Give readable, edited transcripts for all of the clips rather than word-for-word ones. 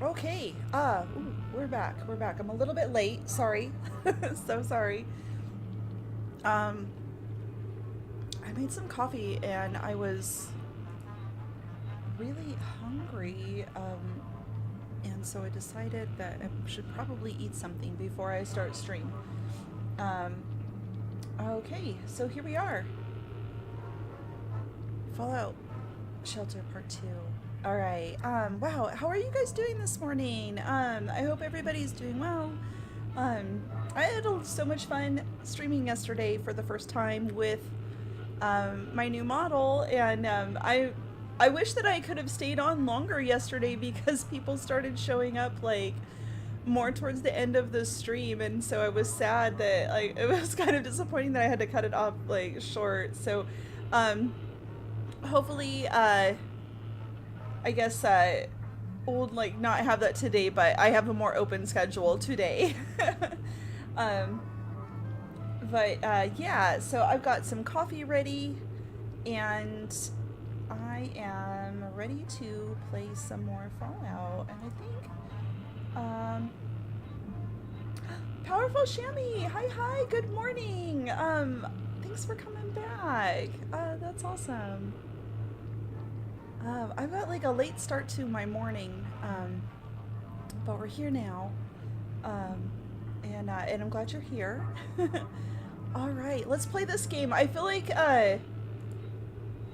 Okay. Ooh, we're back. We're back. I'm a little bit late. Sorry. So sorry. Um, I made some coffee and I was really hungry. And so I decided that I should probably eat something before I start stream. Um, okay. So here we are. Fallout Shelter Part 2. All right. Wow. How are you guys doing this morning? I hope everybody's doing well. I had so much fun streaming yesterday for the first time with my new model, and I wish that I could have stayed on longer yesterday because people started showing up like more towards the end of the stream, and so I was sad that like it was kind of disappointing that I had to cut it off like short. So, um, hopefully, I guess we'll like not have that today, but I have a more open schedule today. um, but yeah, so I've got some coffee ready, and I am ready to play some more Fallout. And I think, um, Powerful Shammy, hi, good morning. Thanks for coming back. That's awesome. I've got like a late start to my morning, but we're here now. Um, and I'm glad you're here. All right, let's play this game. I feel like I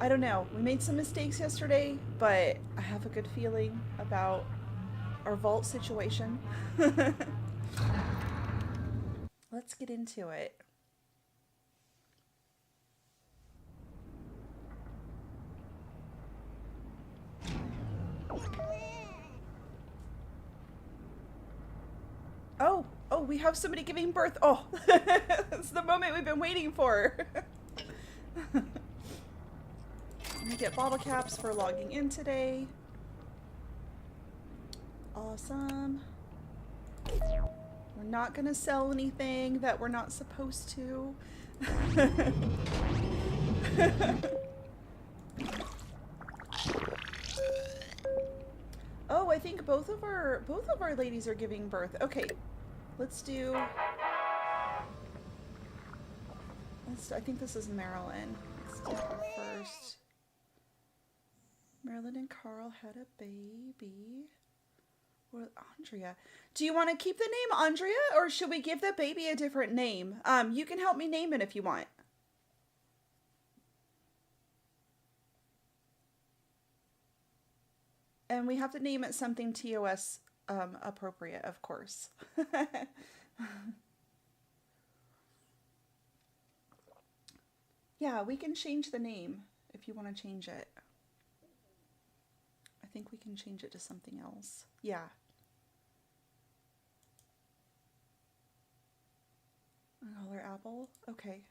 don't know. We made some mistakes yesterday, but I have a good feeling about our vault situation. Let's get into it. Oh, we have somebody giving birth. Oh, it's the moment we've been waiting for. Let me get bottle caps for logging in today. Awesome. We're not gonna sell anything that we're not supposed to. Oh, I think both of our ladies are giving birth. Okay, let's do. I think this is Marilyn. Let's do her first. Marilyn and Carl had a baby. Or Andrea. Do you want to keep the name Andrea, or should we give the baby a different name? You can help me name it if you want. And we have to name it something TOS appropriate, of course. Yeah, we can change the name if you want to change it. I think we can change it to something else. Yeah. Call her Apple? Okay.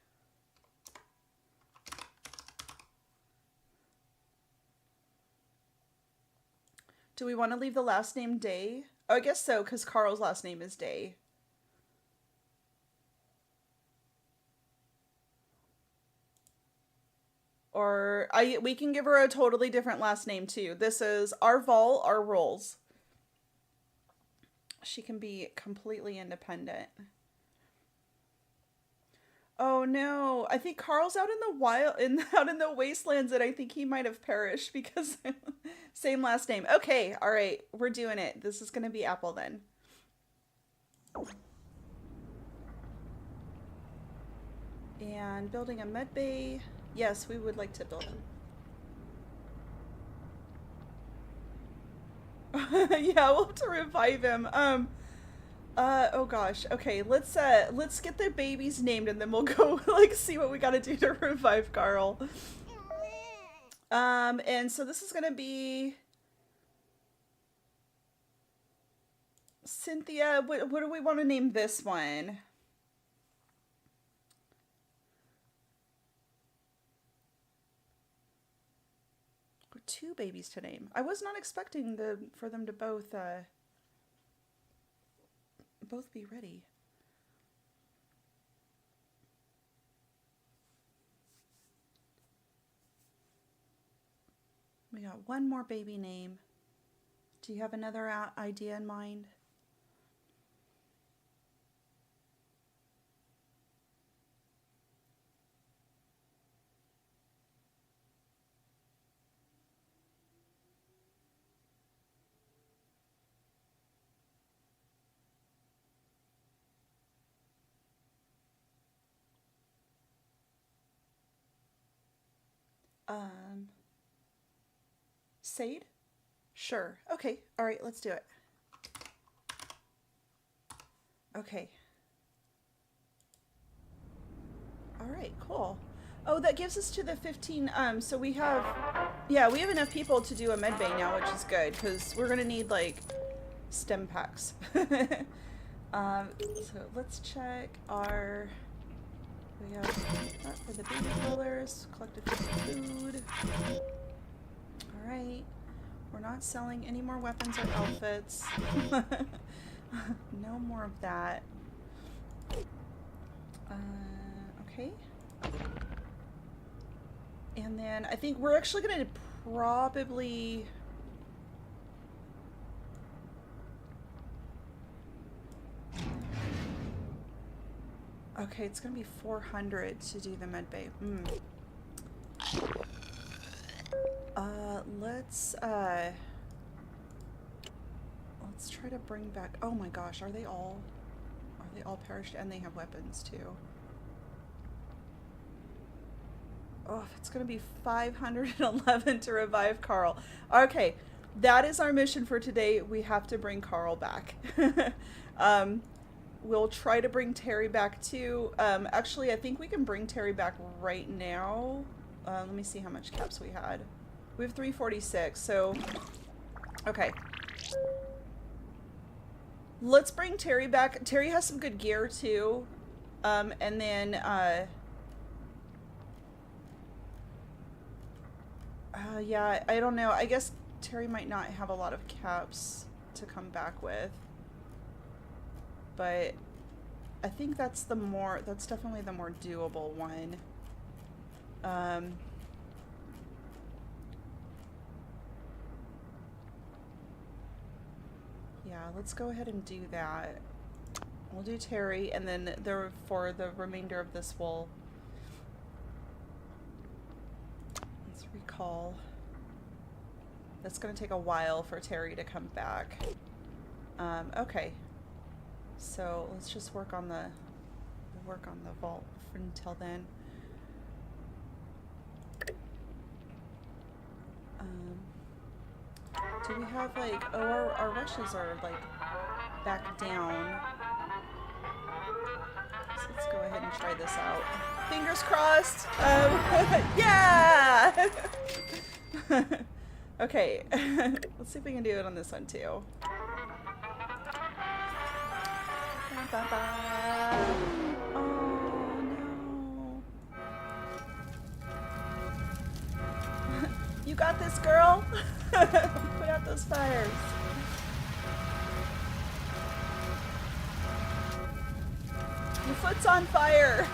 Do we want to leave the last name Day? Oh, I guess so, because Carl's last name is Day. Or we can give her a totally different last name too. This is our Vol, our roles. She can be completely independent. Oh no, I think Carl's out in the wild, out in the wastelands, and I think he might have perished because same last name. Okay, all right, we're doing it. This is gonna be Apple then. And building a med bay. Yes, we would like to build them. Yeah, we'll have to revive him. Oh gosh. Okay, let's get the babies named and then we'll go like see what we gotta do to revive Carl. And so this is gonna be Cynthia. What do we want to name this one? Two babies to name. I was not expecting for them to both be ready. We got one more baby name Do you have another idea in mind? Um, Sade? Sure. Okay. All right, let's do it. Okay. All right, cool. Oh, that gives us to the 15. So we have, yeah, we have enough people to do a med bay now, which is good because we're gonna need like stem packs. So let's check our. We have that for the baby colors, collected food. All right, we're not selling any more weapons or outfits. No more of that. Okay. And then I think we're actually going to probably... Okay, it's going to be 400 to do the med bay. Let's try to bring back... Oh my gosh, are they all perished? And they have weapons too. Oh, it's going to be 511 to revive Carl. Okay, that is our mission for today. We have to bring Carl back. We'll try to bring Terry back too. Actually, I think we can bring Terry back right now. Let me see how much caps we had. We have 346, so... Okay. Let's bring Terry back. Terry has some good gear too. And then... yeah, I don't know. I guess Terry might not have a lot of caps to come back with. But I think that's definitely the more doable one. Yeah, let's go ahead and do that. We'll do Terry, and then for the remainder of this let's recall. That's going to take a while for Terry to come back. Okay. So let's just work on the vault until then. Do we have like, oh, our rushes are like back down. So let's go ahead and try this out. Fingers crossed. Yeah. Okay. Let's see if we can do it on this one too. Oh no. You got this, girl. Put out those fires. Your foot's on fire.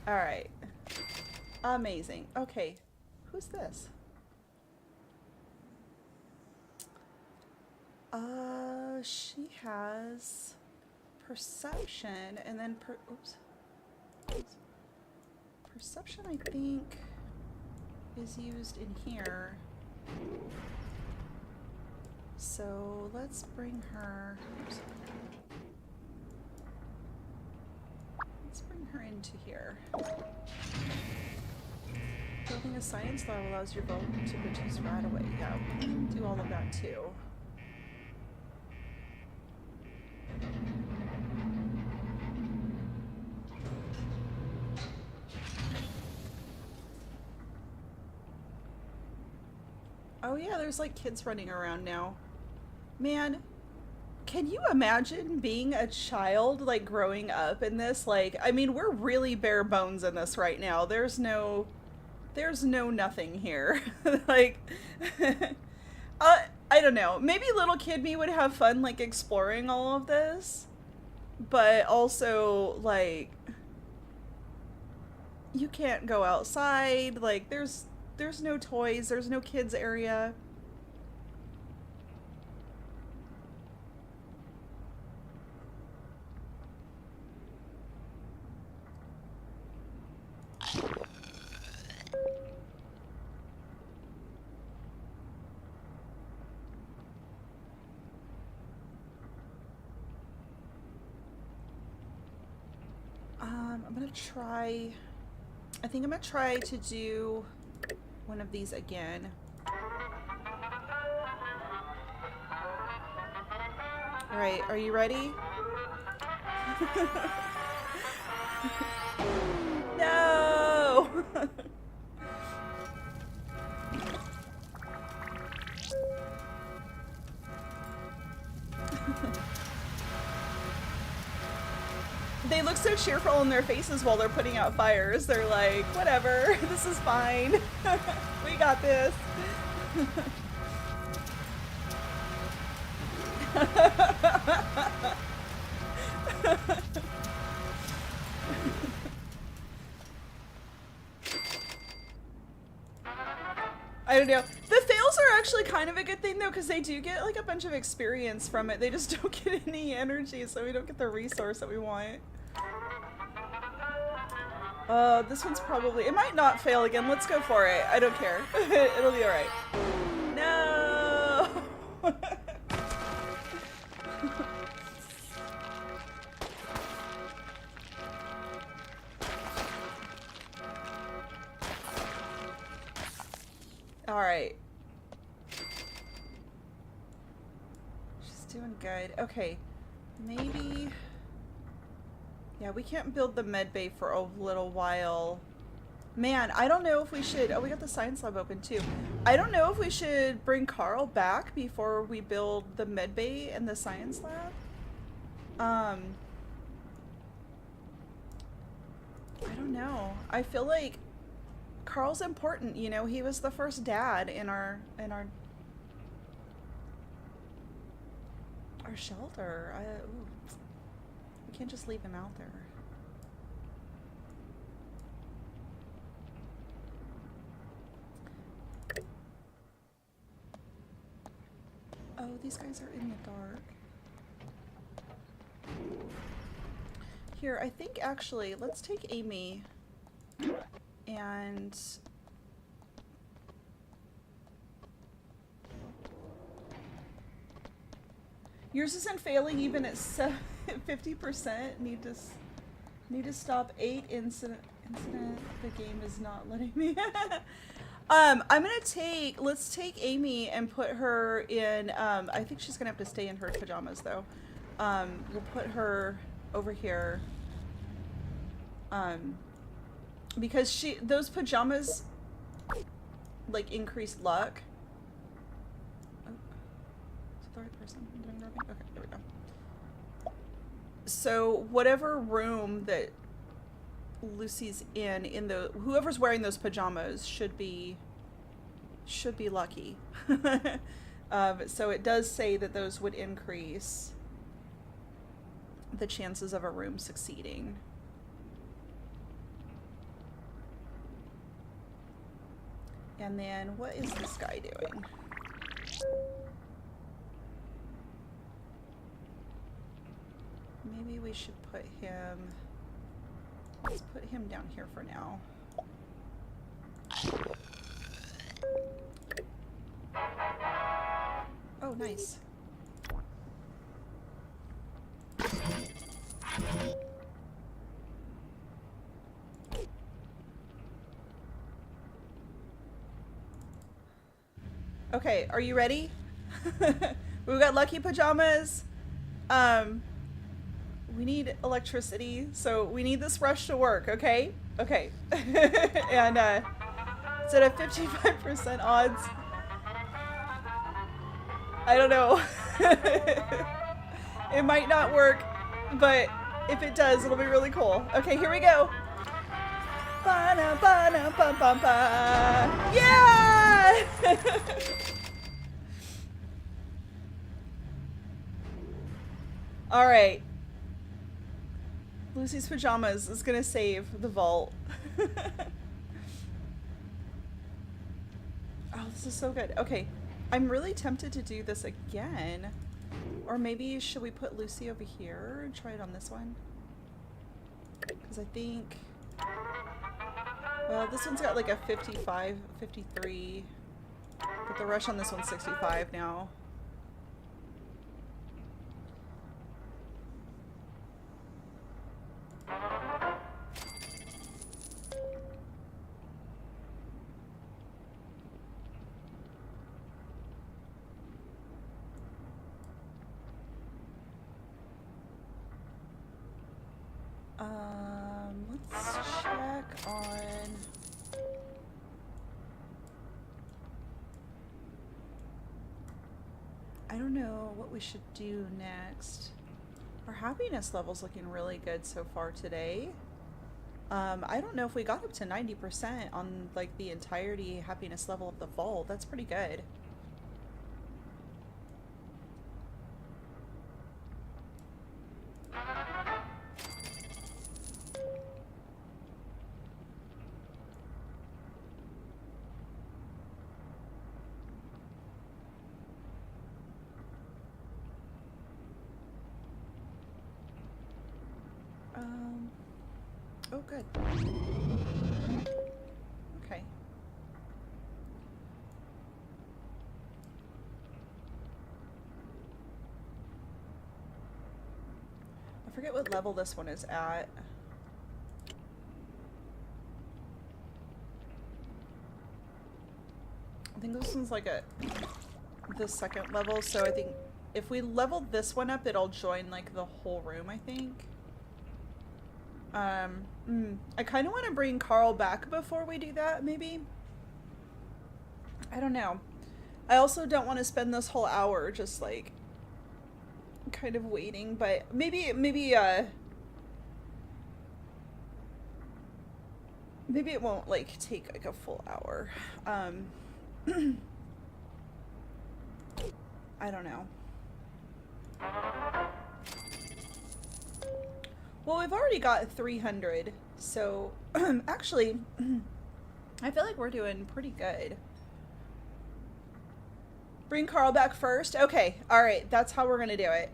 All right. Amazing. Okay. Who's this? She has perception and then oops. Perception, I think, is used in here. So let's bring her. Oops. Let's bring her into here. Building a science lab allows your boat to produce right away. Yeah, we can do all of that too. Oh yeah, there's like kids running around now. Man, can you imagine being a child, like growing up in this? Like, I mean, we're really bare bones in this right now. There's no nothing here. Like, I don't know. Maybe little kid me would have fun, like, exploring all of this. But also, like, you can't go outside. Like, there's there's no toys, there's no kids area. I'm gonna try, I think I'm gonna try to do one of these again. All right, are you ready? No! They look so cheerful on their faces while they're putting out fires. They're like, whatever, this is fine. We got this. I don't know. The fails are actually kind of a good thing though, because they do get like a bunch of experience from it. They just don't get any energy, so we don't get the resource that we want. This one's probably, it might not fail again. Let's go for it. I don't care. It'll be alright. No! Alright. She's doing good. Okay. Maybe... Yeah, we can't build the med bay for a little while. Man, I don't know if we should... Oh, we got the science lab open too. I don't know if we should bring Carl back before we build the med bay and the science lab. I don't know. I feel like Carl's important, you know? He was the first dad in our shelter. Ooh. We can't just leave him out there. Oh, these guys are in the dark. Here, I think actually, let's take Amy and yours isn't failing even at 50%. Need to stop 8 incident. The game is not letting me. I'm gonna let's take Amy and put her in, I think she's gonna have to stay in her pajamas though. We'll put her over here. Because those pajamas like increase luck. Oh, is it the right person? Okay, there we go. So whatever room that Lucy's in whoever's wearing those pajamas should be lucky. So it does say that those would increase the chances of a room succeeding. And then what is this guy doing? Maybe we should put him, let's put him down here for now. Oh, nice. Okay, are you ready? We've got lucky pajamas. We need electricity, so we need this rush to work, okay? Okay. And it's at a 55% odds. I don't know. It might not work, but if it does, it'll be really cool. Okay, here we go. Ba-na, ba-na, ba-ba-ba. Yeah! All right. Lucy's pajamas is gonna save the vault. Oh, this is so good. Okay, I'm really tempted to do this again. Or maybe should we put Lucy over here and try it on this one? Because I think... Well, this one's got like a 55, 53. But the rush on this one's 65 now. Let's check on... I don't know what we should do next. Our happiness level's looking really good so far today. I don't know if we got up to 90% on like the entirety happiness level of the vault. That's pretty good. Oh, good. Okay. I forget what level this one is at. I think this one's like the second level, so I think if we level this one up, it'll join like the whole room, I think. I kind of want to bring Carl back before we do that, maybe? I don't know. I also don't want to spend this whole hour just, like, kind of waiting, but maybe it won't, like, take, like, a full hour. I don't know. Well, we've already got 300, so actually, I feel like we're doing pretty good. Bring Carl back first? Okay, alright, that's how we're gonna do it.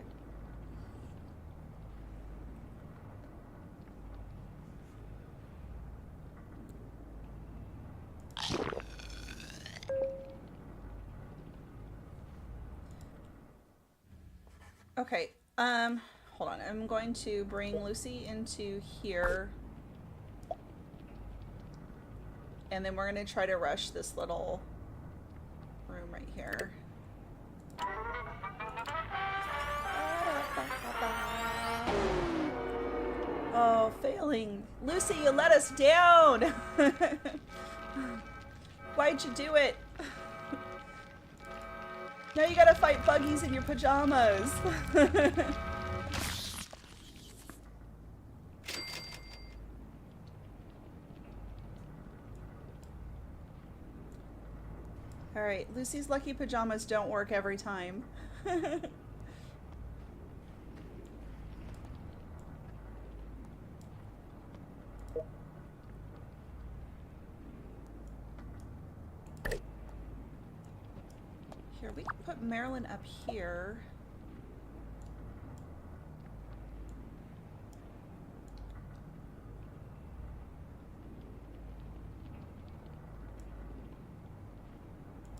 Okay, hold on, I'm going to bring Lucy into here. And then we're going to try to rush this little room right here. Oh, failing. Lucy, you let us down! Why'd you do it? Now you gotta fight buggies in your pajamas. Alright, Lucy's lucky pajamas don't work every time. Here, we can put Marilyn up here.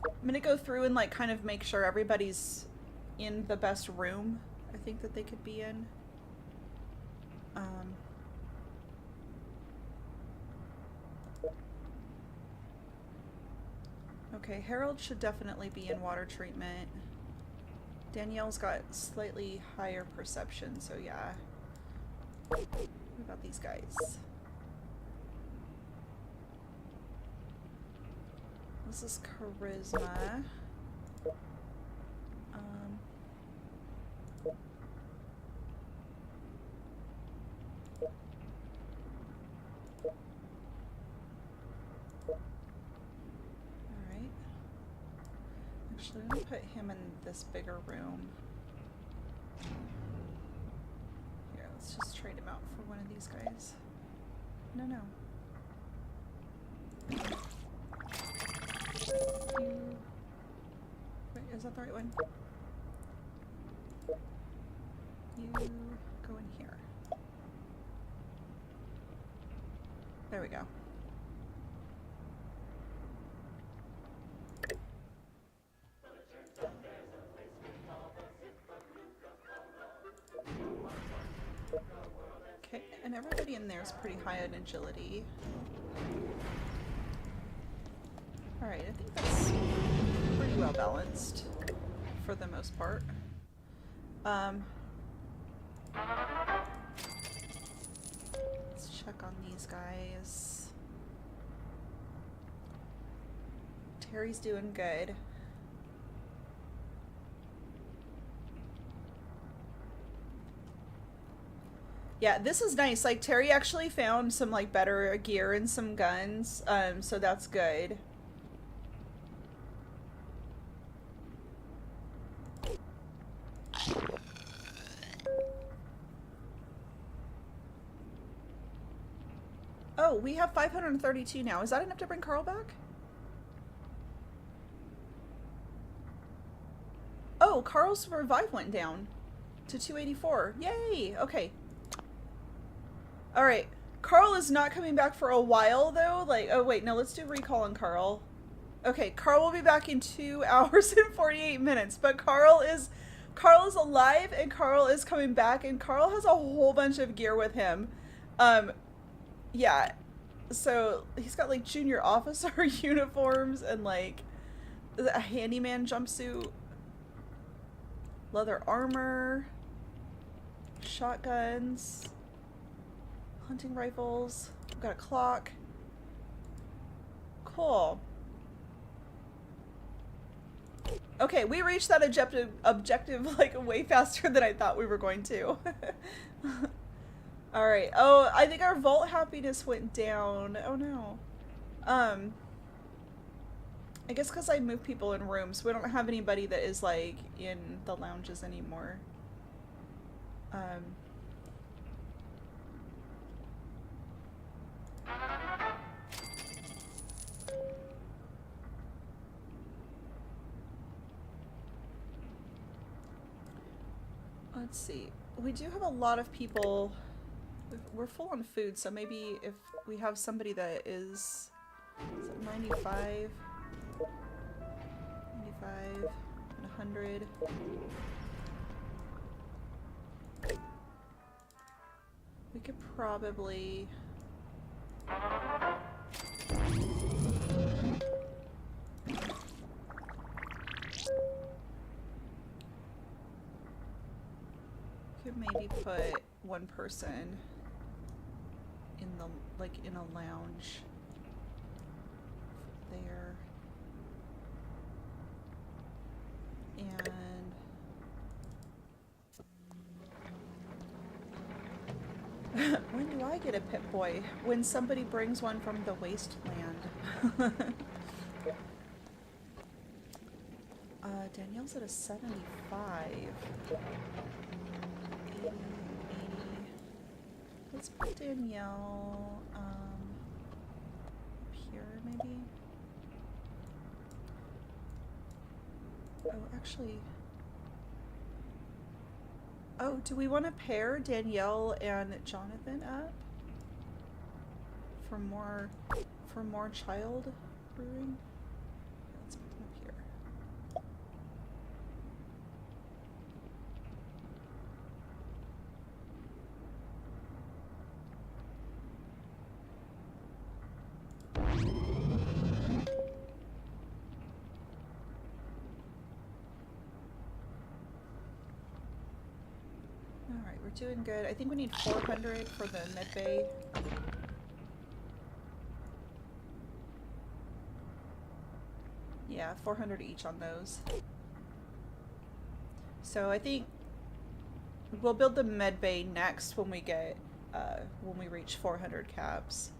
I'm gonna go through and like kind of make sure everybody's in the best room I think that they could be in. Okay, Harold should definitely be in water treatment. Danielle's got slightly higher perception, so yeah. What about these guys? This is charisma. Alright. Actually, I'm gonna put him in this bigger room. Here, let's just trade him out for one of these guys. No, no. You... Wait, is that the right one? You go in here. There we go. Okay, and everybody in there is pretty high on agility. Alright, I think that's pretty well balanced for the most part. Let's check on these guys. Terry's doing good. Yeah, this is nice. Like, Terry actually found some, like, better gear and some guns, so that's good. Oh, we have 532 now. Is that enough to bring Carl back? Oh, Carl's revive went down to 284. Yay! Okay. Alright. Carl is not coming back for a while, though. Like, oh wait, no, let's do recall on Carl. Okay, Carl will be back in 2 hours and 48 minutes, but Carl is alive, and Carl is coming back, and Carl has a whole bunch of gear with him. Yeah, so he's got like junior officer uniforms and like a handyman jumpsuit, leather armor, shotguns, hunting rifles. We've got a clock. Cool. Okay, we reached that objective like way faster than I thought we were going to. Alright. Oh, I think our vault happiness went down. Oh no. I guess because I moved people in rooms. We don't have anybody that is like in the lounges anymore. Let's see. We do have a lot of people. We're full on food, so maybe if we have somebody that is it 95, 95, and 100. We could probably... could maybe put one person in the, like, in a lounge there. And when do I get a pit boy? When somebody brings one from the wasteland. Danielle's at a 75. 80, 80. Let's put Danielle up here maybe. Oh, actually. Oh, do we want to pair Danielle and Jonathan up for more child brewing? Let's put them up here. Alright, we're doing good. I think we need 400 for the med bay. Yeah, 400 each on those. So I think we'll build the med bay next when we get, when we reach 400 caps.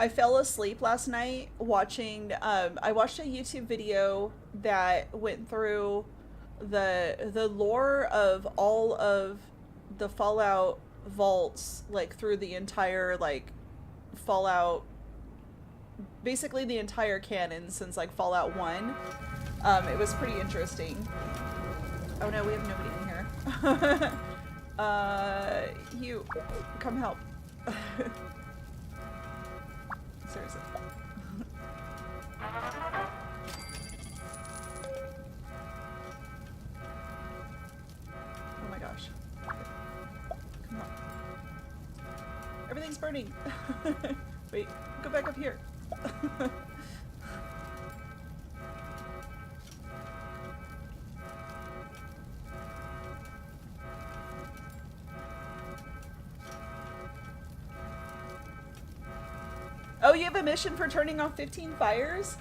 I fell asleep last night watching, I watched a YouTube video that went through the lore of all of the Fallout vaults like through the entire like Fallout, basically the entire canon since like Fallout 1. It was pretty interesting. Oh no, we have nobody in here. You come help. Seriously. Oh my gosh. Come on. Everything's burning. Wait, go back up here. Oh, you have a mission for turning off 15 fires?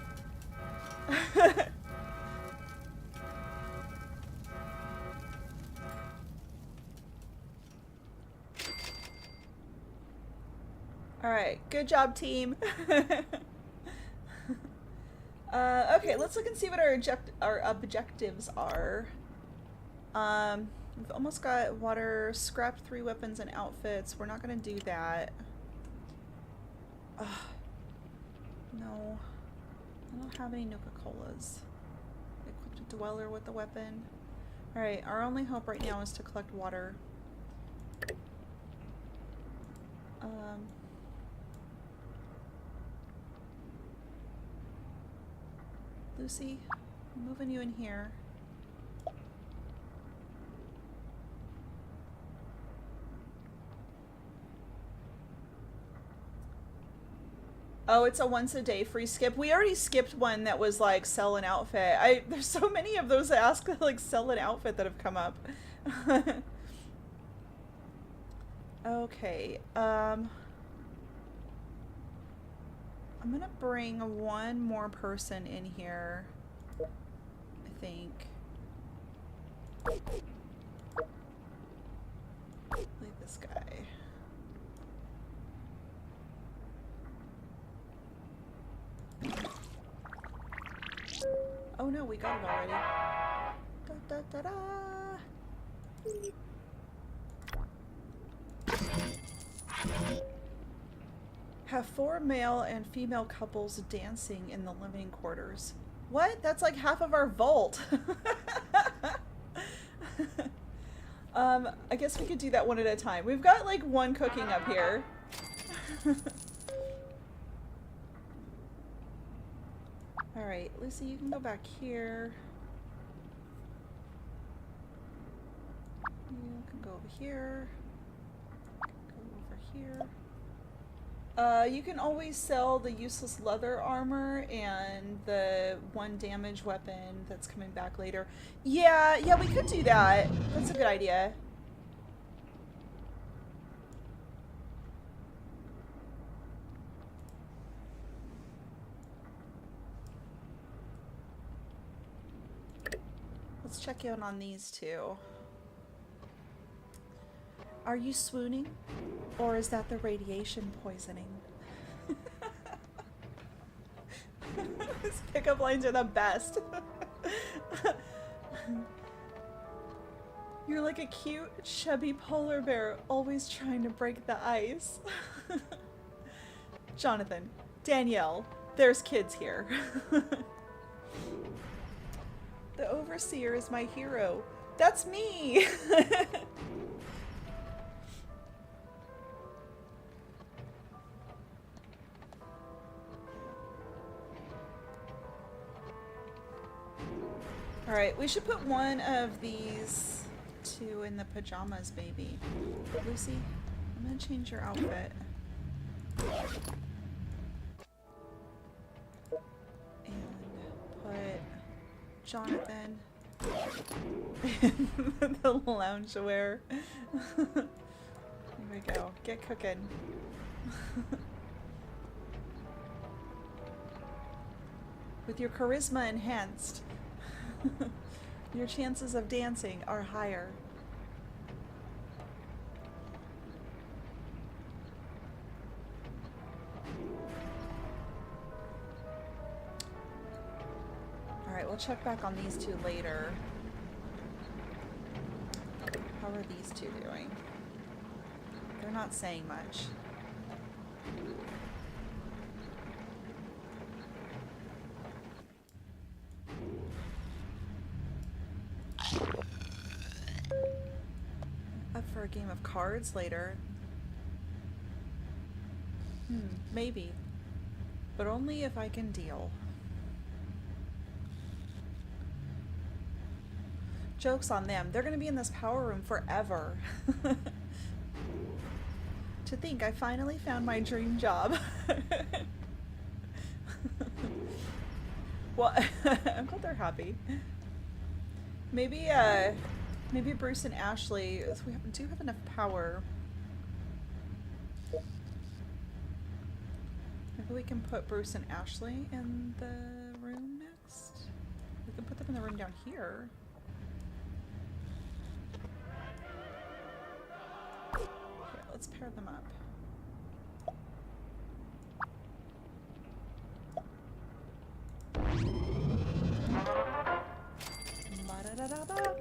Alright, good job, team. Okay, let's look and see what our objectives are. We've almost got water, scrapped 3 weapons and outfits. We're not gonna do that. No. I don't have any Nuka-Colas. Equipped a dweller with a weapon. Alright, our only hope right now is to collect water. Lucy, I'm moving you in here. Oh, it's a once a day free skip. We already skipped one that was like sell an outfit. There's so many of those that ask like sell an outfit that have come up. Okay, I'm gonna bring one more person in here, I think. Leave this guy. Oh no, we got it already. Da da da da. Have 4 male and female couples dancing in the living quarters. What? That's like half of our vault. I guess we could do that one at a time. We've got like 1 cooking up here. Alright, Lucy, you can go back here. You can go over here. Go over here. You can always sell the useless leather armor and the 1 damage weapon that's coming back later. Yeah, we could do that. That's a good idea. Let's check in on these 2. Are you swooning? Or is that the radiation poisoning? These pickup lines are the best. You're like a cute, chubby polar bear, always trying to break the ice. Jonathan, Danielle, there's kids here. The overseer is my hero. That's me! Alright, we should put one of these 2 in the pajamas, maybe. Lucy, I'm gonna change your outfit. And put Jonathan in the loungewear. Here we go. Get cooking. With your charisma enhanced, your chances of dancing are higher. Alright, we'll check back on these 2 later. How are these 2 doing? they're not saying much. Up for a game of cards later. Maybe. But only if I can deal. Joke's on them. They're gonna be in this power room forever. To think I finally found my dream job. Well, I'm glad they're happy. Maybe, maybe Bruce and Ashley, we do have enough power. Maybe we can put Bruce and Ashley in the room next. We can put them in the room down here. Okay, let's pair them up. Ba-da-da-da-da.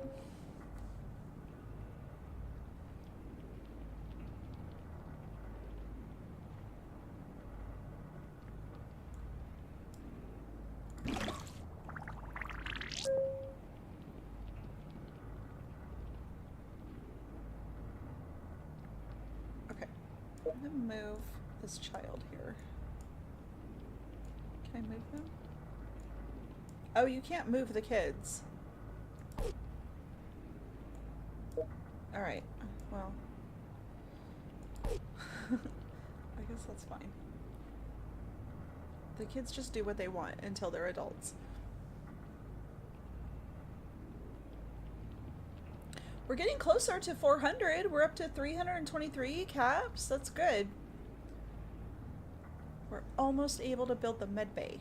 Okay, I'm gonna move this child here. Can I move them? Oh, you can't move the kids. Alright, well. I guess that's fine. The kids just do what they want until they're adults. We're getting closer to 400. We're up to 323 caps. That's good. We're almost able to build the med bay.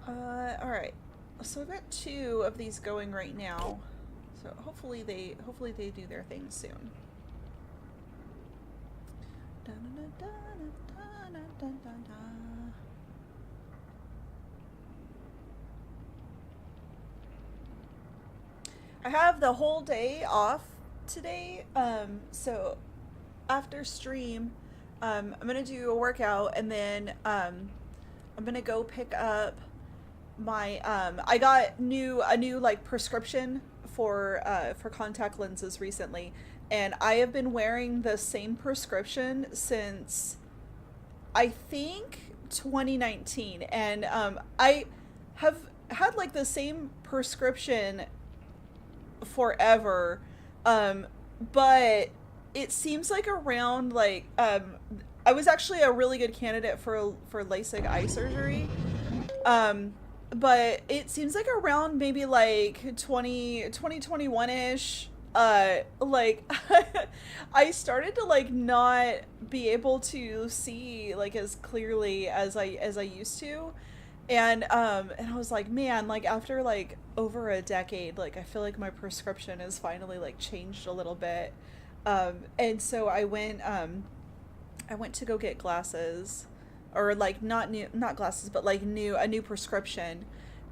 Alright. So we've got 2 of these going right now. So hopefully they do their thing soon. I have the whole day off today, so after stream, I'm gonna do a workout, and then I'm gonna go pick up my I got a new like prescription for contact lenses recently, and I have been wearing the same prescription since I think 2019, and I have had like the same prescription forever, but it seems like around like I was actually a really good candidate for LASIK eye surgery, but it seems like around maybe like 2021-ish, like I started to like not be able to see like as clearly as I used to, and I was like, man, like after like over a decade, like I feel like my prescription has finally like changed a little bit, and so I went to go get glasses, or like not glasses, but like a new prescription,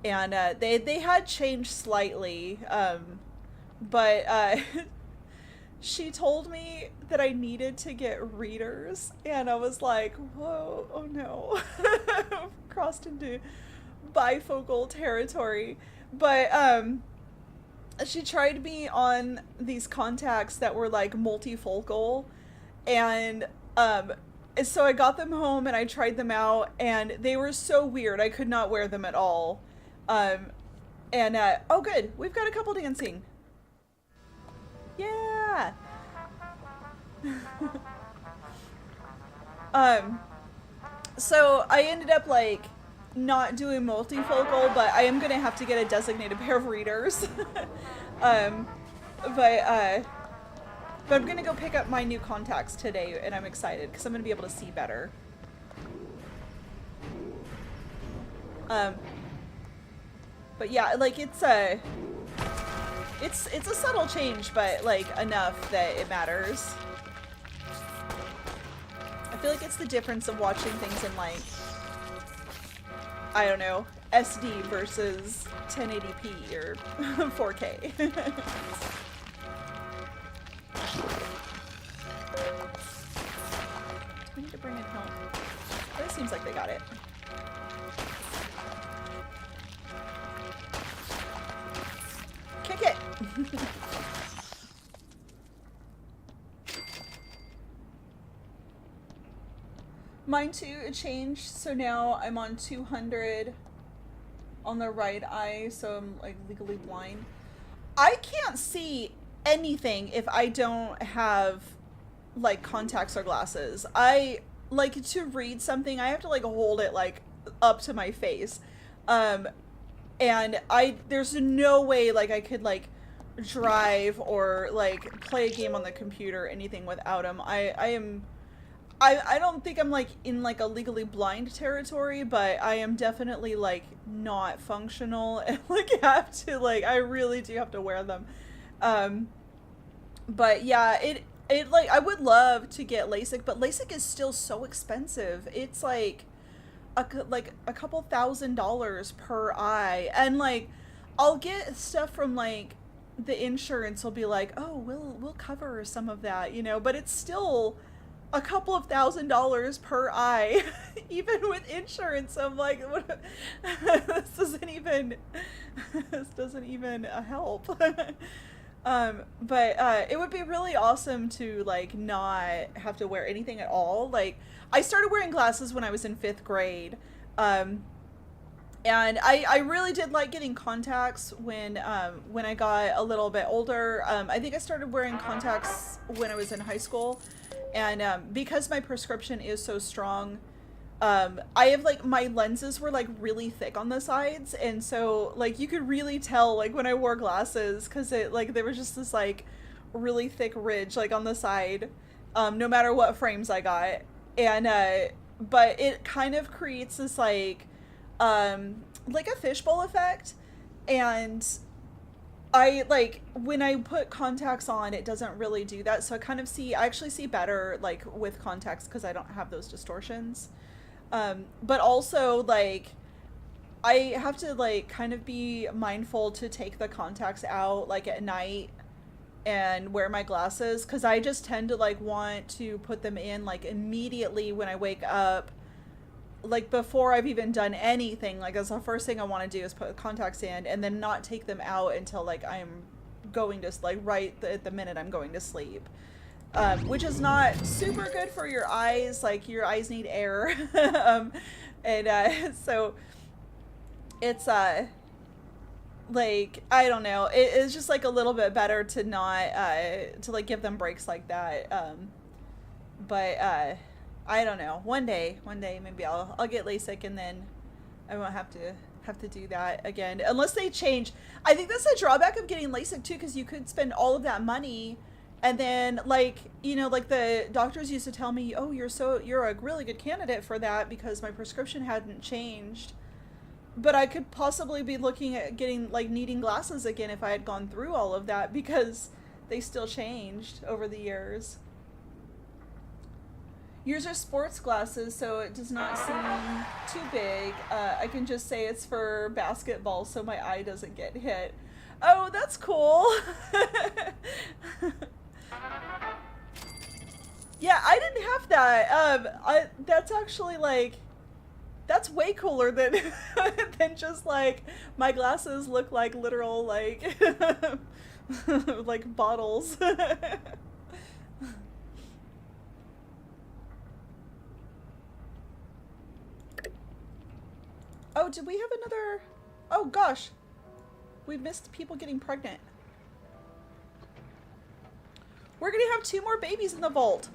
and they had changed slightly, but she told me that I needed to get readers, and I was like, whoa, oh no. Crossed into bifocal territory. But she tried me on these contacts that were like multifocal, and so I got them home and I tried them out, and they were so weird. I could not wear them at all. And oh good, we've got a couple dancing. Yeah. So I ended up like not doing multifocal, but I am gonna have to get a designated pair of readers. But I'm gonna go pick up my new contacts today, and I'm excited because I'm gonna be able to see better. But yeah, like it's a subtle change, but like enough that it matters. feel like it's the difference of watching things in like, I don't know, SD versus 1080p or 4K. We need to bring in help. But it seems like they got it. Kick it! Mine too, it changed, so now I'm on 200 on the right eye, so I'm like legally blind. I can't see anything if I don't have like contacts or glasses. I like to read something, I have to like hold it like up to my face. And there's no way like I could like drive or like play a game on the computer or anything without them. I don't think I'm like in like a legally blind territory, but I am definitely like not functional and like have to like, I really do have to wear them. But yeah, it like, I would love to get LASIK, but LASIK is still so expensive. It's like a couple $1,000s per eye. And like, I'll get stuff from like the insurance will be like, oh, we'll cover some of that, you know, but it's still a couple of $1,000s per eye, even with insurance. I'm like, what? this doesn't even help. But it would be really awesome to like not have to wear anything at all. Like, I started wearing glasses when I was in 5th grade. And I really did like getting contacts when I got a little bit older. I think I started wearing contacts when I was in high school. And because my prescription is so strong, I have like, my lenses were like really thick on the sides. And so like, you could really tell like when I wore glasses, cause it like, there was just this like really thick ridge like on the side, no matter what frames I got. And, but it kind of creates this like a fishbowl effect. And I like, when I put contacts on, it doesn't really do that. So I actually see better like with contacts because I don't have those distortions. But also like, I have to like kind of be mindful to take the contacts out like at night and wear my glasses, because I just tend to like want to put them in like immediately when I wake up, like before I've even done anything. Like, that's the first thing I want to do is put contacts in and then not take them out until like I'm going to like right at the minute I'm going to sleep, which is not super good for your eyes. Like, your eyes need air. So it's like, I don't know, it's just like a little bit better to not to like give them breaks like that. But I don't know. One day maybe I'll get LASIK and then I won't have to do that again unless they change. I think that's the drawback of getting LASIK too, because you could spend all of that money and then like, you know, like the doctors used to tell me, oh, you're a really good candidate for that because my prescription hadn't changed. But I could possibly be looking at getting like needing glasses again if I had gone through all of that, because they still changed over the years. Yours are sports glasses, so it does not seem too big. I can just say it's for basketball, so my eye doesn't get hit. Oh, that's cool. Yeah, I didn't have that. That's actually like, that's way cooler than than just like my glasses look like literal like like bottles. Oh, did we have another? Oh gosh, we missed people getting pregnant. We're gonna have 2 more babies in the vault.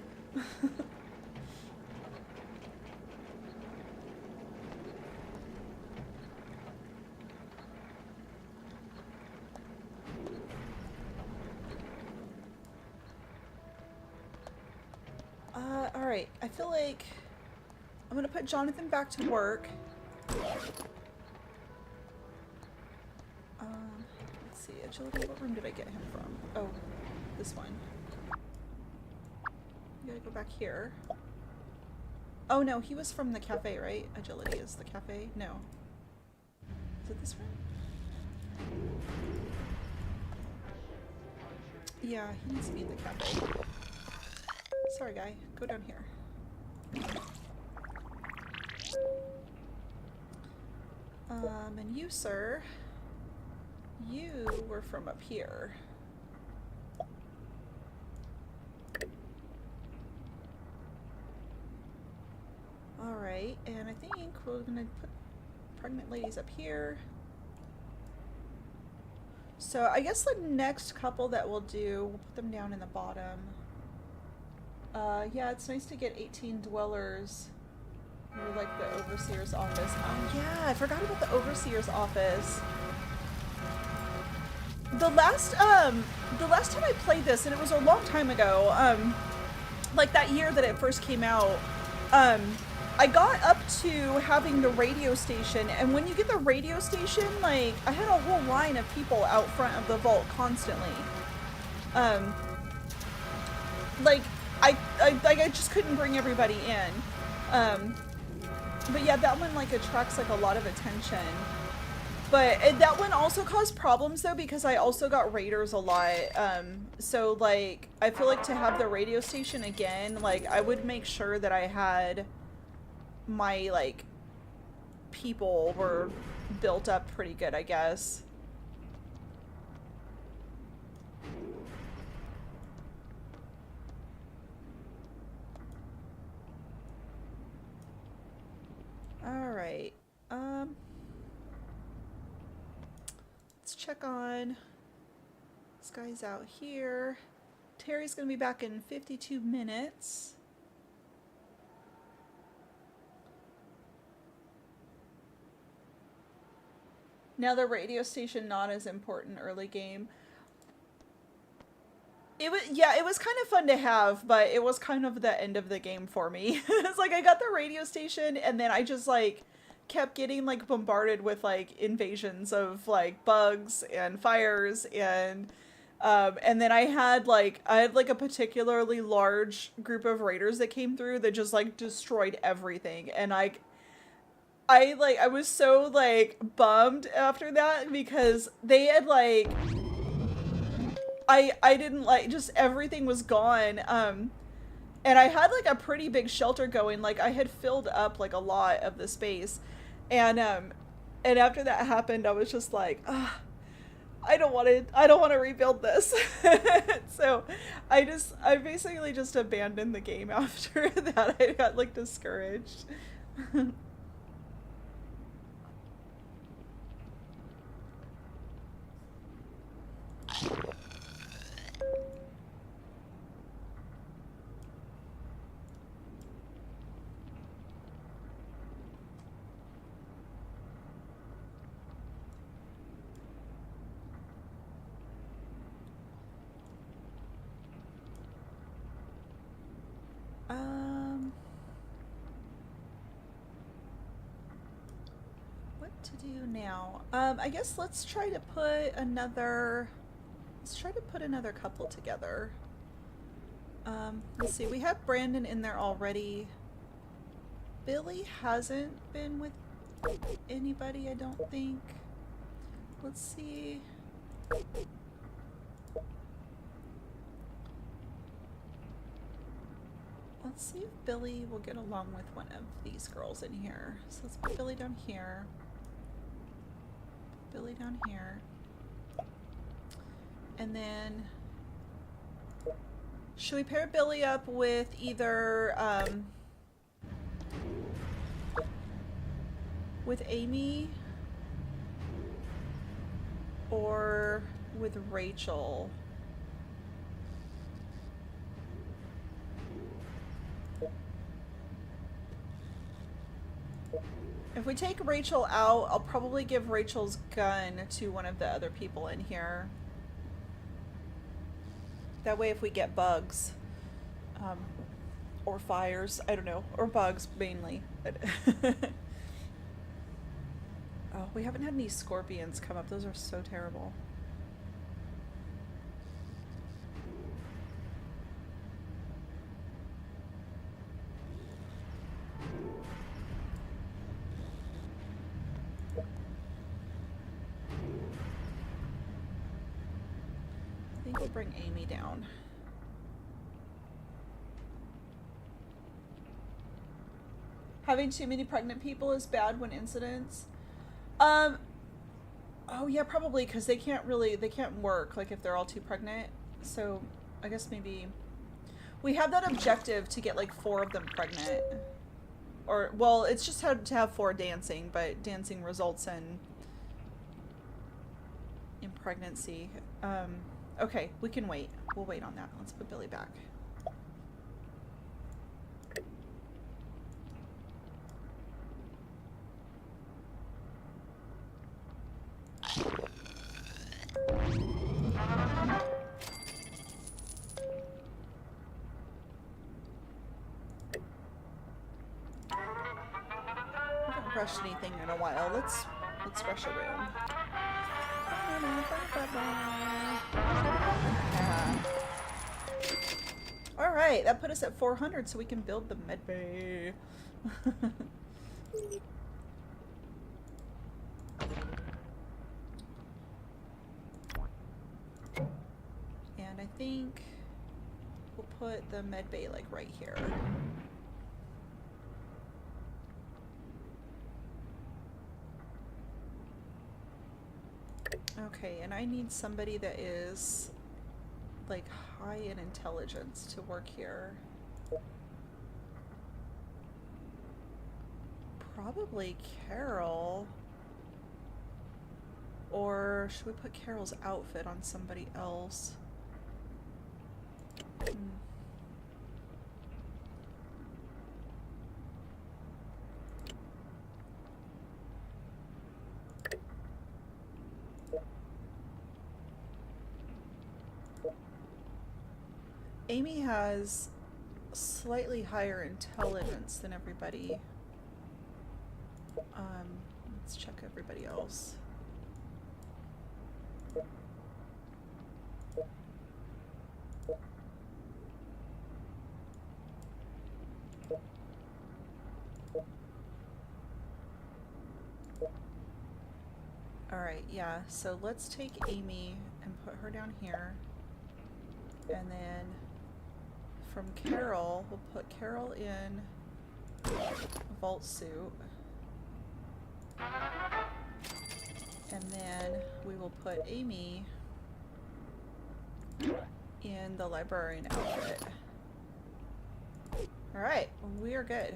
All right, I feel like I'm gonna put Jonathan back to work. Let's see, agility, what room did I get him from? Oh, this one. You gotta go back here. Oh no, he was from the cafe, right? Agility is the cafe? No. Is it this room? Yeah, he needs to be in the cafe. Sorry, guy. Go down here. And you, sir, you were from up here. Alright, and I think we're gonna put pregnant ladies up here. So I guess the next couple that we'll do, we'll put them down in the bottom. Yeah, it's nice to get 18 dwellers. Or like the overseer's office. Oh yeah, I forgot about the overseer's office. The last time I played this, and it was a long time ago, like that year that it first came out, I got up to having the radio station, and when you get the radio station, like, I had a whole line of people out front of the vault constantly. Like, I just couldn't bring everybody in. But yeah, that one, like, attracts, like, a lot of attention. But that one also caused problems, though, because I also got raiders a lot. So, like, I feel like to have the radio station again, like, I would make sure that I had my, like, people were built up pretty good, I guess. Alright. Let's check on this guy's out here. Terry's gonna be back in 52 minutes. Now the radio station not as important early game. It was, yeah, it was kind of fun to have, but it was kind of the end of the game for me. It's like I got the radio station and then I just like kept getting like bombarded with like invasions of like bugs and fires and then I had like a particularly large group of raiders that came through that just like destroyed everything, and I was so like bummed after that because they had like I didn't like, just everything was gone. And I had like a pretty big shelter going, like I had filled up like a lot of the space. And after that happened, I was just like, I don't want to rebuild this. So I basically just abandoned the game after that. I got like discouraged. What to do now? I guess let's try to put another couple together. Let's see, we have Brandon in there already. Billy hasn't been with anybody, I don't think. Let's see. Let's see if Billy will get along with one of these girls in here. So let's put Billy down here. Billy down here. And then should we pair Billy up with either with Amy or with Rachel? If we take Rachel out, I'll probably give Rachel's gun to one of the other people in here. That way if we get bugs, or fires, I don't know, or bugs mainly. Oh, we haven't had any scorpions come up. Those are so terrible. We'll bring Amy down. Having too many pregnant people is bad when incidents. Oh yeah, probably because they can't work like if they're all too pregnant. So I guess maybe we have that objective to get like 4 of them pregnant. Or well, it's just how to have 4 dancing, but dancing results in pregnancy. Okay, we can wait. We'll wait on that. Let's put Billy back. Haven't brushed anything in a while. Let's brush a room. All right, that put us at 400, so we can build the med bay. And I think we'll put the med bay like right here. Okay, and I need somebody that is like high in intelligence to work here. Probably Carol. Or should we put Carol's outfit on somebody else? Amy has slightly higher intelligence than everybody. Let's check everybody else. Alright, yeah, so let's take Amy and put her down here. And then from Carol, we'll put Carol in a vault suit. And then we will put Amy in the librarian outfit. Alright, we are good.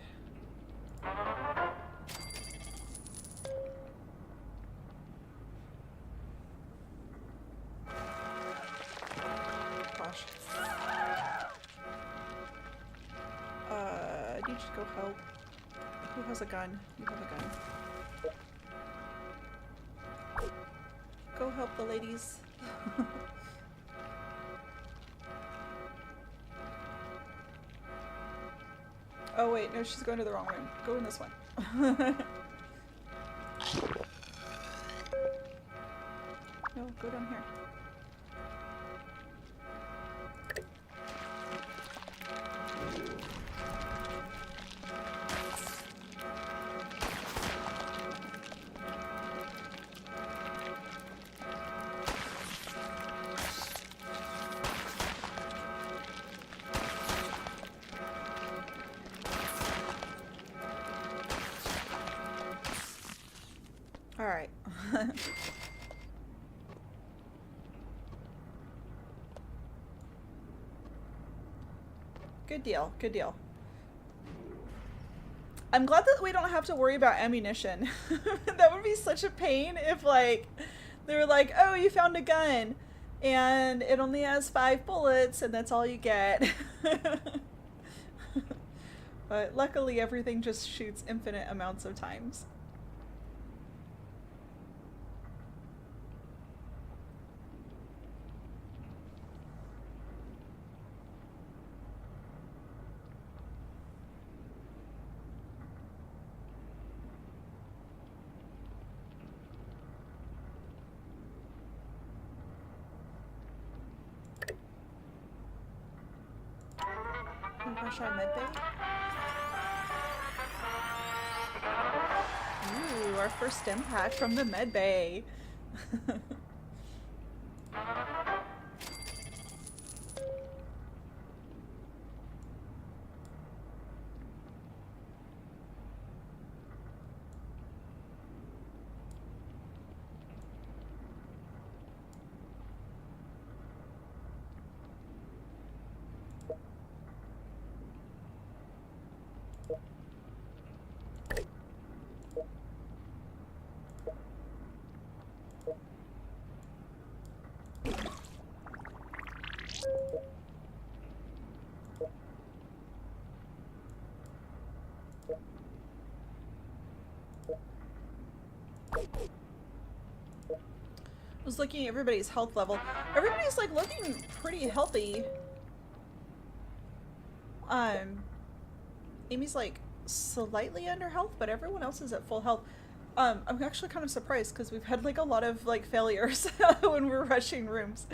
Gosh. I need to go help. Who has a gun? You have a gun. Go help the ladies. Oh wait, no, she's going to the wrong room. Go in this one. No, go down here. Alright. Good deal, good deal. I'm glad that we don't have to worry about ammunition. That would be such a pain if, like, they were like, oh, you found a gun, and it only has 5 bullets, and that's all you get. But luckily, everything just shoots infinite amounts of times. Brush our med bay. Ooh, our first stim pack from the med bay. I was looking at everybody's health level. Everybody's like looking pretty healthy. Amy's like slightly under health, but everyone else is at full health. I'm actually kind of surprised because we've had like a lot of like failures when we're rushing rooms.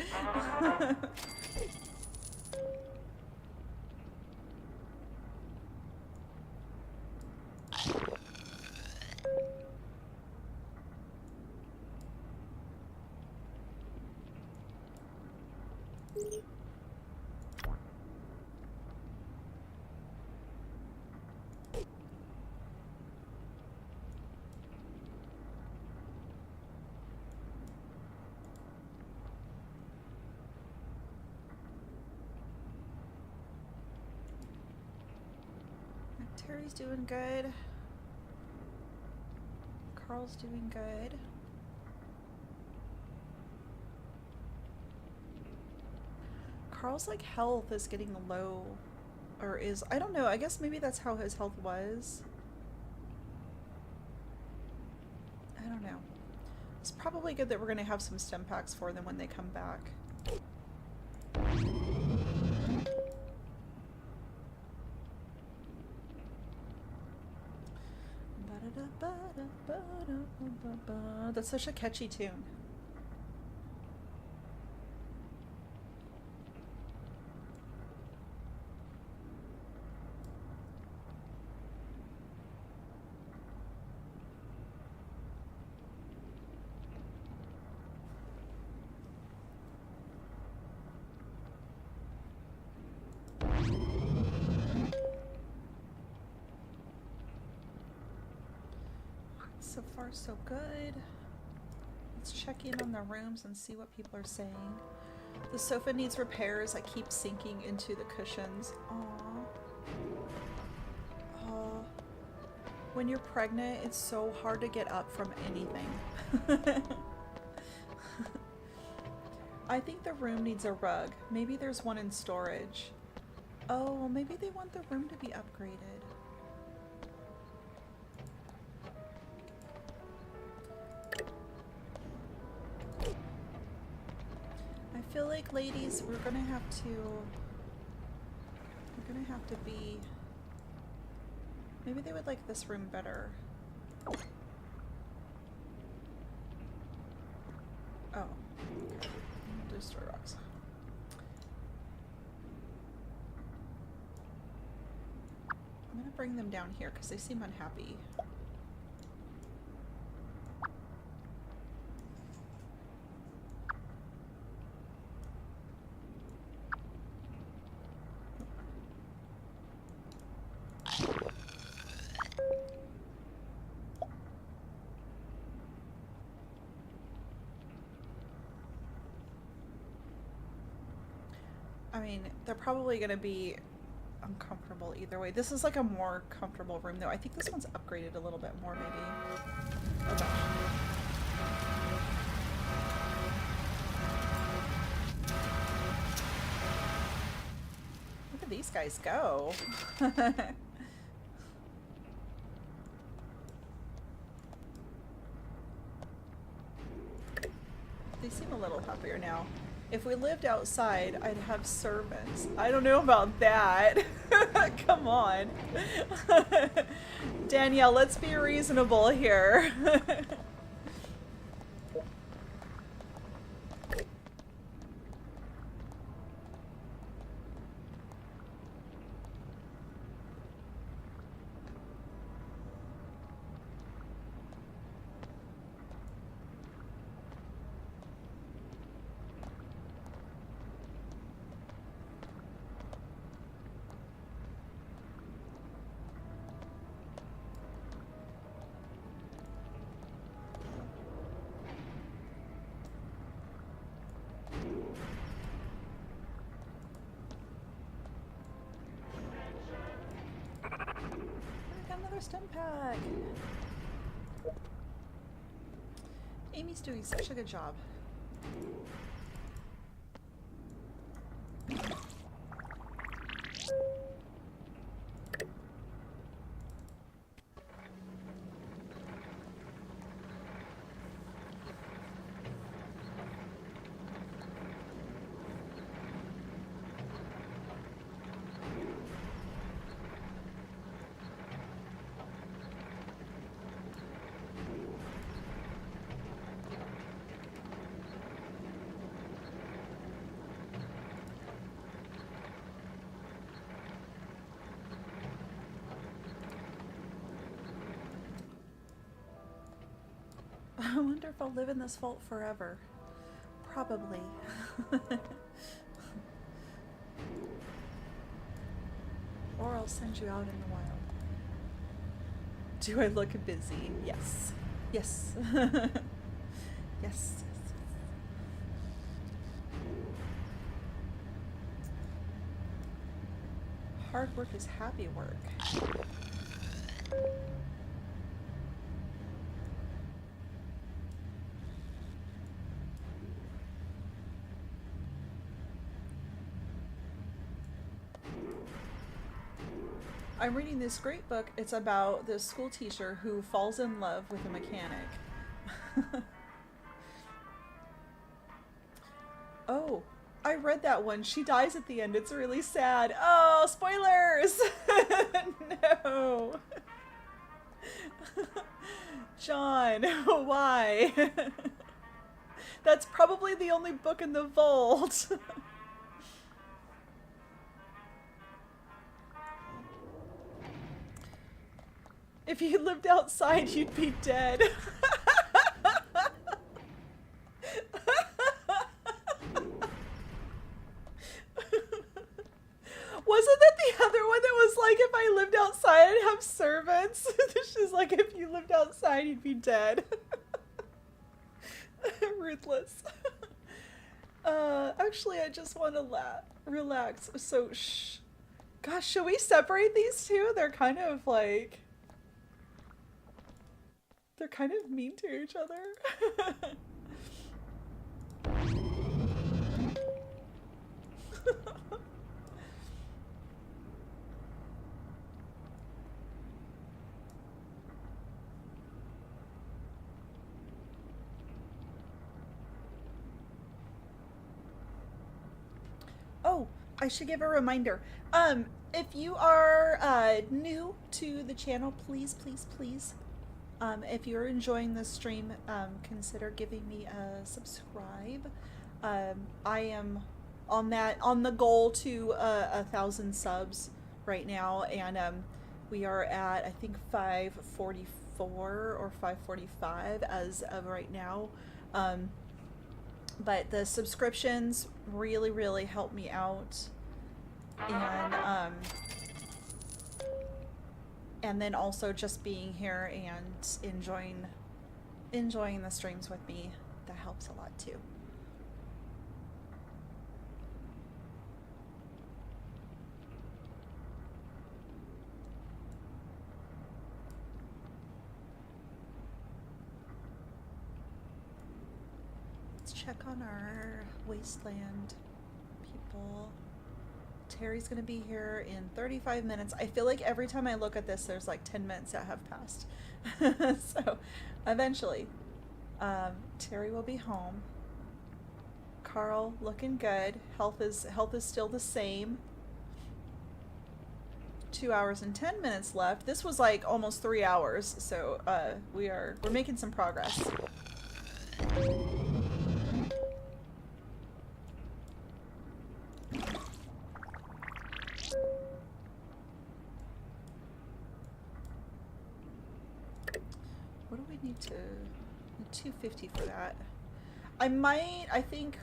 Terry's doing good. Carl's doing good. Carl's like health is getting low, or is, I don't know, I guess maybe that's how his health was. I don't know. It's probably good that we're gonna have some stem packs for them when they come back. That's such a catchy tune. So far, so good. Let's check in on the rooms and see what people are saying. The sofa needs repairs. I keep sinking into the cushions. Aww. Aww. When you're pregnant, it's so hard to get up from anything. I think the room needs a rug. Maybe there's one in storage. Oh, maybe they want the room to be upgraded. I feel like, ladies, we're gonna have to be, maybe they would like this room better. Oh, okay. Do store rocks. I'm gonna bring them down here because they seem unhappy. I mean, they're probably gonna be uncomfortable either way. This is like a more comfortable room though. I think this one's upgraded a little bit more maybe. Oh gosh. Look at these guys go. They seem a little happier now. If we lived outside, I'd have servants. I don't know about that. Come on. Danielle, let's be reasonable here. Stem pack. Amy's doing such a good job. I wonder if I'll live in this vault forever. Probably. Or I'll send you out in the wild. Do I look busy? Yes. Yes. Yes. Hard work is happy work. I'm reading this great book. It's about this school teacher who falls in love with a mechanic. Oh, I read that one. She dies at the end. It's really sad. Oh, spoilers! No. John, why? That's probably the only book in the vault. If you lived outside, you'd be dead. Wasn't that the other one that was like, if I lived outside, I'd have servants? She's like, if you lived outside, you'd be dead. Ruthless. Actually, I just want to relax. So, shh. Gosh, should we separate these two? They're kind of like... They're kind of mean to each other. Oh, I should give a reminder. If you are new to the channel, please, please, please, if you're enjoying this stream, consider giving me a subscribe. I am on the goal to 1,000 subs right now, and we are at, I think, 544 or 545 as of right now. But the subscriptions really, really help me out, and then also just being here and enjoying the streams with me, that helps a lot too. Let's check on our wasteland people. Terry's gonna be here in 35 minutes. I feel like every time I look at this, there's like 10 minutes that have passed. So eventually, Terry will be home. Carl looking good. Health is still the same. 2 hours and 10 minutes left. This was like almost 3 hours, so we're making some progress. What do we need to... 250 for that. I think,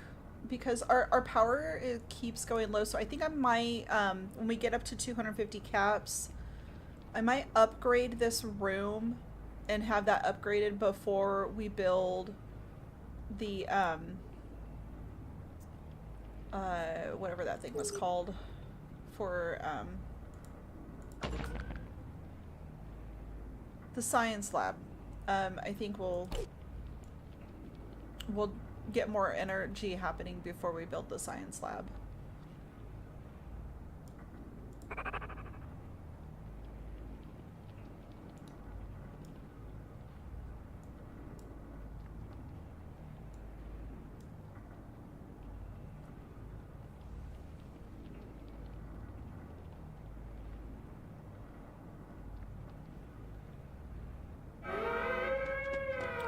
because our power keeps going low, so I think I might, when we get up to 250 caps, I might upgrade this room and have that upgraded before we build the, whatever that thing was called for, the science lab. I think we'll get more energy happening before we build the science lab.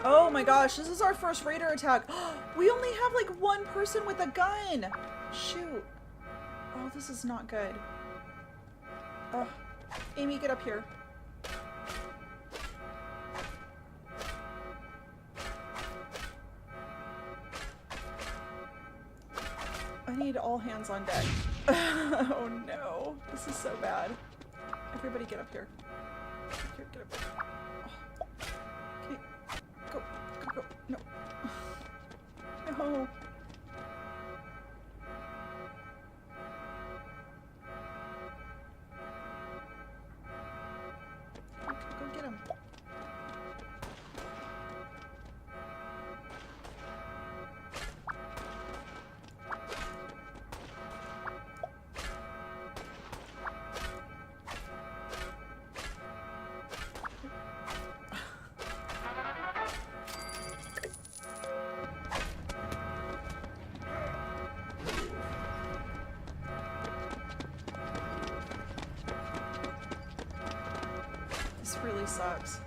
Oh my gosh, this is our first raider attack. We only have like one person with a gun. Shoot. Oh, this is not good. Amy, get up here. I need all hands on deck. Oh no, this is so bad. Everybody get up here. Here, get up here. Oh. Okay, go, go, go. No. No. Okay, go get him. This really sucks.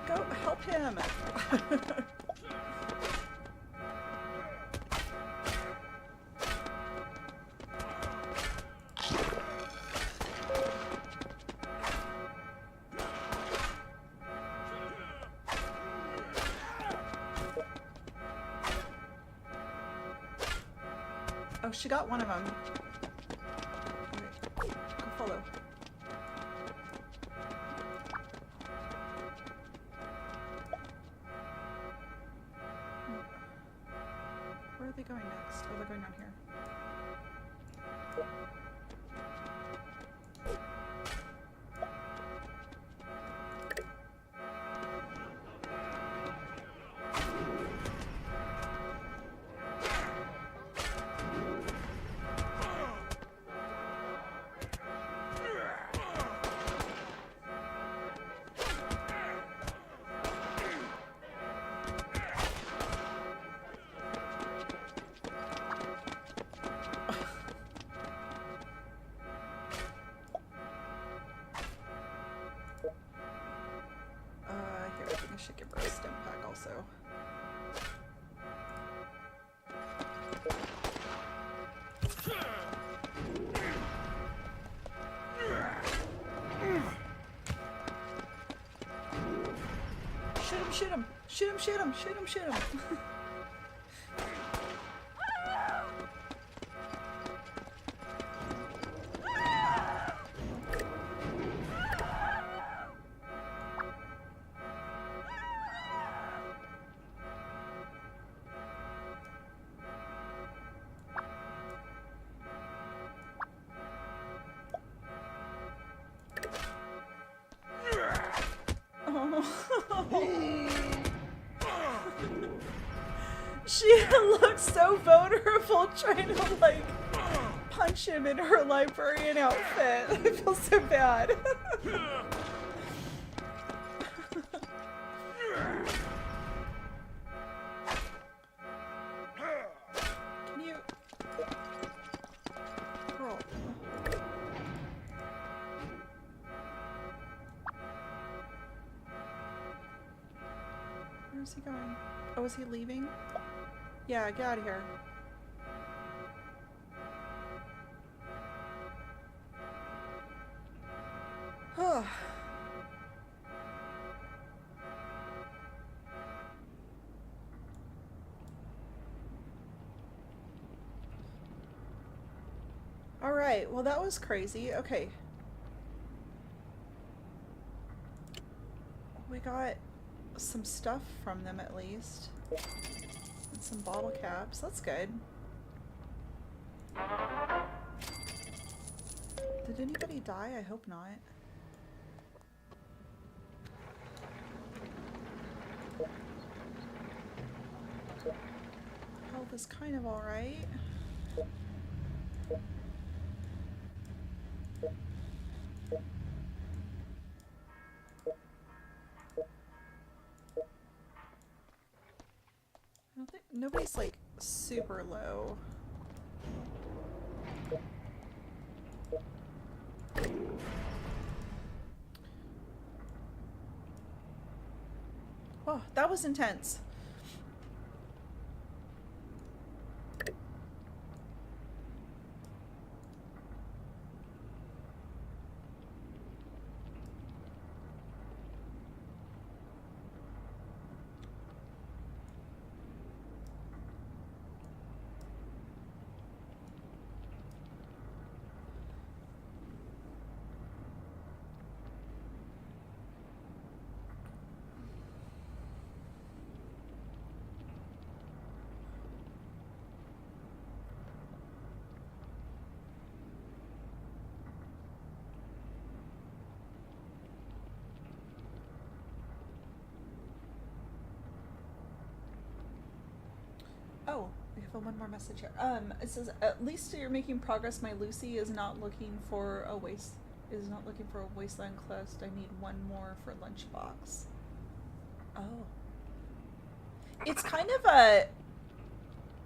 Go help him. Oh, she got one of them. Okay, go follow. Where are they going next? Oh, they're going down here. Here, I think I should give her a stim pack also. Shoot him! Shoot him! Shoot him! Shoot him! Shoot him! Shoot him! She looks so vulnerable trying to like punch him in her librarian outfit. I feel so bad. Can you... Girl. Where's he going? Oh, is he leaving? Yeah, get out of here. Alright, well that was crazy. Okay. We got some stuff from them at least. And some bottle caps. That's good. Did anybody die? I hope not. Health is kind of alright. I don't think nobody's like super low. Oh, that was intense. We have one more message here. It says, at least you're making progress. My Lucy is not looking for a wasteland quest. I need one more for lunchbox. Oh. It's kind of a...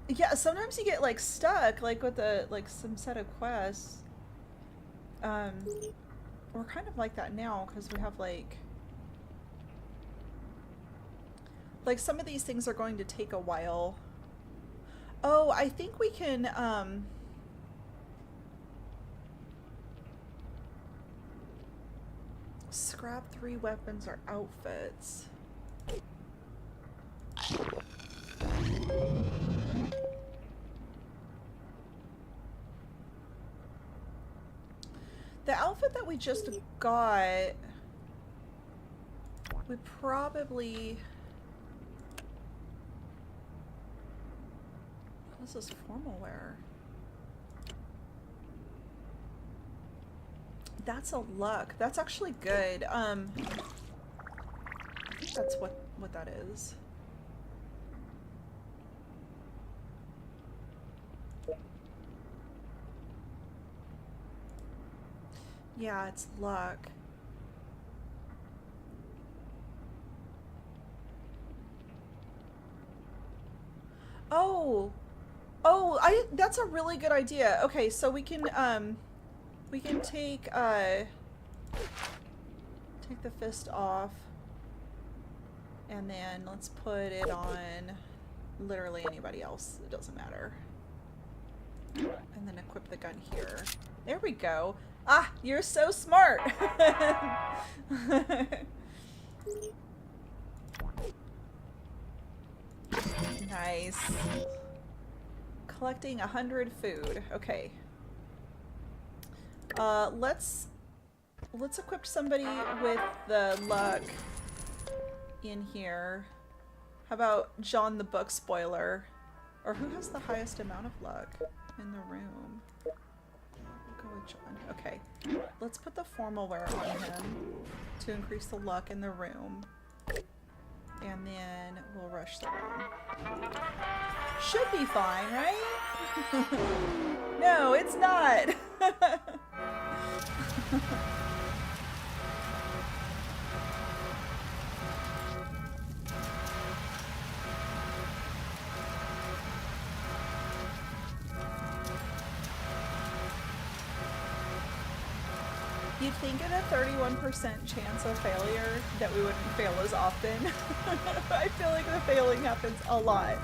Yeah, sometimes you get, like, stuck, like, with some set of quests. We're kind of like that now, because we have, like, some of these things are going to take a while. Oh, I think we can, scrap 3 weapons or outfits. The outfit that we just got, we probably... This is formal wear. That's a luck. That's actually good. I think that's what that is. Yeah, it's luck. Oh! Oh, that's a really good idea. Okay, so we can take the fist off. And then let's put it on literally anybody else. It doesn't matter. And then equip the gun here. There we go. Ah, you're so smart. Nice. Collecting 100 food. Okay. Let's equip somebody with the luck in here. How about John the book spoiler? Or who has the highest amount of luck in the room? We'll go with John. Okay. Let's put the formal wear on him to increase the luck in the room. And then we'll rush the room. Should be fine, right? No, it's not. You'd think at a 31% chance of failure that we wouldn't fail as often. I feel like the failing happens a lot.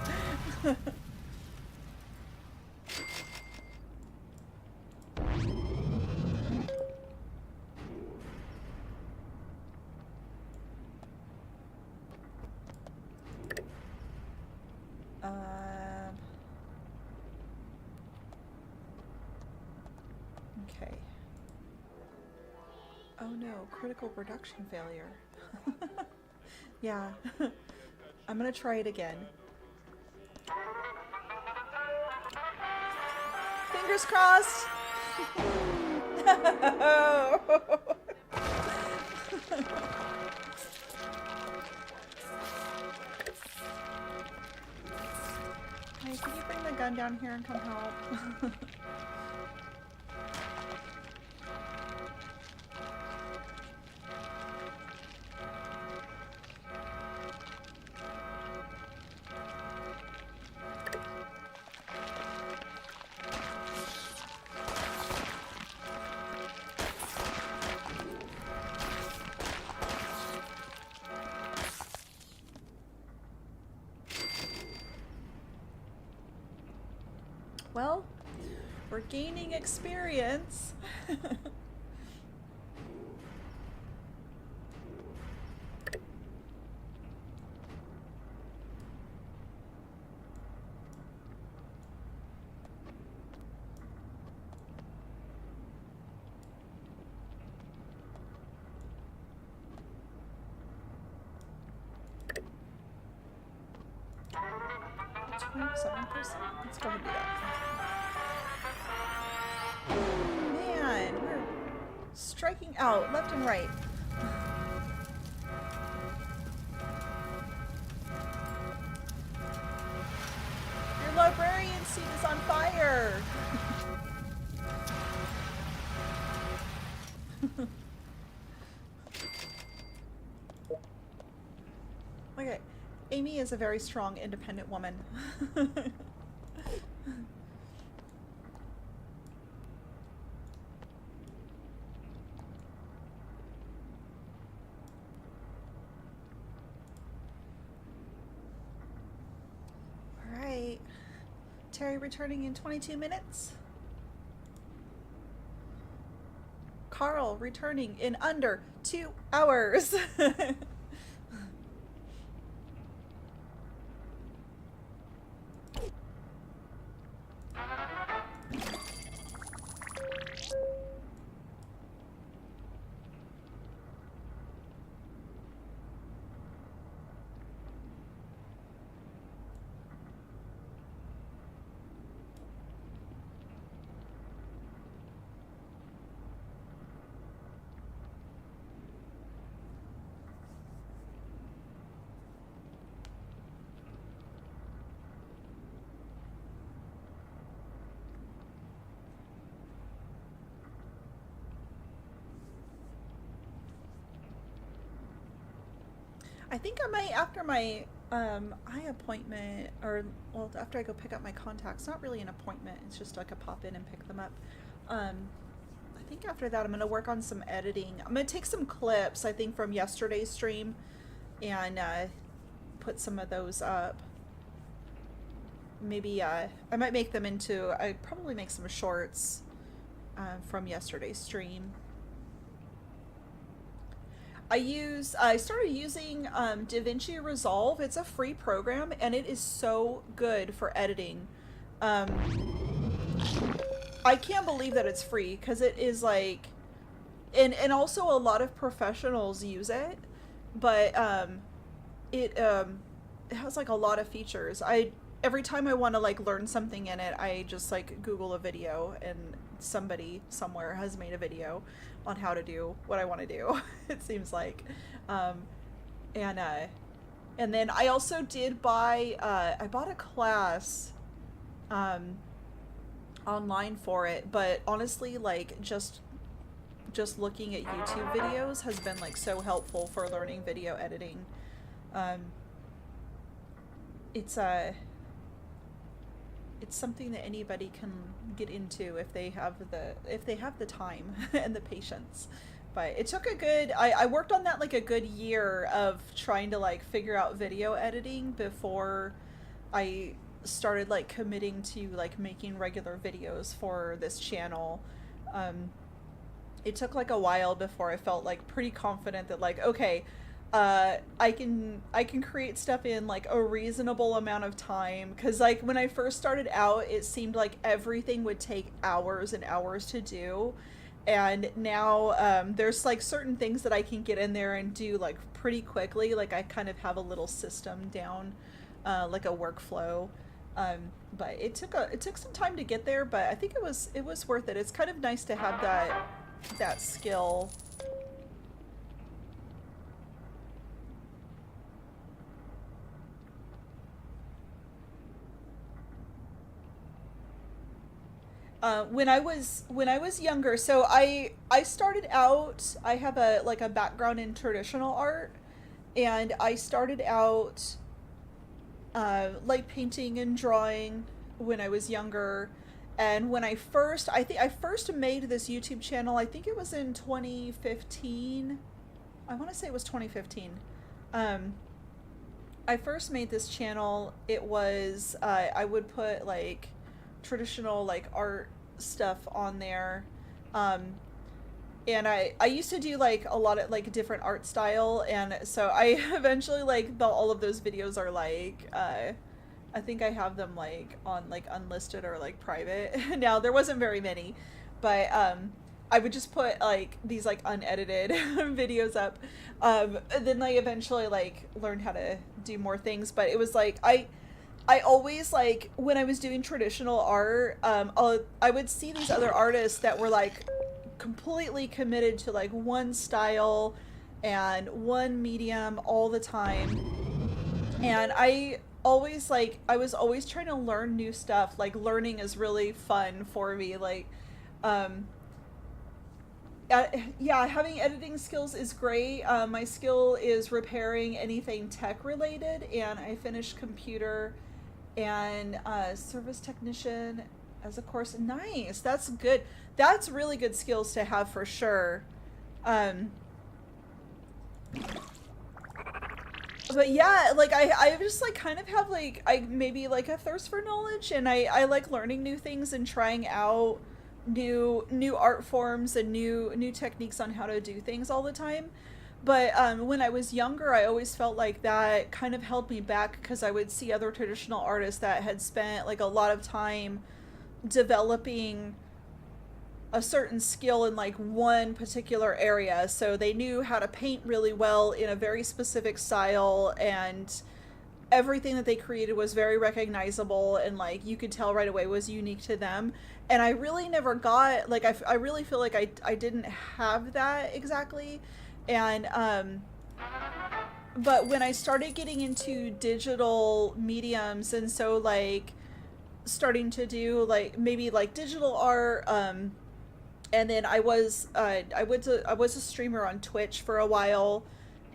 Okay. Oh no, critical production failure. Yeah. I'm gonna try it again. Fingers crossed! No! Hey, can you bring the gun down here and come help? Well, we're gaining experience. 27%? Let's go ahead and do that. Man, we're striking out left and right. You're librarian seat is on fire. Okay, Amy is a very strong, independent woman. Alright. Terry returning in 22 minutes. Carl returning in under 2 hours. I think I might, after my eye appointment, or, well, after I go pick up my contacts, not really an appointment, it's just like a pop in and pick them up. I think after that I'm going to work on some editing. I'm going to take some clips, I think, from yesterday's stream and put some of those up. Maybe I might make them into, I'd probably make some shorts from yesterday's stream. I started using DaVinci Resolve. It's a free program and it is so good for editing. I can't believe that it's free because it is like, and also a lot of professionals use it, but it has like a lot of features. Every time I want to like learn something in it, I just like Google a video and somebody somewhere has made a video on how to do what I want to do. It seems like, and then I also did buy, I bought a class, online for it, but honestly, like just looking at YouTube videos has been like so helpful for learning video editing. It's something that anybody can get into if they have the time and the patience. But it took a good, I worked on that like a good year of trying to like figure out video editing before I started like committing to like making regular videos for this channel. It took like a while before I felt like pretty confident that like, okay, I can create stuff in like a reasonable amount of time, because like when I first started out it seemed like everything would take hours and hours to do, and now there's like certain things that I can get in there and do like pretty quickly. Like I kind of have a little system down, like a workflow, but it took some time to get there, but I think it was worth it. It's kind of nice to have that skill. When I was younger, so I started out, I have a background in traditional art, and I started out like painting and drawing when I was younger. And when I first made this YouTube channel, I think it was in 2015. I want to say it was 2015. I first made this channel. It was I would put like traditional like art stuff on there, and I used to do like a lot of like different art style, and so I eventually like all of those videos are like I think I have them like on like unlisted or like private. Now there wasn't very many, but I would just put like these like unedited videos up. Then I eventually like learned how to do more things, but it was like I always, like, when I was doing traditional art, I would see these other artists that were, like, completely committed to, like, one style and one medium all the time. And I always like, I was always trying to learn new stuff. Like learning is really fun for me. Like, um, yeah, having editing skills is great. My skill is repairing anything tech related, and I finished computer and service technician as a course. Nice, that's good. That's really good skills to have for sure. Um, but yeah, like I just like kind of have like I maybe like a thirst for knowledge, and I like learning new things and trying out new art forms and new techniques on how to do things all the time. But when I was younger, I always felt like that kind of held me back because I would see other traditional artists that had spent like a lot of time developing a certain skill in like one particular area. So they knew how to paint really well in a very specific style, and everything that they created was very recognizable and like you could tell right away was unique to them. And I really never got like I really feel like I didn't have that exactly. And but when I started getting into digital mediums, and so like starting to do like maybe like digital art, and then I was a streamer on Twitch for a while,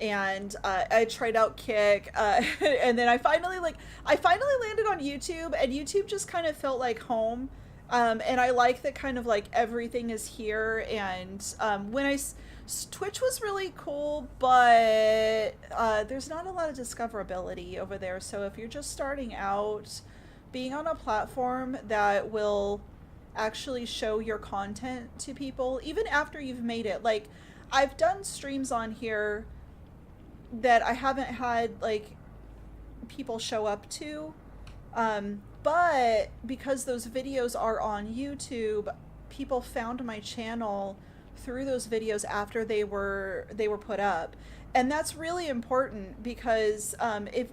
and I tried out Kick, and then I finally landed on YouTube, and YouTube just kind of felt like home, and I like that kind of like everything is here, and Twitch was really cool, but there's not a lot of discoverability over there. So if you're just starting out, being on a platform that will actually show your content to people even after you've made it. Like I've done streams on here that I haven't had like people show up to, but because those videos are on YouTube, people found my channel through those videos after they were put up. And that's really important because if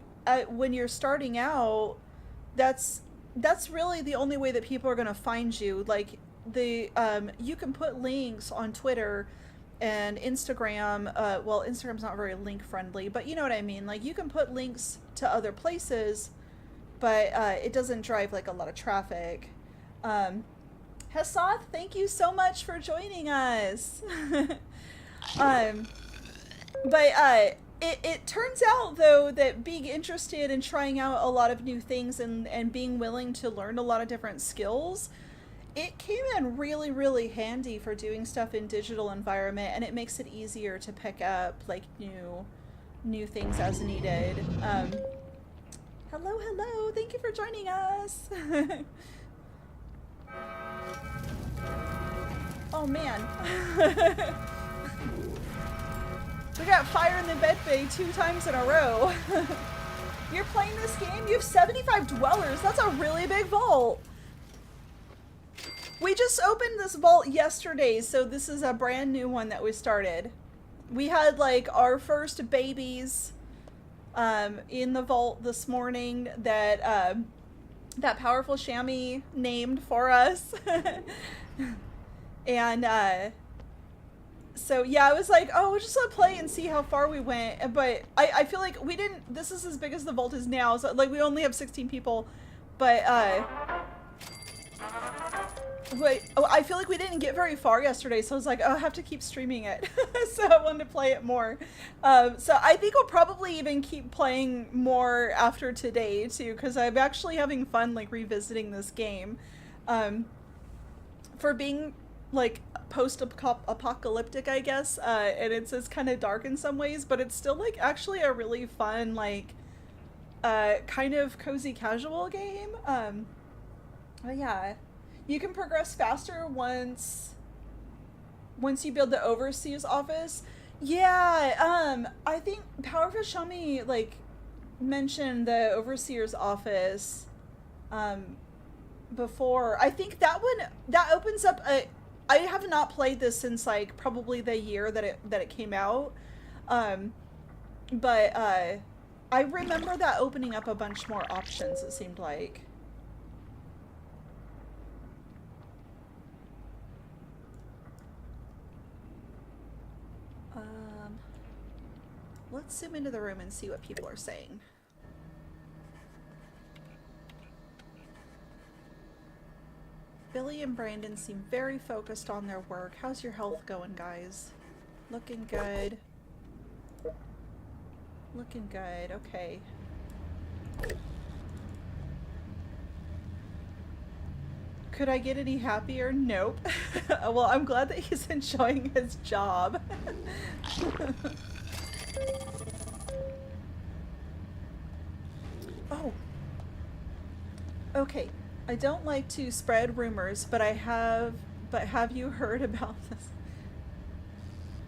when you're starting out, that's really the only way that people are going to find you. Like the you can put links on Twitter and Instagram. Well, Instagram's not very link friendly, but you know what I mean. Like you can put links to other places, but it doesn't drive like a lot of traffic. Hasath, thank you so much for joining us. um, but it turns out though that being interested in trying out a lot of new things and being willing to learn a lot of different skills, it came in really, really handy for doing stuff in digital environment, and it makes it easier to pick up like new things as needed. Hello, thank you for joining us. Oh man. We got fire in the bed bay 2 times in a row. You're playing this game? You have 75 dwellers. That's a really big vault. We just opened this vault yesterday, so this is a brand new one that we started. We had like our first babies in the vault this morning that that powerful chamois named for us. And so yeah, I was like, oh, we'll just play and see how far we went. But I feel like we didn't, this is as big as the vault is now, so like we only have 16 people. But I feel like we didn't get very far yesterday, so I was like, oh, I have to keep streaming it. So I wanted to play it more. So I think we'll probably even keep playing more after today too, because I'm actually having fun like revisiting this game. For being like post-apocalyptic, I guess, and it's kind of dark in some ways, but it's still like actually a really fun like kind of cozy casual game. But yeah, you can progress faster once you build the overseer's office. Yeah, I think Powerful Shami like mentioned the overseer's office before. I think that one that opens up a, I have not played this since like probably the year that it came out, but I remember that opening up a bunch more options, it seemed like. Let's zoom into the room and see what people are saying. Billy and Brandon seem very focused on their work. How's your health going, guys? Looking good. Looking good. Okay. Could I get any happier? Nope. Well, I'm glad that he's enjoying his job. Oh. Okay. I don't like to spread rumors, but have you heard about this?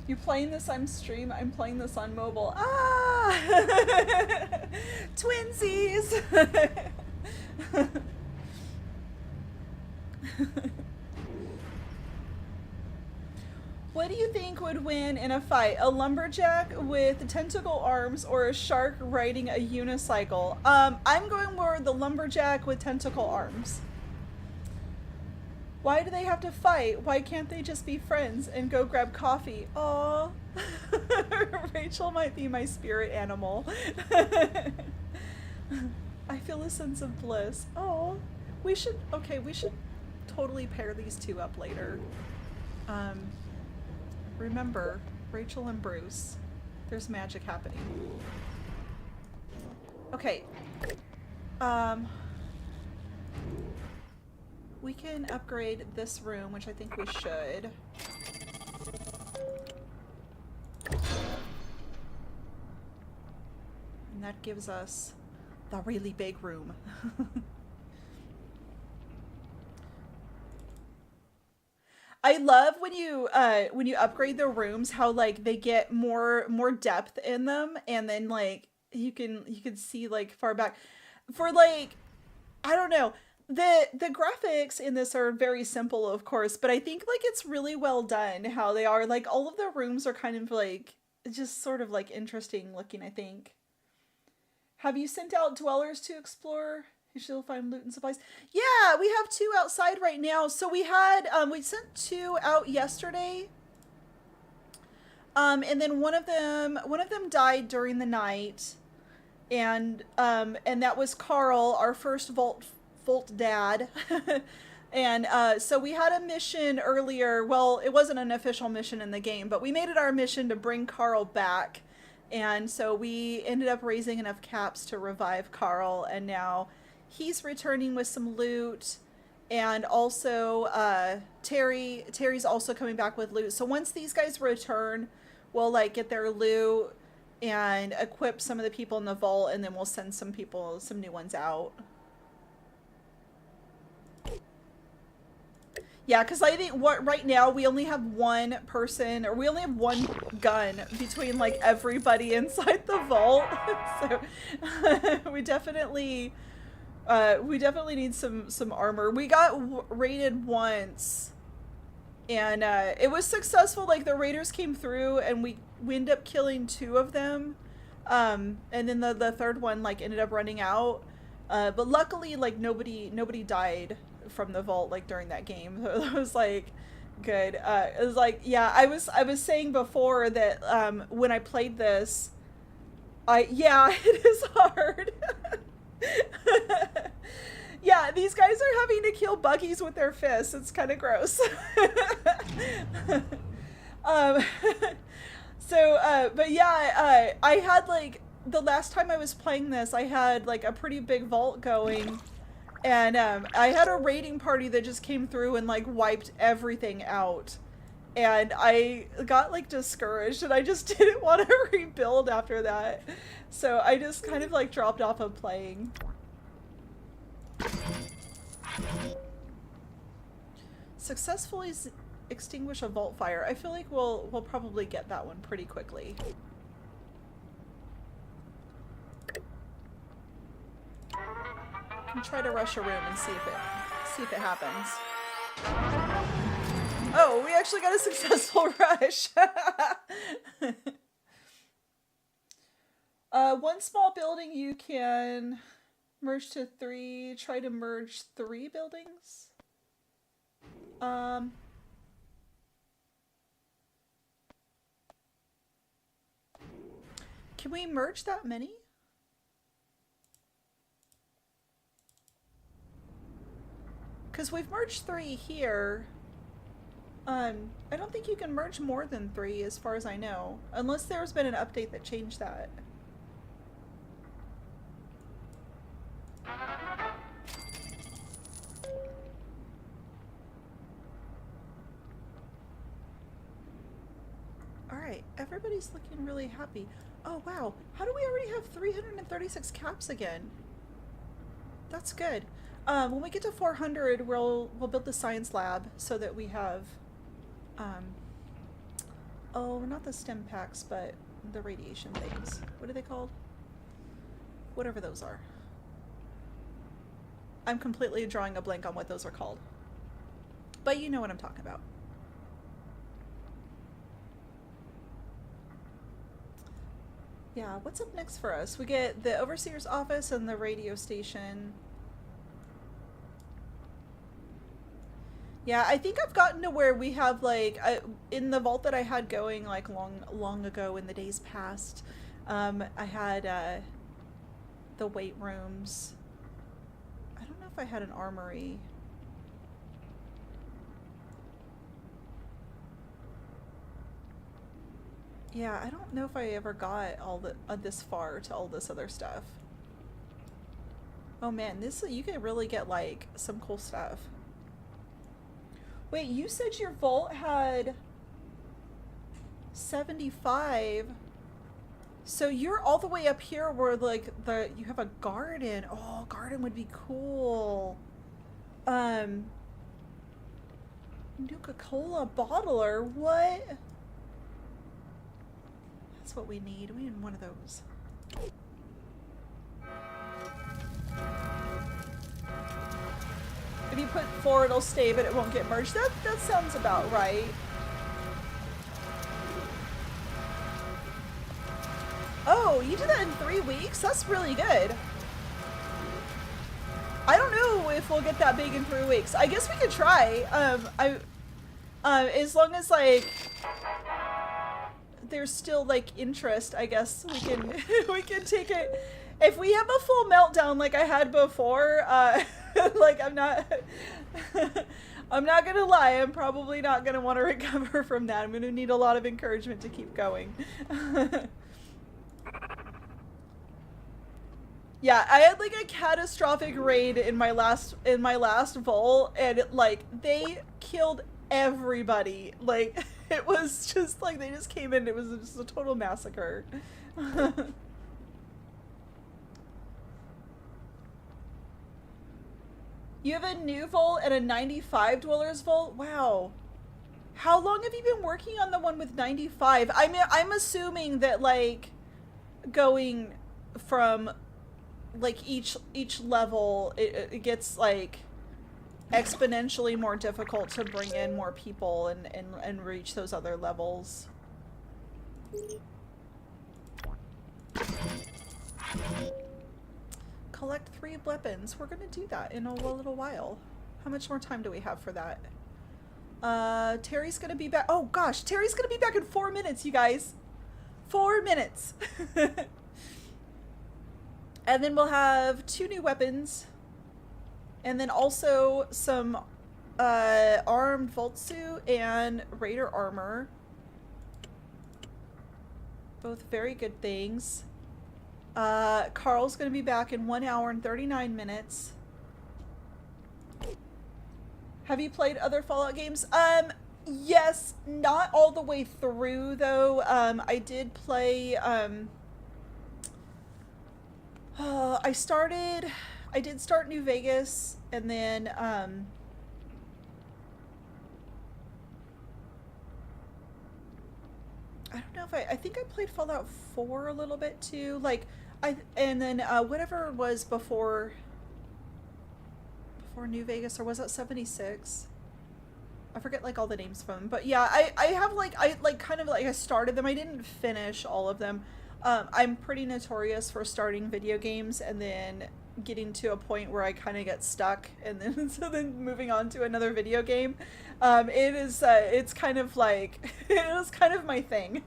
You playing this on stream? I'm playing this on mobile. Ah! Twinsies! What do you think would win in a fight? A lumberjack with tentacle arms or a shark riding a unicycle? I'm going for the lumberjack with tentacle arms. Why do they have to fight? Why can't they just be friends and go grab coffee? Aww. Rachel might be my spirit animal. I feel a sense of bliss. Oh, we should totally pair these two up later. Remember, Rachel and Bruce. There's magic happening. Okay. We can upgrade this room, which I think we should. And that gives us the really big room. I love when you upgrade the rooms, how like they get more depth in them, and then like you can see like far back. For like, I don't know, the graphics in this are very simple, of course, but I think like it's really well done how they are. Like all of the rooms are kind of like just sort of like interesting looking, I think. Have you sent out dwellers to explore? You should find loot and supplies. Yeah, we have 2 outside right now. So we had we sent 2 out yesterday. And then one of them died during the night. And that was Carl, our first Volt dad. And so we had a mission earlier. Well, it wasn't an official mission in the game, but we made it our mission to bring Carl back. And so we ended up raising enough caps to revive Carl, and now he's returning with some loot, and also Terry's also coming back with loot. So once these guys return, we'll like get their loot and equip some of the people in the vault, and then we'll send some new ones out. Yeah, because I think right now we only have one person, or we only have one gun between like everybody inside the vault. So we definitely need some armor. We got raided once, and it was successful. Like the raiders came through, and we ended up killing 2 of them, and then the third one like ended up running out. But luckily, like nobody died from the vault like during that game. So it was like good. It was like, yeah, I was saying before that when I played this, it is hard. Yeah, these guys are having to kill buggies with their fists. It's kind of gross. But yeah, I had like, the last time I was playing this, I had like a pretty big vault going, and I had a raiding party that just came through and like wiped everything out, and I got like discouraged, and I just didn't want to rebuild after that, so I just kind of like dropped off of playing. Successfully extinguish a vault fire. I feel like we'll probably get that one pretty quickly. And try to rush a room and see if it happens. Oh, we actually got a successful rush. One small building you can merge to 3. Try to merge 3 buildings. Can we merge that many? Because we've merged 3 here. I don't think you can merge more than 3 as far as I know. Unless there's been an update that changed that. Alright, everybody's looking really happy. Oh wow, how do we already have 336 caps again? That's good. When we get to 400, we'll build the science lab so that we have, oh, not the stem packs, but the radiation things. What are they called? Whatever those are. I'm completely drawing a blank on what those are called. But you know what I'm talking about. Yeah, what's up next for us? We get the Overseer's office and the radio station. Yeah, I think I've gotten to where we have, like, in the vault that I had going, like, long ago in the days past, I had, the weight rooms. I don't know if I had an armory. Yeah, I don't know if I ever got all this far to all this other stuff. Oh man, you can really get, like, some cool stuff. Wait, you said your vault had 75. So you're all the way up here where, like, you have a garden. Oh, garden would be cool. Nuka-Cola bottler, what? That's what we need. We need one of those. If you put 4, it'll stay, but it won't get merged. That sounds about right. Oh, you did that in 3 weeks? That's really good. I don't know if we'll get that big in 3 weeks. I guess we could try. As long as, like, there's still, like, interest, I guess we can we can take it. If we have a full meltdown like I had before, like, I'm not gonna lie, I'm probably not gonna want to recover from that. I'm gonna need a lot of encouragement to keep going. Yeah, I had, like, a catastrophic raid in my last vault, and like, they killed everybody. Like, it was just like, they just came in, it was just a total massacre. You have a new vault and a 95 dwellers vault? Wow. How long have you been working on the one with 95? I mean, I'm assuming that, like, going from, like, each level, it gets, like, exponentially more difficult to bring in more people and reach those other levels. Collect 3 weapons. We're gonna do that in a little while. How much more time do we have for that? Terry's gonna be back. Oh gosh, Terry's gonna be back in 4 minutes, you guys. 4 minutes. And then we'll have 2 new weapons. And then also some armed vault suit and raider armor. Both very good things. Carl's gonna be back in 1 hour and 39 minutes. Have you played other Fallout games? Yes, not all the way through though. I did play, I did start New Vegas, and then, I don't know if I think I played Fallout 4 a little bit too, like, and then, whatever was before New Vegas, or was that 76? I forget, like, all the names from them, but yeah, I have, like, kind of, like, I started them, I didn't finish all of them. I'm pretty notorious for starting video games and then getting to a point where I kind of get stuck, and then so then moving on to another video game. It's kind of like it was kind of my thing.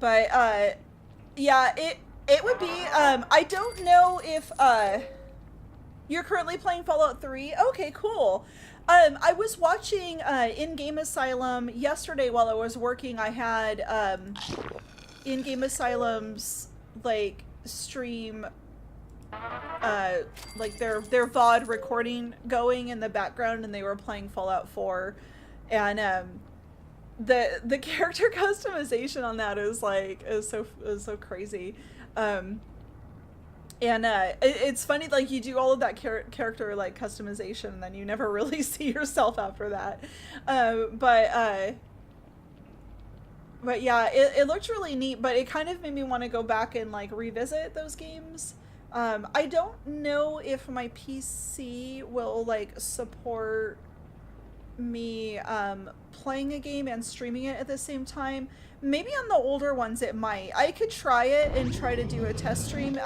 But yeah, It would be, I don't know if, you're currently playing Fallout 3? Okay, cool. I was watching, In-Game Asylum yesterday while I was working. I had, In-Game Asylum's, like, stream, like their VOD recording going in the background, and they were playing Fallout 4. And, the character customization on that is so crazy. And it's funny, like, you do all of that character like customization, and then you never really see yourself after that. But yeah, it looked really neat, but it kind of made me want to go back and like revisit those games. I don't know if my PC will like support me playing a game and streaming it at the same time. Maybe on the older ones it might. I could try it and try to do a test stream.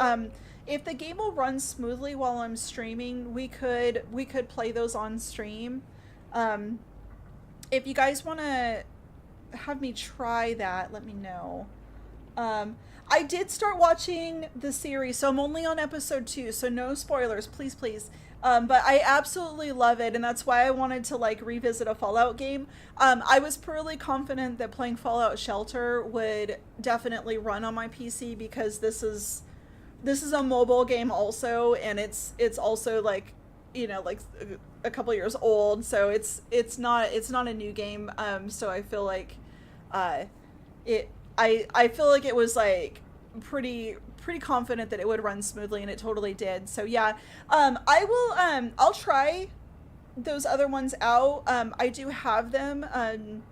If the game will run smoothly while I'm streaming, we could play those on stream. If you guys want to have me try that, let me know. I did start watching the series, so I'm only on episode 2, so no spoilers, please, please. But I absolutely love it, and that's why I wanted to like revisit a Fallout game. I was pretty confident that playing Fallout Shelter would definitely run on my PC, because this is a mobile game also, and it's also like, you know, like a couple years old, so it's not a new game. So I feel like I feel like it was like pretty confident that it would run smoothly, and it totally did. So yeah, I'll try those other ones out. I do have them.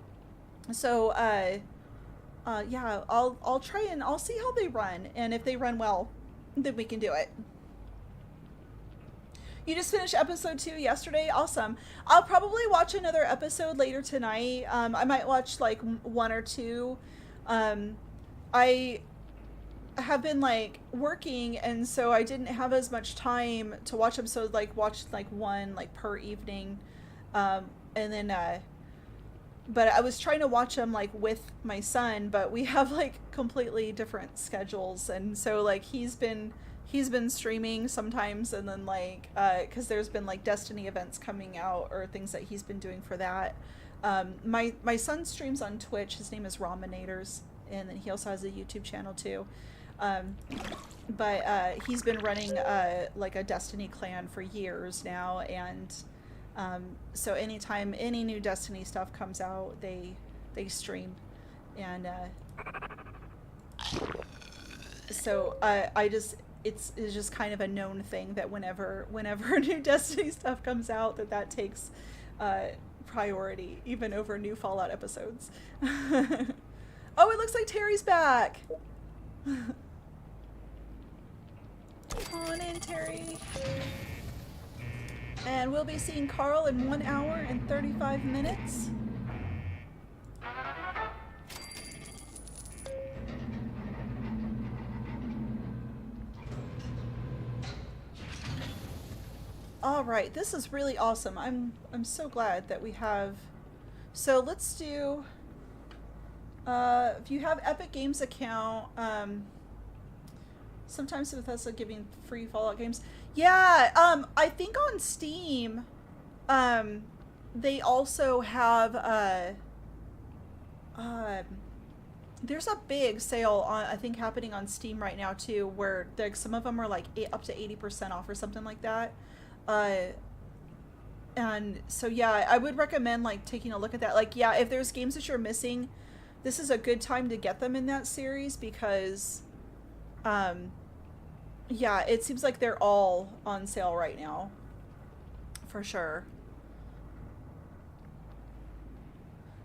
So yeah, I'll try and I'll see how they run, and if they run well, then we can do it. You just finished episode 2 yesterday? Awesome. I'll probably watch another episode later tonight. I might watch like 1 or 2. I have been like working, and so I didn't have as much time to watch them, so like watch like 1 like per evening. And then but I was trying to watch them like with my son, but we have like completely different schedules, and so like he's been streaming sometimes, and then like because there's been like Destiny events coming out or things that he's been doing for that. My son streams on Twitch. His name is Raminators, and then he also has a YouTube channel too. But he's been running like a Destiny clan for years now, and so anytime any new Destiny stuff comes out, they stream, and so I just it's just kind of a known thing that whenever new Destiny stuff comes out, that takes priority even over new Fallout episodes. Oh, it looks like Terry's back. Come on in, Terry. And we'll be seeing Carl in 1 hour and 35 minutes. All right, this is really awesome. I'm so glad that we have. So let's do. If you have Epic Games account, sometimes Bethesda giving free Fallout games. Yeah, I think on Steam, they also have there's a big sale on, I think, happening on Steam right now too, where like some of them are like up to 80% off or something like that. And so yeah, I would recommend like taking a look at that. Like, yeah, if there's games that you're missing, this is a good time to get them in that series, because yeah, it seems like they're all on sale right now, for sure.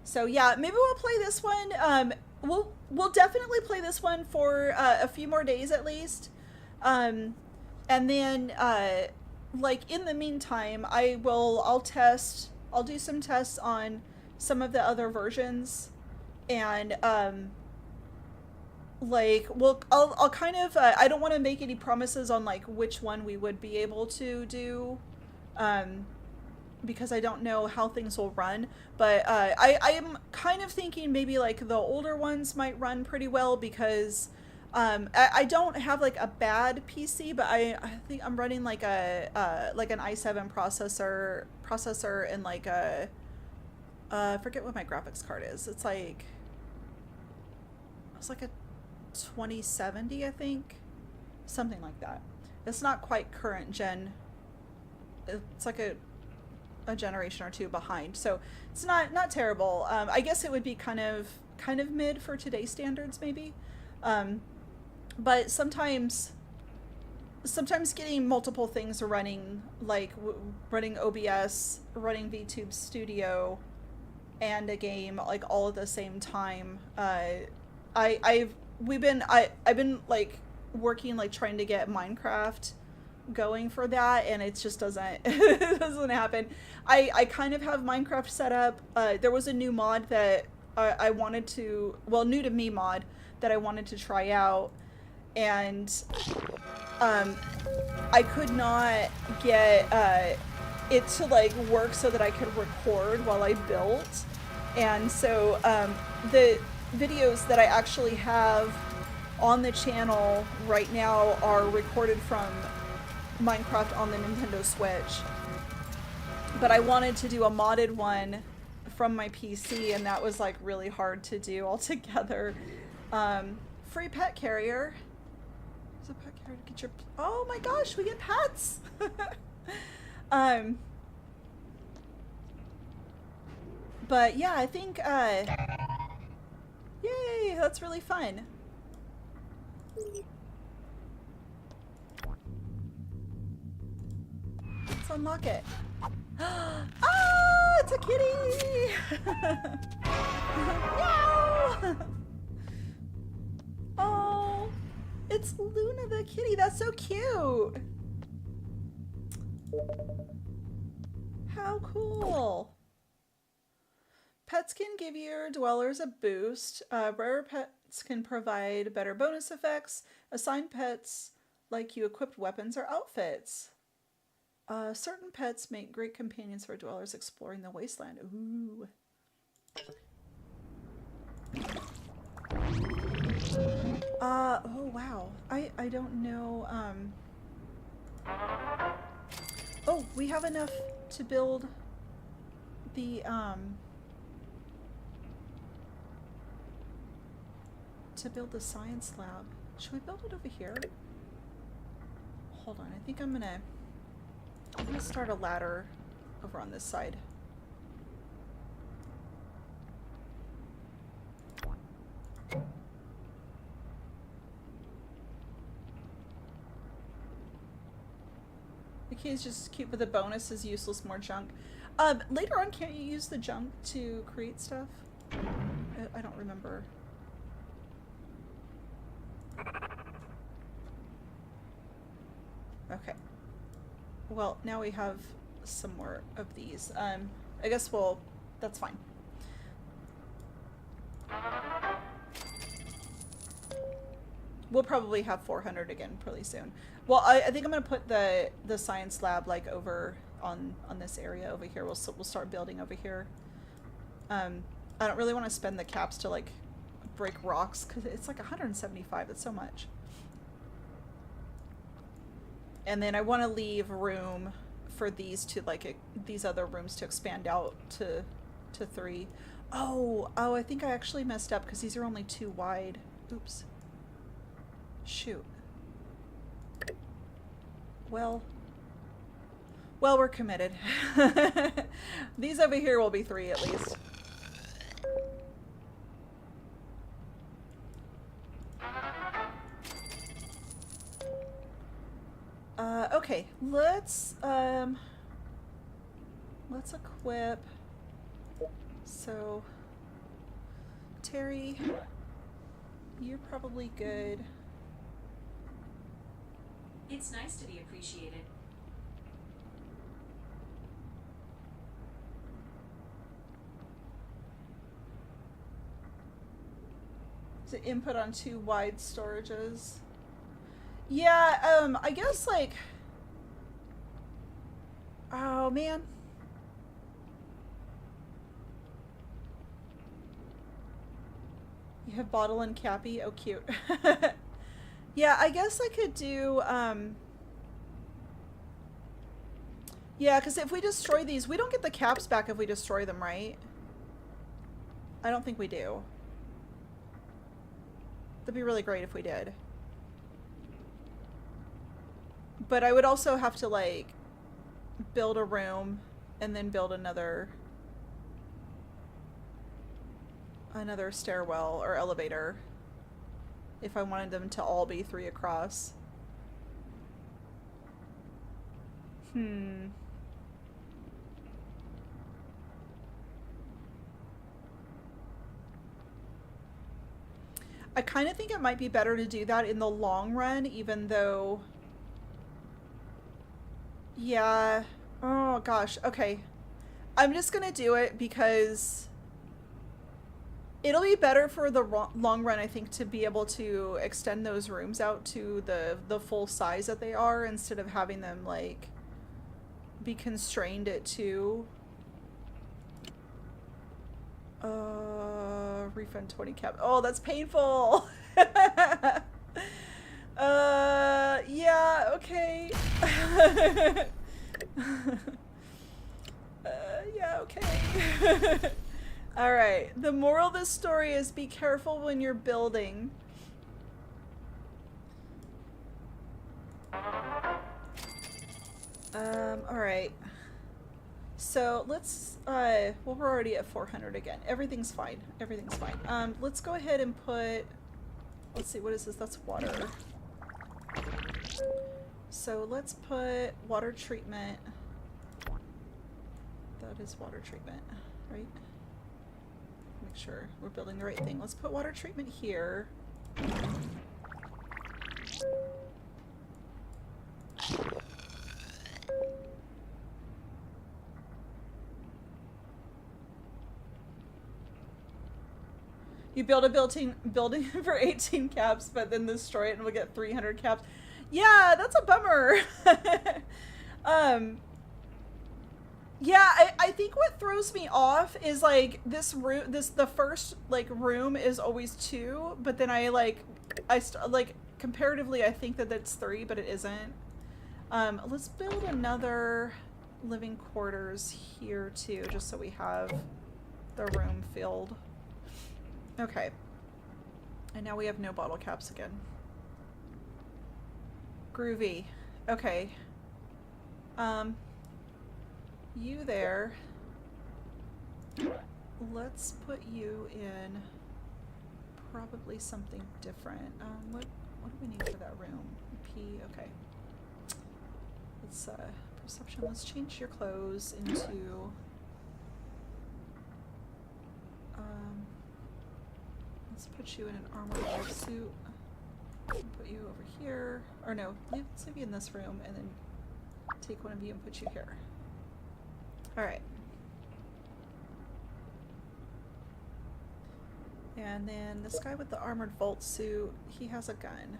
So yeah, maybe we'll play this one. We'll definitely play this one for a few more days at least, and then like in the meantime, I'll do some tests on some of the other versions, and like I'll kind of I don't want to make any promises on like which one we would be able to do, because I don't know how things will run, but I am kind of thinking maybe like the older ones might run pretty well, because I don't have like a bad PC, but I think I'm running like a like an i7 processor and like a I forget what my graphics card is. It's like a 2070, I think, something like that. It's not quite current gen. It's like a generation or two behind, so it's not terrible. I guess it would be kind of mid for today's standards, maybe. Um, but sometimes getting multiple things running, like running OBS, running VTube Studio, and a game like all at the same time. I've been like working, like trying to get Minecraft going for that, and it just doesn't it doesn't happen. I kind of have Minecraft set up. There was a new mod that I wanted to, well, new to me mod that I wanted to try out, and I could not get it to like work so that I could record while I built. And so the videos that I actually have on the channel right now are recorded from Minecraft on the Nintendo Switch. But I wanted to do a modded one from my PC, and that was like really hard to do altogether. Free pet carrier. There's a pet carrier to get your... Oh my gosh, we get pets! But yeah, I think, yay, that's really fun. Let's unlock it. Ah, it's a kitty! Meow! Oh, it's Luna the kitty. That's so cute. How cool. Pets can give your dwellers a boost. Rarer pets can provide better bonus effects. Assigned pets like you equipped weapons or outfits. Certain pets make great companions for dwellers exploring the wasteland. Ooh. Oh wow. I don't know, Oh, we have enough to build the, science lab. Should we build it over here? Hold on, I think I'm gonna start a ladder over on this side. The key is just cute, but the bonus is useless, more junk. Later on, can't you use the junk to create stuff? I don't remember. Okay. Well, now we have some more of these. I guess that's fine. We'll probably have 400 again pretty soon. Well, I think I'm gonna put the science lab like over on this area over here. We'll start building over here. I don't really want to spend the caps to like break rocks because it's like 175. That's so much. And then I want to leave room for these to like these other rooms to expand out to 3. Oh, I think I actually messed up because these are only 2 wide. Oops. Shoot. Well, we're committed. These over here will be 3 at least. Okay, let's equip. So, Terry, you're probably good. It's nice to be appreciated. To input on 2 wide storages. Yeah, I guess like... Oh, man. You have Bottle and Cappy? Oh, cute. Yeah, I guess I could do, yeah, because if we destroy these, we don't get the caps back if we destroy them, right? I don't think we do. That'd be really great if we did. But I would also have to, like, build a room and then build another stairwell or elevator if I wanted them to all be 3 across. I kind of think it might be better to do that in the long run, even though... Yeah. Oh, gosh. Okay. I'm just gonna do it because it'll be better for the long run, I think, to be able to extend those rooms out to the full size that they are instead of having them, like, be constrained at 2. Refund 20 cap. Oh, that's painful. Yeah, okay. Yeah, okay. Alright, the moral of this story is be careful when you're building. Alright. So let's, well, we're already at 400 again. Everything's fine. Everything's fine. Let's go ahead and put, let's see, what is this? That's water. So let's put water treatment. That is water treatment, right? Make sure we're building the right thing. Let's put water treatment here. You build a building for 18 caps, but then destroy it and we'll get 300 caps. Yeah, that's a bummer. Yeah, I think what throws me off is, like, this room, the first, like, room is always 2, but then like, comparatively I think that that's 3, but it isn't. Let's build another living quarters here too, just so we have the room filled. Okay. And now we have no bottle caps again. Groovy. Okay. You there. Let's put you in probably something different. What do we need for that room? P, okay. Let's, perception, let's change your clothes into, let's put you in an armored suit. Put you over here. Or no, let's leave you in this room and then take one of you and put you here. Alright. And then this guy with the armored vault suit, he has a gun.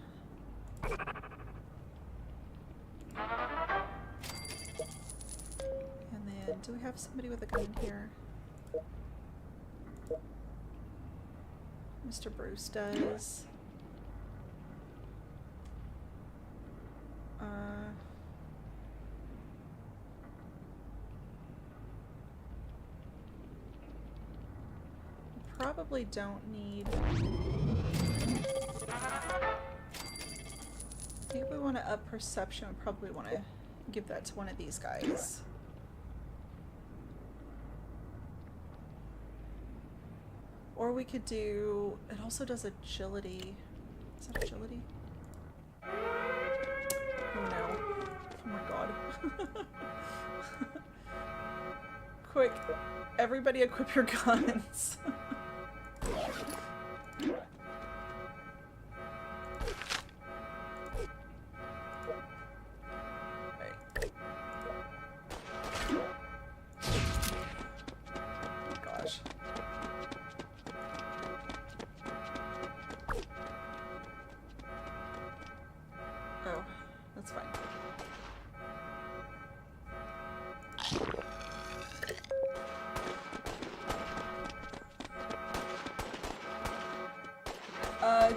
And then, do we have somebody with a gun here? Mr. Bruce does. Probably don't need... I think if we want to up perception, we probably want to give that to one of these guys. Or we could do... It also does agility. Is that agility? Oh no. Oh my god. Quick, everybody equip your guns. Gosh. Oh, that's fine.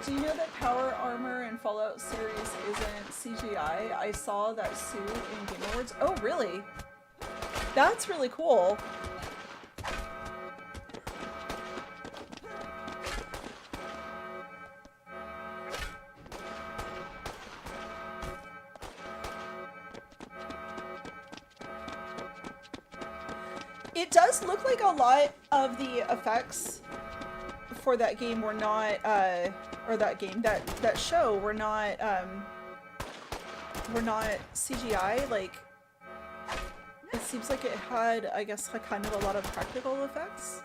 Do you know that power armor and Fallout series isn't CGI. I saw that suit in Game Awards. Oh, really? That's really cool. It does look like a lot of the effects for that game were not, or that show were not CGI. Like, it seems like it had, I guess, like kind of a lot of practical effects.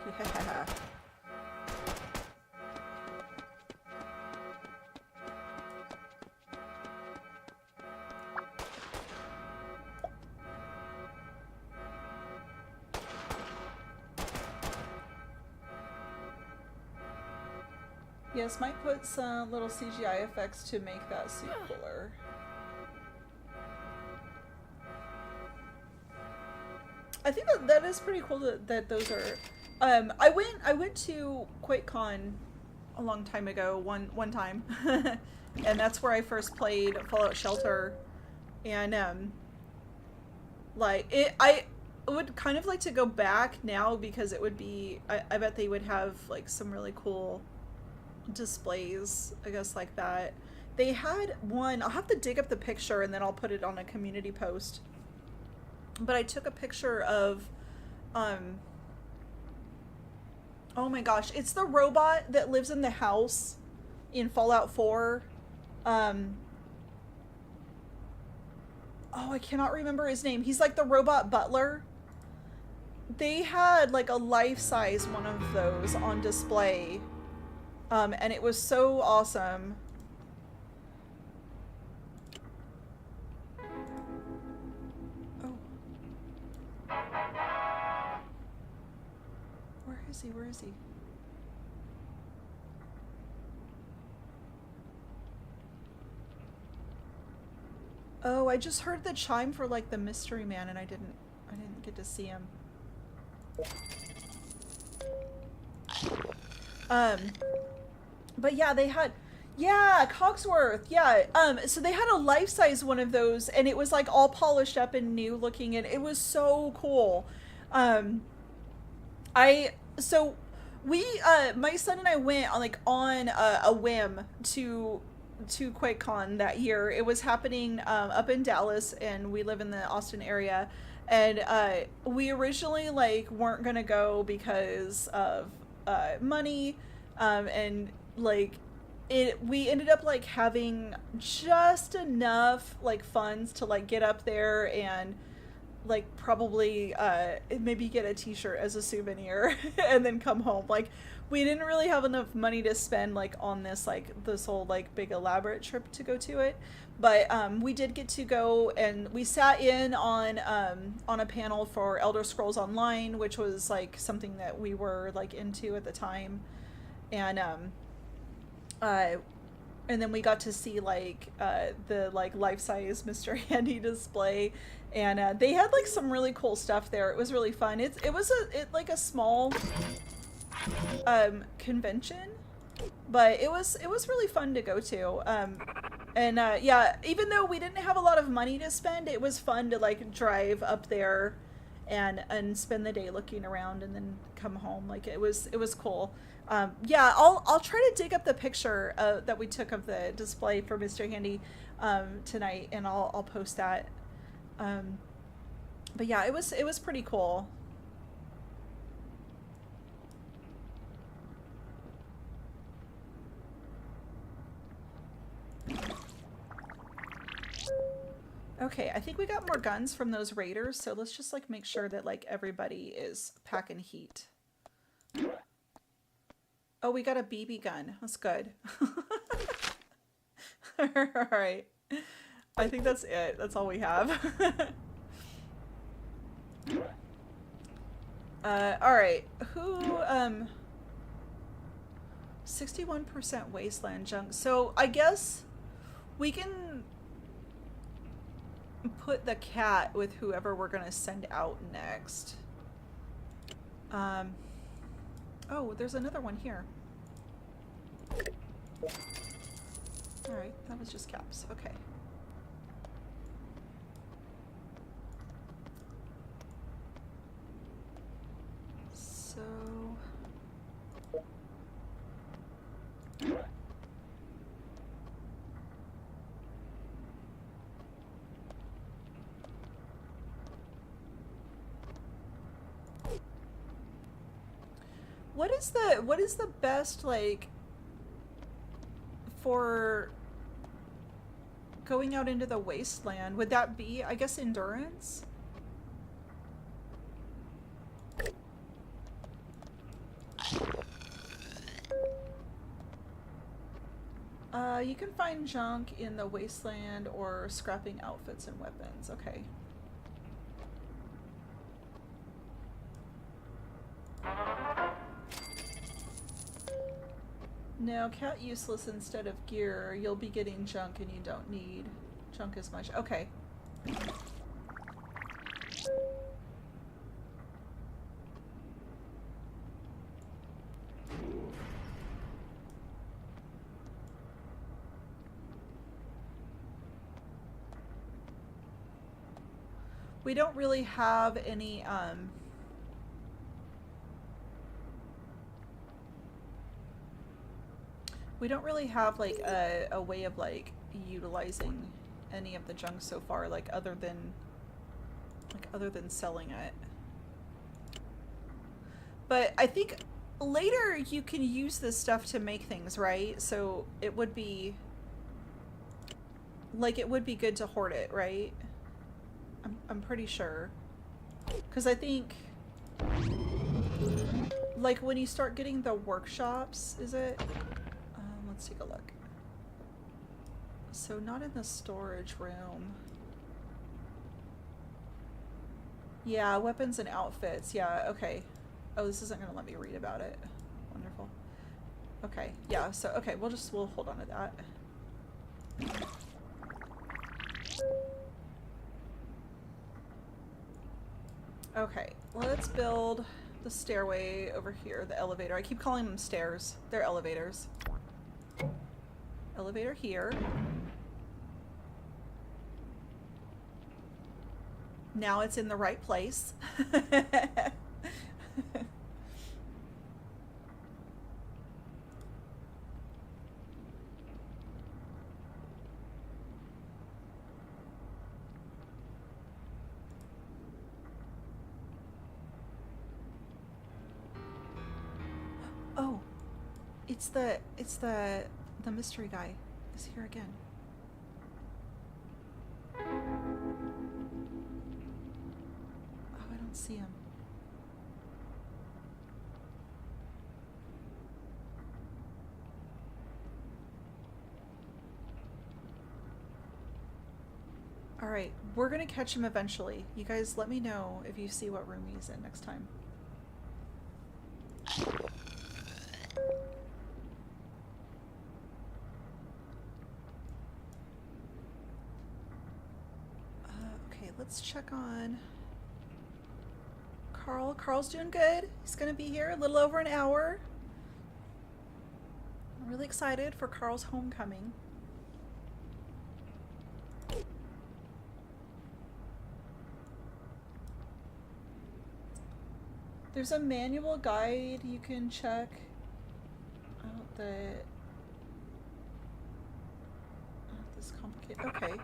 Yeah. Yes, might put some little CGI effects to make that suit cooler. I think that is pretty cool that those are. I went to QuakeCon a long time ago. One time, and that's where I first played Fallout Shelter, and like I would kind of like to go back now because it would be. I bet they would have like some really cool displays, I guess, like that. They had one, I'll have to dig up the picture and then I'll put it on a community post, but I took a picture of oh my gosh, it's the robot that lives in the house in Fallout 4. Oh, I cannot remember his name. He's like the robot butler. They had like a life-size one of those on display. And it was so awesome. Oh. Where is he? Where is he? Oh, I just heard the chime for like the mystery man and I didn't get to see him. But yeah, they had, yeah, Cogsworth, yeah. So they had a life-size one of those, and it was like all polished up and new looking, and it was so cool. So we, my son and I went on like on a whim to QuakeCon that year. It was happening up in Dallas, and we live in the Austin area, and we originally like weren't gonna go because of money, and like we ended up like having just enough like funds to like get up there and like probably maybe get a t-shirt as a souvenir and then come home. Like we didn't really have enough money to spend like on this whole like big elaborate trip to go to it, but we did get to go, and we sat in on a panel for Elder Scrolls Online, which was like something that we were like into at the time, and then we got to see like the like life-size Mr. Handy display, and they had like some really cool stuff there. It was really fun. It was like a small convention, but it was really fun to go to. And yeah, even though we didn't have a lot of money to spend, it was fun to like drive up there and spend the day looking around and then come home. Like it was cool. Yeah, I'll try to dig up the picture that we took of the display for Mr. Handy tonight, and I'll post that. But yeah, it was pretty cool. Okay, I think we got more guns from those raiders, so let's just like make sure that like everybody is packing heat. Oh, we got a BB gun. That's good. Alright. I think that's it. That's all we have. Alright. Who, 61% wasteland junk. So I guess we can put the cat with whoever we're gonna send out next. Oh, there's another one here. Alright, that was just caps. Okay. So... what is the best, like, for going out into the wasteland? Would that be, I guess, endurance? You can find junk in the wasteland or scrapping outfits and weapons. Okay. No, cat useless instead of gear. You'll be getting junk and you don't need junk as much. Okay. We don't really have any, we don't really have, like, a way of, like, utilizing any of the junk so far, like, other than selling it. But I think later you can use this stuff to make things, right? So it would be, like, it would be good to hoard it, right? I'm pretty sure. Because I think, like, when you start getting the workshops, is it? Let's take a look. So not in the storage room. Yeah, weapons and outfits. Yeah, okay. Oh, this isn't going to let me read about it. Wonderful. Okay, yeah, so, okay, we'll hold on to that. Okay, let's build the stairway over here, the elevator. I keep calling them stairs. They're elevators. Elevator here. Now it's in the right place. Oh, it's the mystery guy is here again. Oh, I don't see him. All right, we're gonna catch him eventually. You guys let me know if you see what room he's in next time. Let's check on Carl. Carl's doing good. He's gonna be here a little over an hour. I'm really excited for Carl's homecoming. There's a manual guide you can check out this complicated. Okay.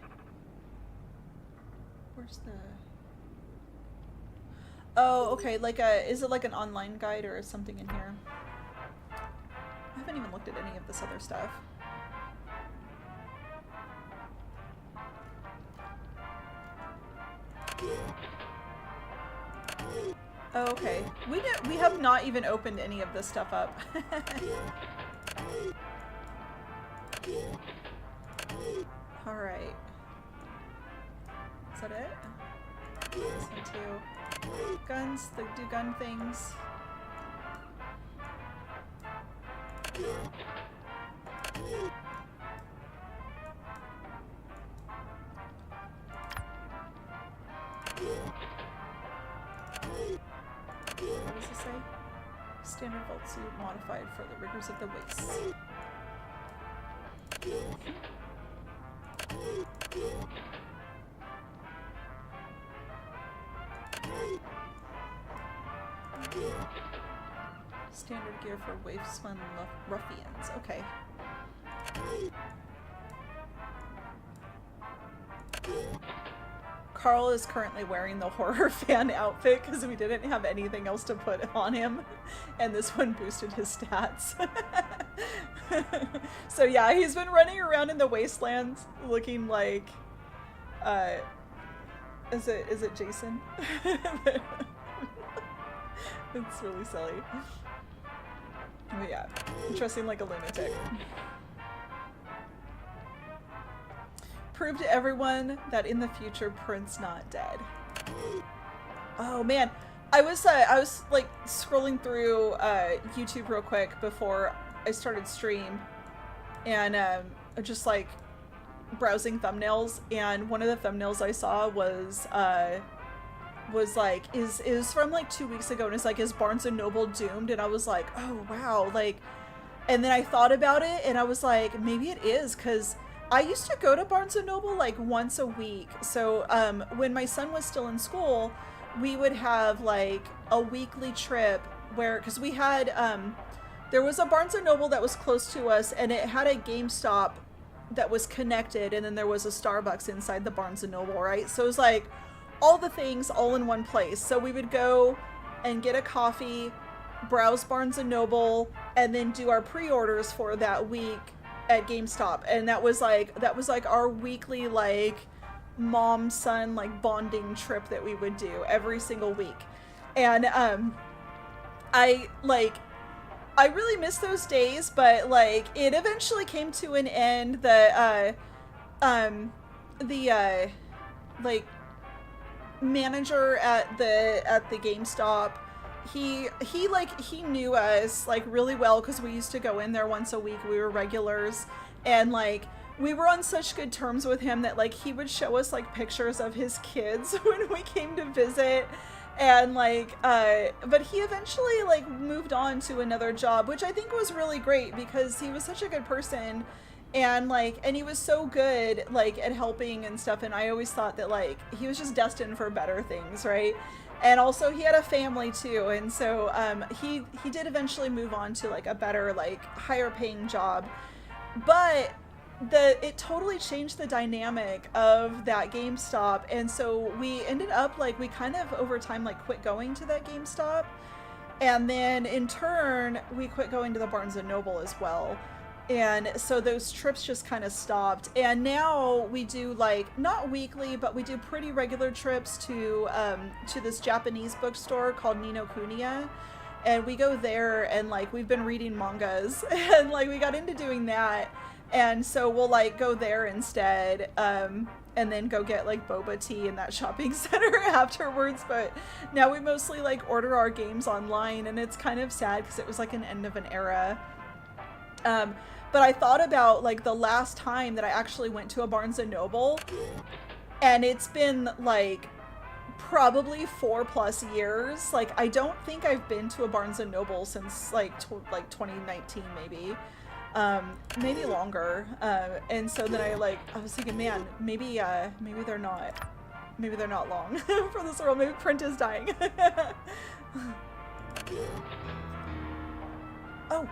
Where's the... Oh, okay, like is it like an online guide or something in here? I haven't even looked at any of this other stuff. Oh, okay. We have not even opened any of this stuff up. Alright. Is that it? This one too. Guns, they do gun things. Standard vault suit modified for the rigors of the waste. Standard gear for wave-spun ruffians. Okay. Carl is currently wearing the horror fan outfit because we didn't have anything else to put on him, and this one boosted his stats. So yeah, he's been running around in the wastelands looking like, is it Jason? It's really silly. Oh yeah, dressing like a lunatic. Prove to everyone that in the future Prince not dead. Oh man, I was like scrolling through YouTube real quick before I started stream, and just like browsing thumbnails, and one of the thumbnails I saw was like is from like 2 weeks ago, and it's like, is Barnes and Noble doomed? And I was like, oh wow, like, and then I thought about it, and I was like, maybe it is, because I used to go to Barnes & Noble like once a week. So when my son was still in school, we would have like a weekly trip where, because we had, there was a Barnes & Noble that was close to us, and it had a GameStop that was connected, and then there was a Starbucks inside the Barnes & Noble, right? So it was like all the things all in one place. So we would go and get a coffee, browse Barnes & Noble, and then do our pre-orders for that week at GameStop. And that was like our weekly like mom son like bonding trip that we would do every single week. And I really miss those days, but like it eventually came to an end. The like manager at the GameStop, he knew us like really well because we used to go in there once a week. We were regulars, and like we were on such good terms with him that like he would show us like pictures of his kids when we came to visit. And like but he eventually like moved on to another job, which I think was really great because he was such a good person, and he was so good like at helping and stuff, and I always thought that like he was just destined for better things, right? And also he had a family too, and so he did eventually move on to like a better, like higher paying job. But it totally changed the dynamic of that GameStop, and so we ended up like, we kind of over time like quit going to that GameStop, and then in turn we quit going to the Barnes and Noble as well. And so those trips just kind of stopped, and now we do like not weekly, but we do pretty regular trips to this Japanese bookstore called Ni no Kuniya, and we go there, and like we've been reading mangas and like we got into doing that, and so we'll like go there instead, and then go get like boba tea in that shopping center afterwards. But now we mostly like order our games online, and it's kind of sad because it was like an end of an era. But I thought about like the last time that I actually went to a Barnes and Noble, and it's been like probably 4+ years. Like I don't think I've been to a Barnes and Noble since like 2019 maybe. Maybe longer. And so then I was thinking, man, maybe they're not long for this world. Maybe print is dying. Oh.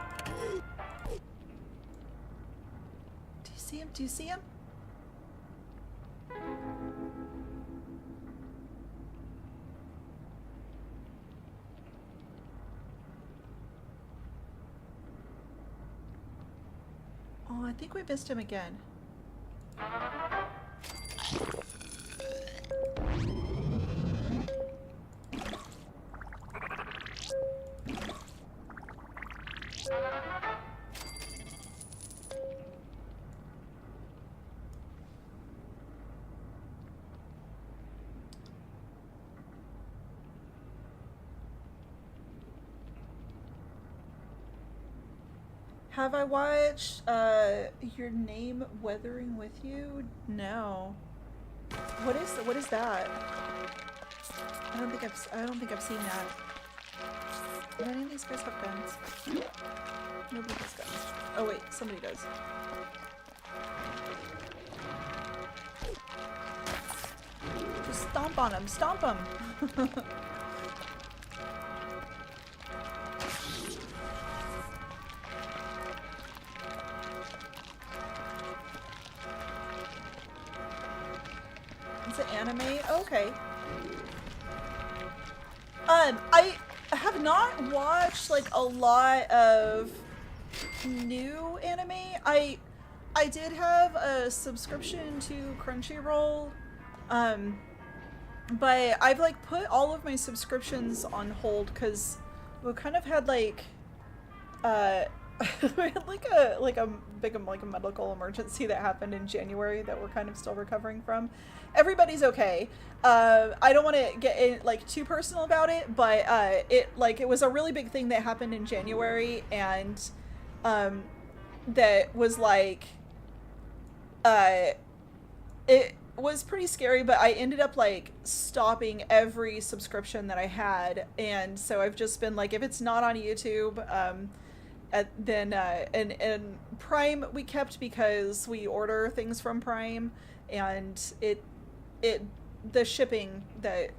Do you see him? Oh, I think we missed him again. Have I watched Your Name Weathering with You? No. What is that? I don't think I've seen that. Do any of these guys have guns? Nobody has guns. Oh wait, somebody does. Just stomp on him. Stomp him! It's an anime? Okay. I have not watched like a lot of new anime. I did have a subscription to Crunchyroll, but I've like put all of my subscriptions on hold because we kind of had like we had like a big like a medical emergency that happened in January that we're kind of still recovering from. Everybody's okay. I don't want to get in, like too personal about it, but it was a really big thing that happened in January, and that was like it was pretty scary, but I ended up like stopping every subscription that I had, and so I've just been like, if it's not on YouTube, then and Prime we kept because we order things from Prime, and it the shipping that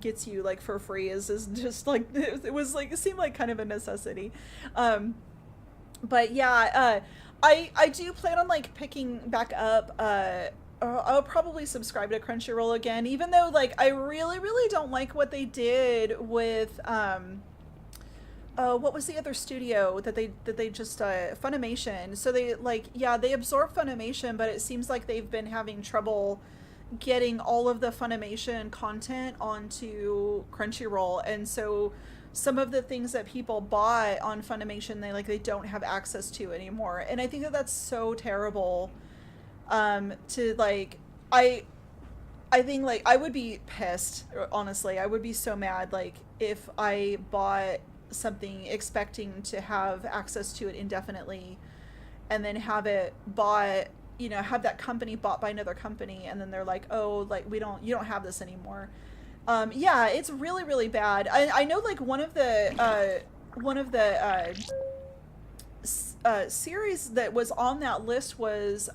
gets you like for free is just like it was like it seemed like kind of a necessity. But yeah, I do plan on like picking back up. I'll probably subscribe to Crunchyroll again, even though like I really don't like what they did with what was the other studio that they just Funimation. So they like, yeah, they absorbed Funimation, but it seems like they've been having trouble getting all of the Funimation content onto Crunchyroll, and so some of the things that people bought on Funimation they don't have access to anymore. And I think that that's so terrible. To like I think like I would be pissed, honestly. I would be so mad like if I bought something expecting to have access to it indefinitely, and then have it bought, have that company bought by another company, and then they're like, oh, like you don't have this anymore. Yeah, it's really bad. I know like one of the series that was on that list was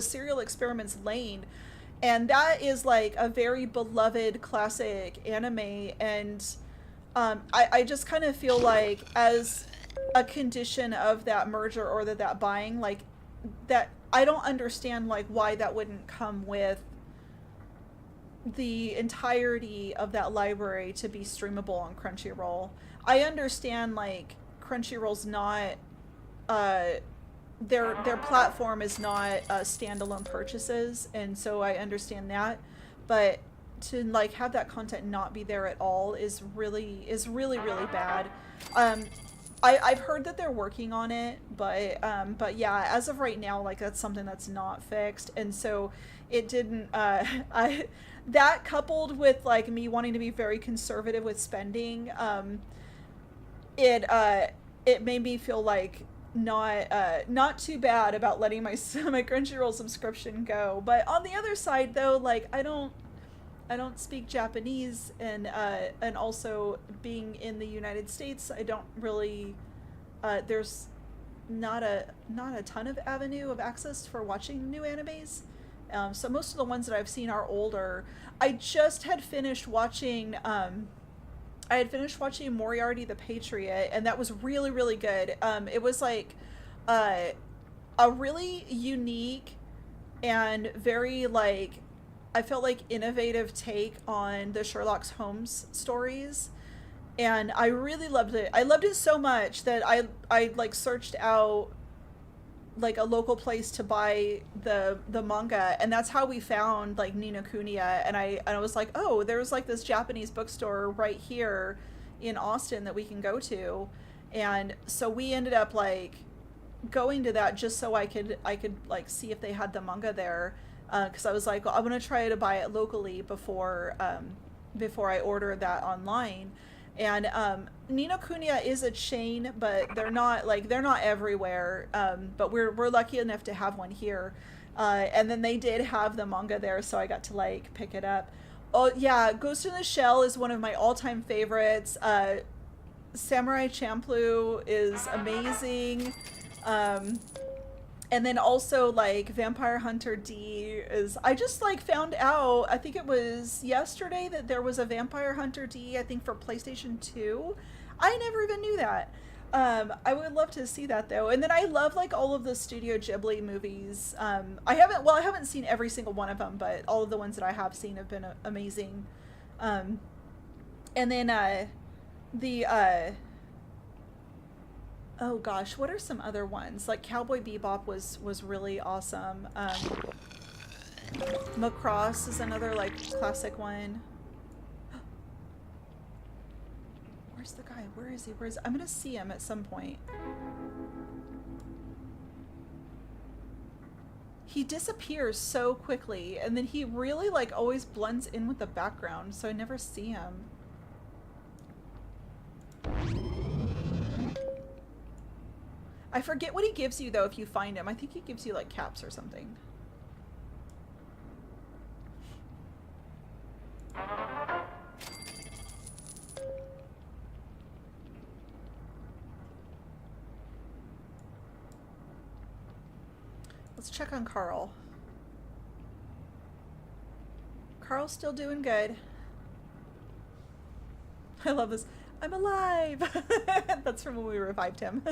Serial Experiments Lane, and that is like a very beloved classic anime, and I just kind of feel like as a condition of that merger or that buying, like that, I don't understand like why that wouldn't come with the entirety of that library to be streamable on Crunchyroll. I understand like Crunchyroll's not their platform is not standalone purchases, and so I understand that, but to like have that content not be there at all is really bad. I've heard that they're working on it, but yeah, as of right now, like that's something that's not fixed, and so it didn't. That coupled with like me wanting to be very conservative with spending, it made me feel like not too bad about letting my Crunchyroll subscription go. But on the other side, though, like I don't speak Japanese, and also being in the United States, I don't really there's not a ton of avenue of access for watching new animes. So most of the ones that I've seen are older. I just had finished watching Moriarty the Patriot, and that was really good. It was like a really unique and very like, I felt like innovative take on the Sherlock Holmes stories, and I really loved it. I loved it so much that I like searched out like a local place to buy the manga, and that's how we found like Ni no Kuniya, and I was like, oh, there's like this Japanese bookstore right here in Austin that we can go to, and so we ended up like going to that just so I could like see if they had the manga there, because I was like, well, I want to try to buy it locally before I order that online. And Ni no Kuniya is a chain, but they're not everywhere. But we're lucky enough to have one here, and then they did have the manga there, so I got to like pick it up. Oh yeah, Ghost in the Shell is one of my all-time favorites. Samurai Champloo is amazing. Um, and then also like Vampire Hunter D is I just like found out, I think it was yesterday, that there was a Vampire Hunter D, I think for PlayStation 2. I never even knew that. I would love to see that though. And then I love like all of the Studio Ghibli movies. I haven't seen every single one of them, but all of the ones that I have seen have been amazing. Um, and then the oh gosh, what are some other ones? Like Cowboy Bebop was really awesome. Macross is another like classic one. Where's the guy? Where is he? Where is he? I'm gonna see him at some point. He disappears so quickly, and then he really like always blends in with the background, so I never see him. I forget what he gives you though if you find him. I think he gives you like caps or something. Let's check on Carl. Carl's still doing good. I love this. I'm alive! That's from when we revived him.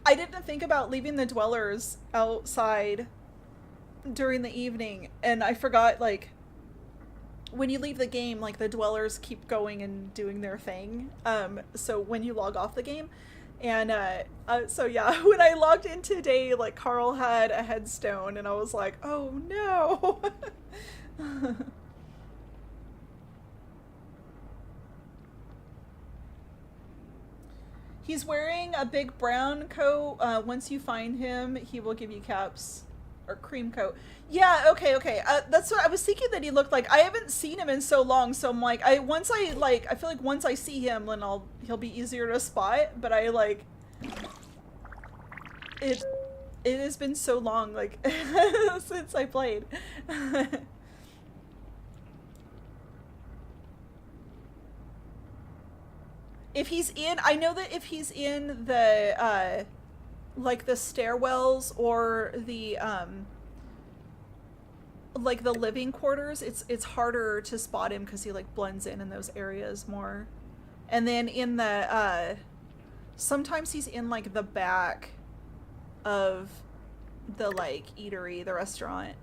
I didn't think about leaving the dwellers outside during the evening, and I forgot, like, when you leave the game, like, the dwellers keep going and doing their thing. So when you log off the game, and, so yeah, when I logged in today, like, Carl had a headstone, and I was like, oh no! He's wearing a big brown coat. Once you find him, he will give you caps. Or cream coat. Yeah, okay, okay. That's what I was thinking that he looked like. I haven't seen him in so long, so I'm like, I feel like once I see him, then he'll be easier to spot. But I like, it has been so long, like, since I played. If he's in, I know that if he's in the, like the stairwells or the, like the living quarters, it's harder to spot him because he like blends in those areas more. And then in the, sometimes he's in like the back of the like eatery, the restaurant.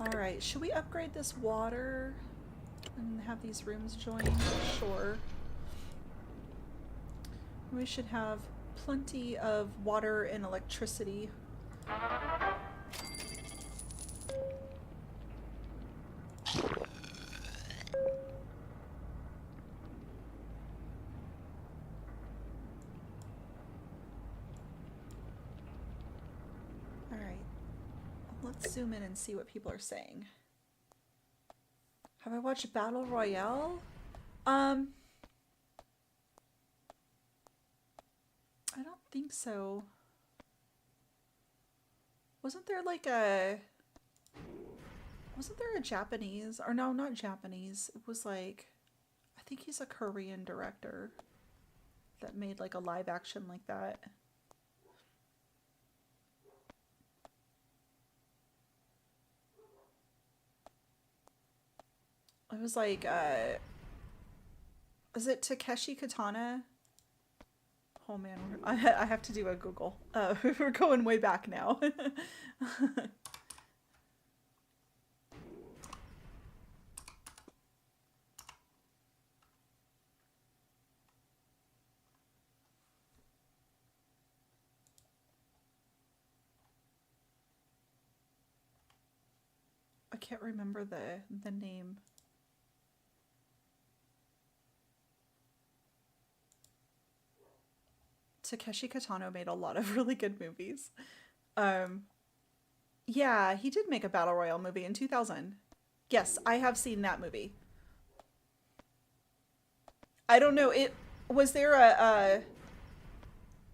Alright, should we upgrade this water and have these rooms joined? Sure. We should have plenty of water and electricity. Alright. Let's zoom in and see what people are saying. Have I watched Battle Royale? I don't think so. Wasn't there like a... Wasn't there a Japanese? Or no, not Japanese. It was like... I think he's a Korean director that made like a live action like that. It was like, is it Takeshi Kitano? Oh man, I have to do a Google. We're going way back now. I can't remember the name. Takeshi Kitano made a lot of really good movies. Yeah, he did make a Battle Royale movie in 2000. Yes, I have seen that movie. I don't know, was there a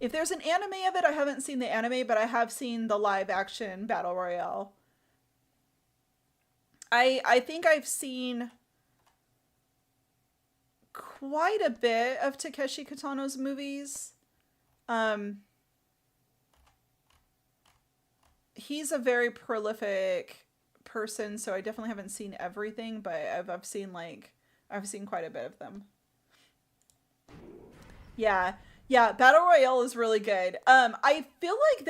if there's an anime of it, I haven't seen the anime, but I have seen the live action battle royale. I think I've seen quite a bit of Takeshi Kitano's movies. Um, he's a very prolific person, so I definitely haven't seen everything, but I've seen I've seen quite a bit of them. Yeah. Yeah, Battle Royale is really good. I feel like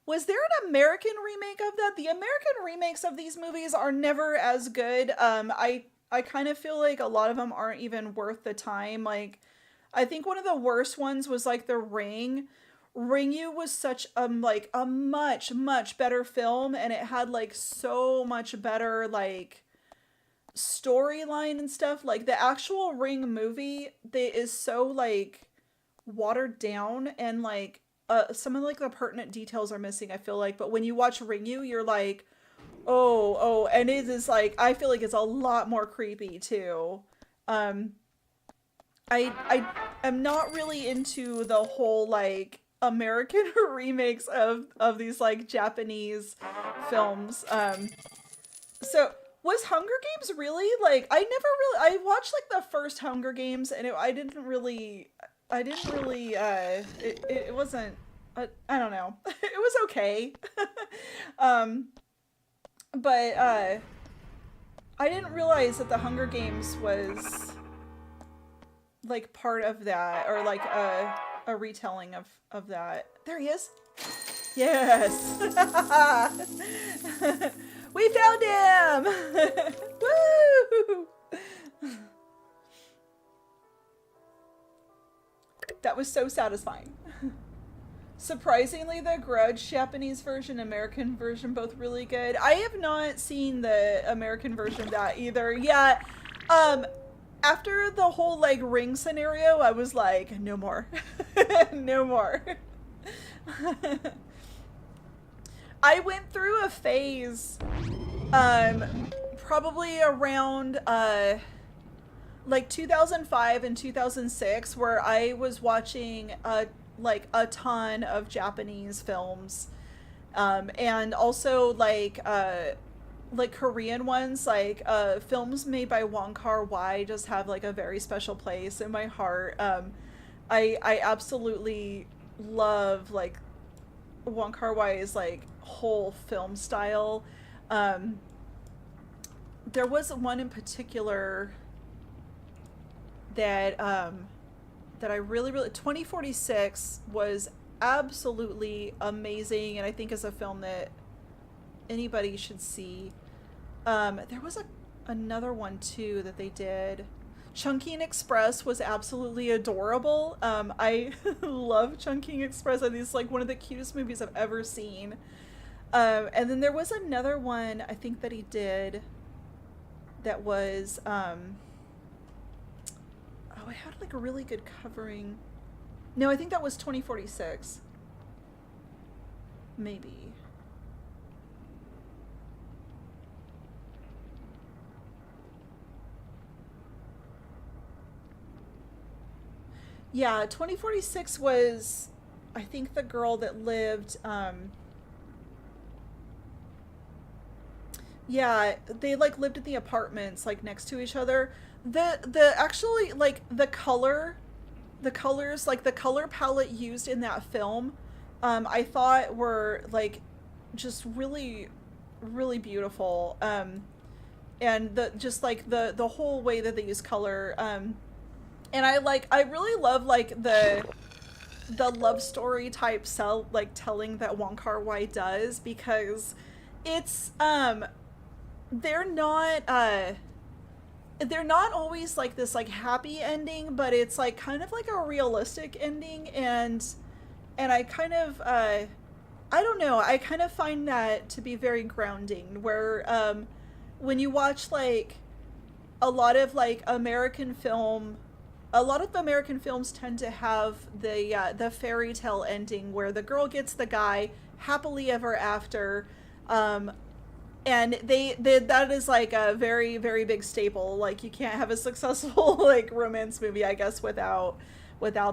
was there an American remake of that? The American remakes of these movies are never as good. I kind of feel like a lot of them aren't even worth the time. Like I think one of the worst ones was like The Ring. Ringu was such a much better film, and it had like so much better like storyline and stuff. Like the actual Ring movie that is so like watered down, and like some of like the pertinent details are missing, I feel like. But when you watch Ringu, you're like, oh, and it is like, I feel like it's a lot more creepy too. um I am not really into the whole like American remakes of these like Japanese films. So was Hunger Games really like, I watched like the first Hunger Games, and I didn't really it wasn't I don't know. It was okay. um but I didn't realize that the Hunger Games was like part of that, or like a retelling of that. There he is. Yes. We found him. Woo! That was so satisfying. Surprisingly, the Grudge Japanese version, American version, both really good. I have not seen the American version of that either. Yeah. After the whole like Ring scenario, I was like, no more. No more. I went through a phase, probably around, like 2005 and 2006, where I was watching, like a ton of Japanese films, and also like Korean ones, like films made by Wong Kar-wai just have like a very special place in my heart. I absolutely love like Wong Kar-wai's like whole film style. There was one in particular that that I really 2046 was absolutely amazing, and I think is a film that anybody should see. There was another one too that they did. Chungking Express was absolutely adorable. I love Chungking Express. I think it's like one of the cutest movies I've ever seen. And then there was another one I think that he did that was oh, I had like a really good covering. No, I think that was 2046. Maybe. Yeah, 2046 was, I think, the girl that lived, yeah, they like lived in the apartments like next to each other. The actually like the colors, like the color palette used in that film, I thought were like just really beautiful. And the just like the whole way that they use color, and I really love like the love story type telling that Wong Kar-wai does, because it's they're not they're not always like this like happy ending, but it's like kind of like a realistic ending, and I kind of I don't know, I kind of find that to be very grounding, where when you watch like a lot of like American film, a lot of American films tend to have the fairy tale ending where the girl gets the guy happily ever after, and they that is like a very very big staple. Like you can't have a successful like romance movie, I guess, without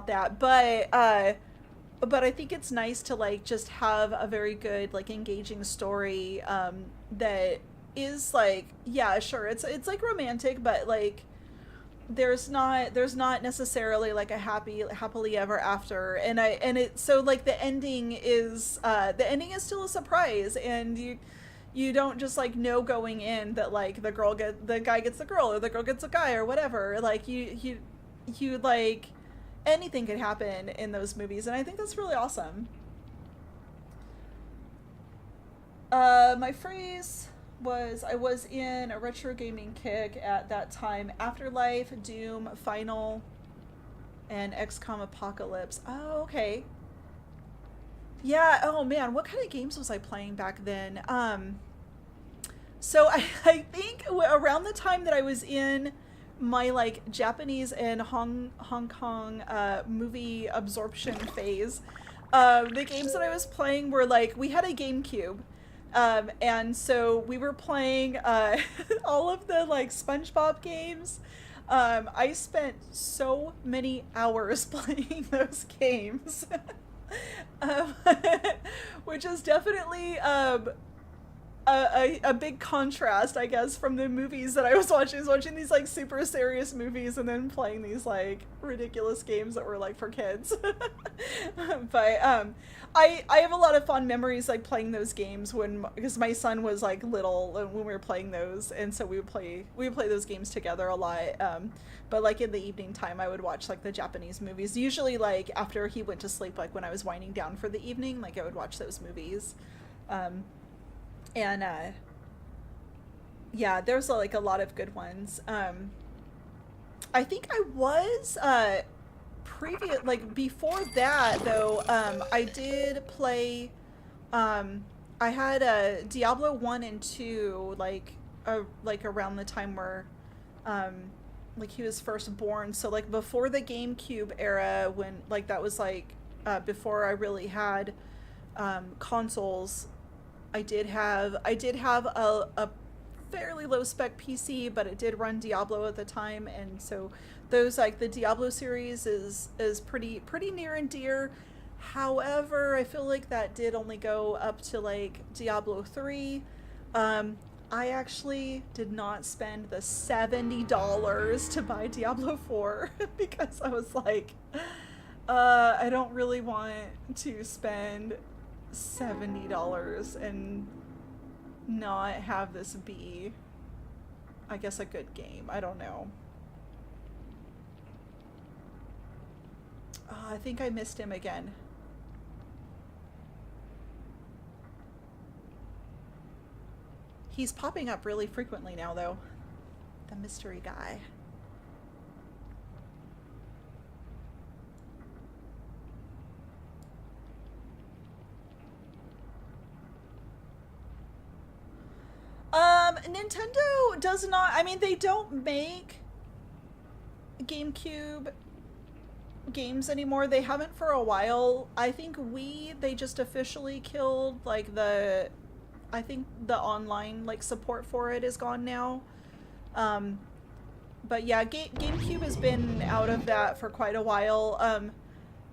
that. But I think it's nice to like just have a very good like engaging story that is like, yeah, sure, it's like romantic, but like there's not necessarily like a happily ever after. And it so like the ending is still a surprise, and you don't just like know going in that like the guy gets the girl or the girl gets a guy or whatever. Like you like anything could happen in those movies, and I think that's really awesome. My phrase was I was in a retro gaming kick at that time. Afterlife, Doom, Final, and XCOM Apocalypse. Oh, okay. Yeah, oh man, what kind of games was I playing back then? So I think around the time that I was in my like Japanese and Hong Kong movie absorption phase, the games that I was playing were like we had a GameCube, and so we were playing all of the like SpongeBob games. I spent so many hours playing those games, um, which is definitely a big contrast, I guess, from the movies that I was watching. I was watching these like super serious movies and then playing these like ridiculous games that were like for kids. But I have a lot of fond memories like playing those games when because my son was like little when we were playing those, and so we would play those games together a lot. But like in the evening time, I would watch like the Japanese movies. Usually like after he went to sleep, like when I was winding down for the evening, like I would watch those movies. Um, and Yeah, there's like a lot of good ones. I think I was previous like before that though. I did play. I had a Diablo 1 and 2 like around the time where um like he was first born. So like before the GameCube era, when like that was like before I really had consoles. I did have a fairly low spec PC, but it did run Diablo at the time, and so those like the Diablo series is pretty near and dear. However, I feel like that did only go up to like Diablo 3. I actually did not spend the $70 to buy Diablo 4 because I was like, I don't really want to spend $70 and not have this be, I guess, a good game. I don't know. I think I missed him again. He's popping up really frequently now, though. The mystery guy. Nintendo does not. I mean, they don't make GameCube games anymore. They haven't for a while. I think they just officially killed like I think the online like support for it is gone now. Um, but yeah, GameCube has been out of that for quite a while.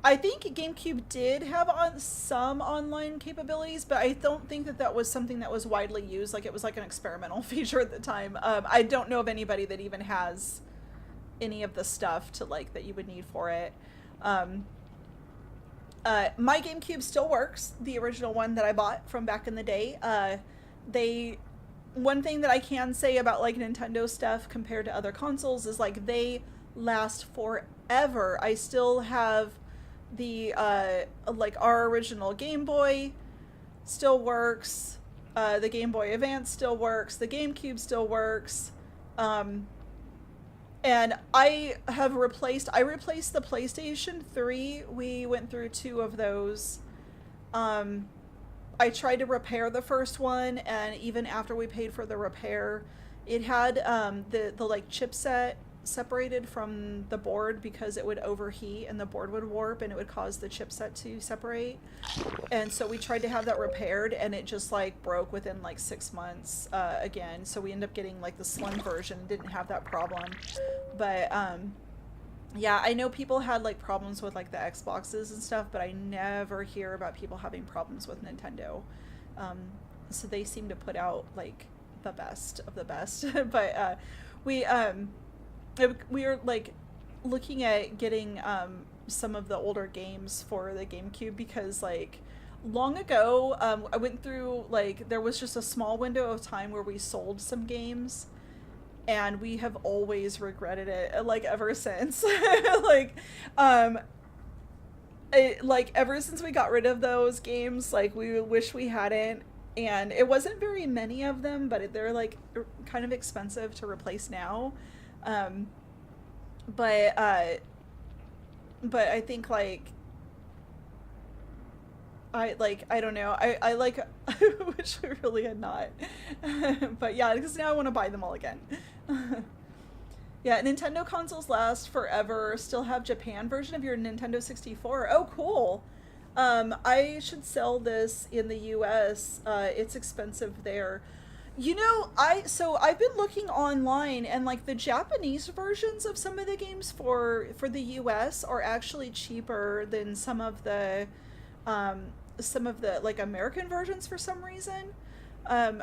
I think GameCube did have some online capabilities, but I don't think that was something that was widely used. Like it was like an experimental feature at the time. I don't know of anybody that even has any of the stuff to like that you would need for it. Um, my GameCube still works. The original one that I bought from back in the day. They One thing that I can say about like Nintendo stuff compared to other consoles is like they last forever. I still have the like our original Game Boy still works. The Game Boy Advance still works. The GameCube still works. Um, and I replaced the PlayStation 3. We went through two of those. Um, I tried to repair the first one, and even after we paid for the repair, it had the like chipset separated from the board because it would overheat and the board would warp and it would cause the chipset to separate. And so we tried to have that repaired and it just like broke within like 6 months again. So we ended up getting like the slim version, didn't have that problem. But yeah, I know people had like problems with like the Xboxes and stuff, but I never hear about people having problems with Nintendo. So they seem to put out like the best of the best. But we we are like looking at getting some of the older games for the GameCube because like long ago I went through like there was just a small window of time where we sold some games and we have always regretted it like ever since. Like like ever since we got rid of those games, like we wish we hadn't. And it wasn't very many of them, but they're like kind of expensive to replace now. But I think like I don't know. I like I wish we really had not. But yeah, because now I want to buy them all again. Yeah, Nintendo consoles last forever. Still have Japan version of your Nintendo 64. Oh, cool. I should sell this in the US. It's expensive there. You know, I've been looking online and like the Japanese versions of some of the games for the US are actually cheaper than some of the like American versions for some reason. I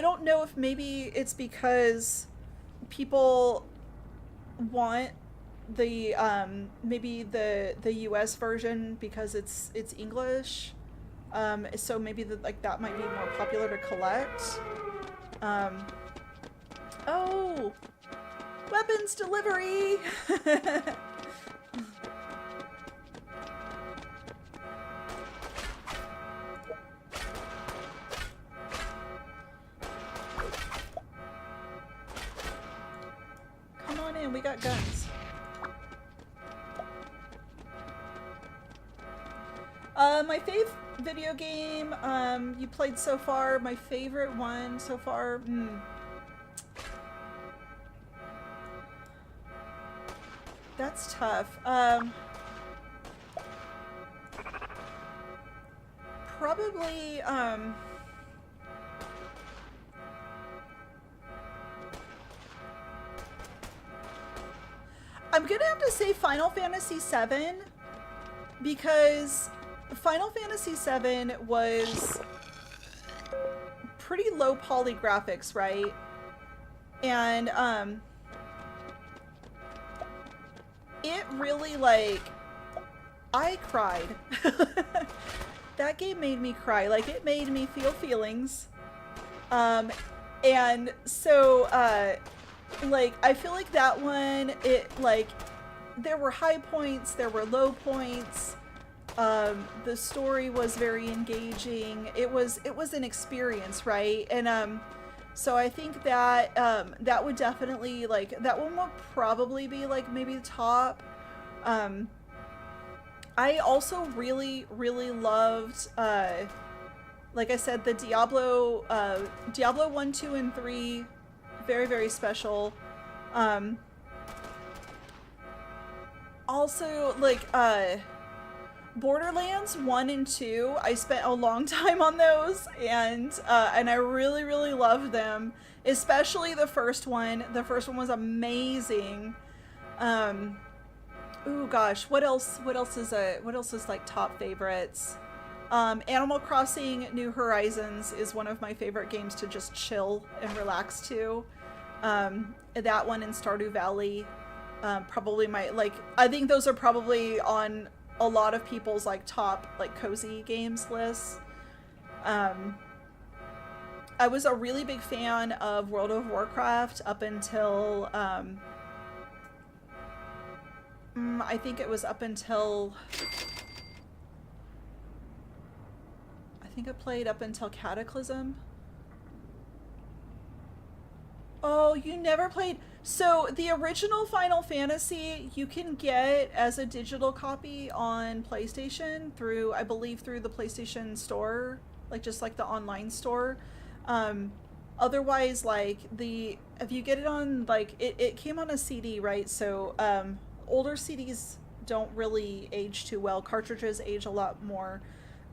don't know if maybe it's because people want the maybe the US version because it's English. So maybe like that might be more popular to collect. Oh, weapons delivery. Come on in, we got guns. My fave video game you played so far, my favorite one so far, that's tough. Probably, I'm gonna have to say Final Fantasy VII because Final Fantasy VII was pretty low poly graphics, right? And it really like I cried. That game made me cry. Like it made me feel feelings. And so like I feel like that one it like there were high points, there were low points. The story was very engaging. It was an experience, right? And so I think that that would definitely like that one will probably be like maybe top. I also really loved like I said the Diablo 1, 2, and 3 very special. Also like Borderlands 1 and 2, I spent a long time on those, and I really loved them, especially the first one. The first one was amazing. Ooh gosh, what else is like top favorites? Animal Crossing New Horizons is one of my favorite games to just chill and relax to. That one and Stardew Valley, probably my like I think those are probably on a lot of people's like top like cozy games lists. I was a really big fan of World of Warcraft up until I think it was up until I think I played up until Cataclysm. Oh, you never played. So the original Final Fantasy you can get as a digital copy on PlayStation through, I believe, through the PlayStation Store, like just like the online store. Otherwise, like if you get it on like it came on a CD, right? So older CDs don't really age too well. Cartridges age a lot more.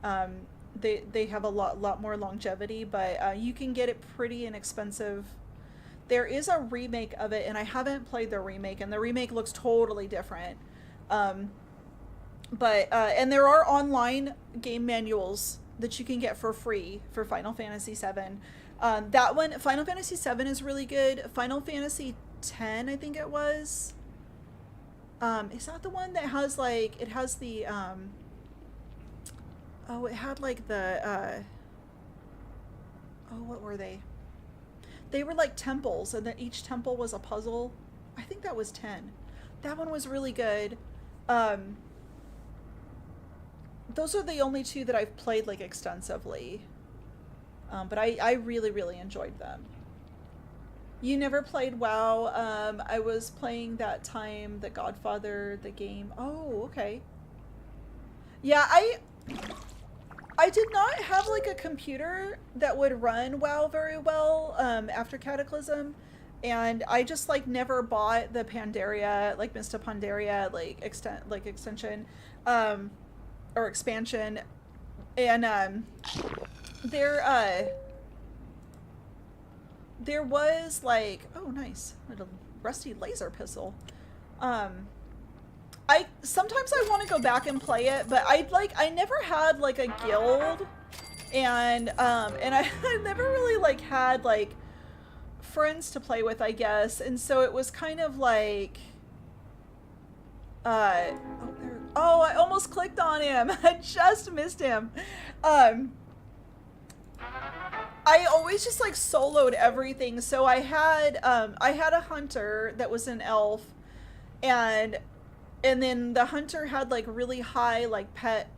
Um, they have a lot more longevity, but you can get it pretty inexpensive. There is a remake of it, and I haven't played the remake, and the remake looks totally different. Um, but and there are online game manuals that you can get for free for Final Fantasy VII. That one, Final Fantasy VII, is really good. Final Fantasy X, I think it was. Is that the one that has like it has the oh, it had like the oh, what were they? They were like temples, and then each temple was a puzzle. I think that was 10. That one was really good. Um, those are the only two that I've played like extensively. But I really, really enjoyed them. You never played WoW. I was playing that time, The Godfather, the game. Oh, okay. Yeah, I did not have like a computer that would run WoW very well after Cataclysm, and I just like never bought the Pandaria, like Mista Pandaria, like extension, um, or expansion, and there there was like, oh nice, a rusty laser pistol. Um, I sometimes I want to go back and play it, but I never had like a guild, and I never really like had like friends to play with, I guess, and so it was kind of like oh, I almost clicked on him. I just missed him. I always just like soloed everything. So I had a hunter that was an elf, and then the hunter had like really high like pet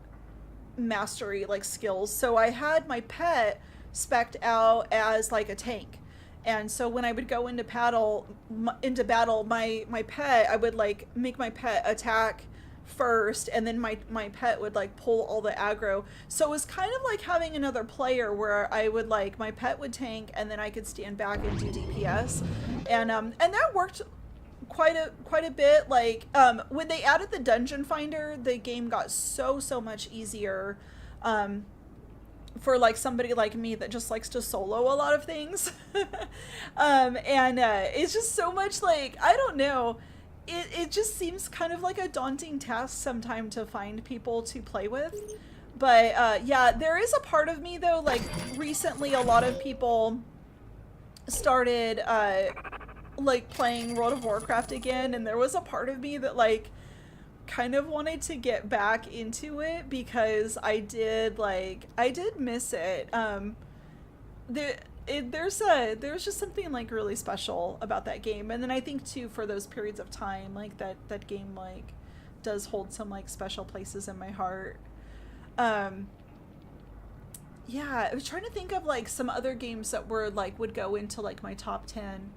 mastery like skills. So I had my pet spec'd out as like a tank. And so when I would go into battle, my pet, I would like make my pet attack first, and then my pet would like pull all the aggro. So it was kind of like having another player where I would like my pet would tank, and then I could stand back and do DPS, and that worked quite a bit. Like when they added the dungeon finder, the game got so much easier. For like somebody like me that just likes to solo a lot of things. And it's just so much like, I don't know, it just seems kind of like a daunting task sometimes to find people to play with. But yeah, there is a part of me though, like recently a lot of people started like playing World of Warcraft again, and there was a part of me that like kind of wanted to get back into it because I did miss it. There's just something like really special about that game, and then I think too for those periods of time like that game like does hold some like special places in my heart. Yeah, I was trying to think of like some other games that were like would go into like my top 10.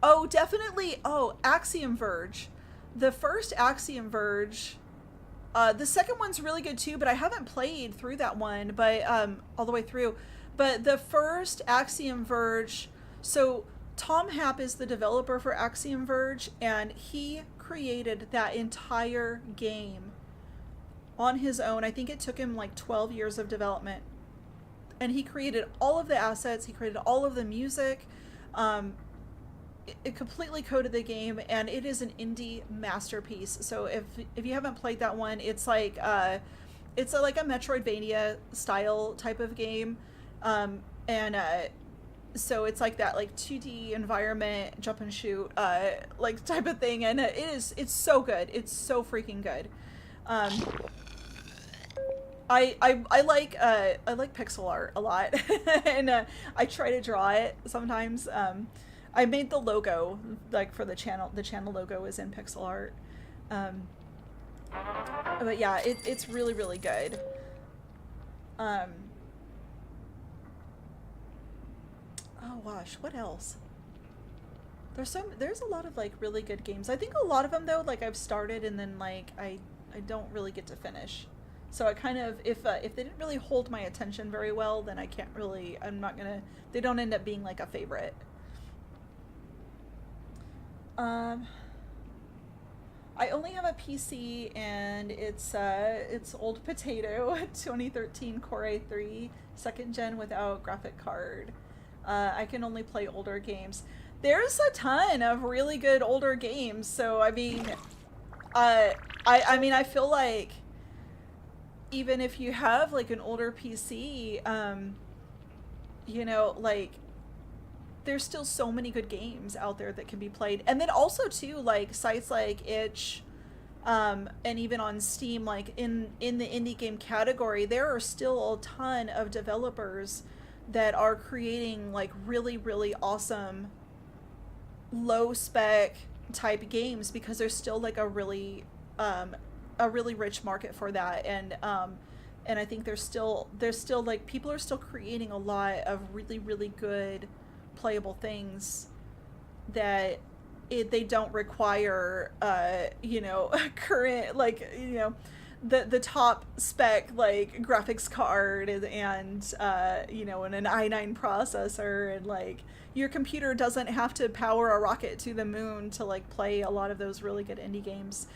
Oh, definitely. Oh, Axiom Verge. The first Axiom Verge. The second one's really good too, but I haven't played through that one, but all the way through. But the first Axiom Verge. So Tom Happ is the developer for Axiom Verge, and he created that entire game on his own. I think it took him like 12 years of development, and he created all of the assets. He created all of the music. It completely coded the game, and it is an indie masterpiece. So if you haven't played that one, it's like like a Metroidvania style type of game, and so it's like that like 2D environment, jump and shoot like type of thing, and it's so good. It's so freaking good. I like pixel art a lot, and I try to draw it sometimes. I made the logo like for the channel. The channel logo is in pixel art. But yeah, it's really really good. Oh gosh, what else? There's a lot of like really good games. I think a lot of them though, like I've started and then like I don't really get to finish. So I kind of, if they didn't really hold my attention very well, then I can't really, I'm not gonna, they don't end up being like a favorite. Um, I only have a PC and it's old potato 2013 Core i3 second gen without graphic card. I can only play older games. There's a ton of really good older games, so I mean, I feel like even if you have like an older PC, you know, like there's still so many good games out there that can be played. And then also too, like sites like itch, and even on Steam, like in the indie game category, there are still a ton of developers that are creating like really awesome low spec type games, because there's still like a really rich market for that. And I think there's still like people are still creating a lot of really good playable things that they don't require you know current, like, you know, the top spec like graphics card and you know, and an i9 processor, and like your computer doesn't have to power a rocket to the moon to like play a lot of those really good indie games.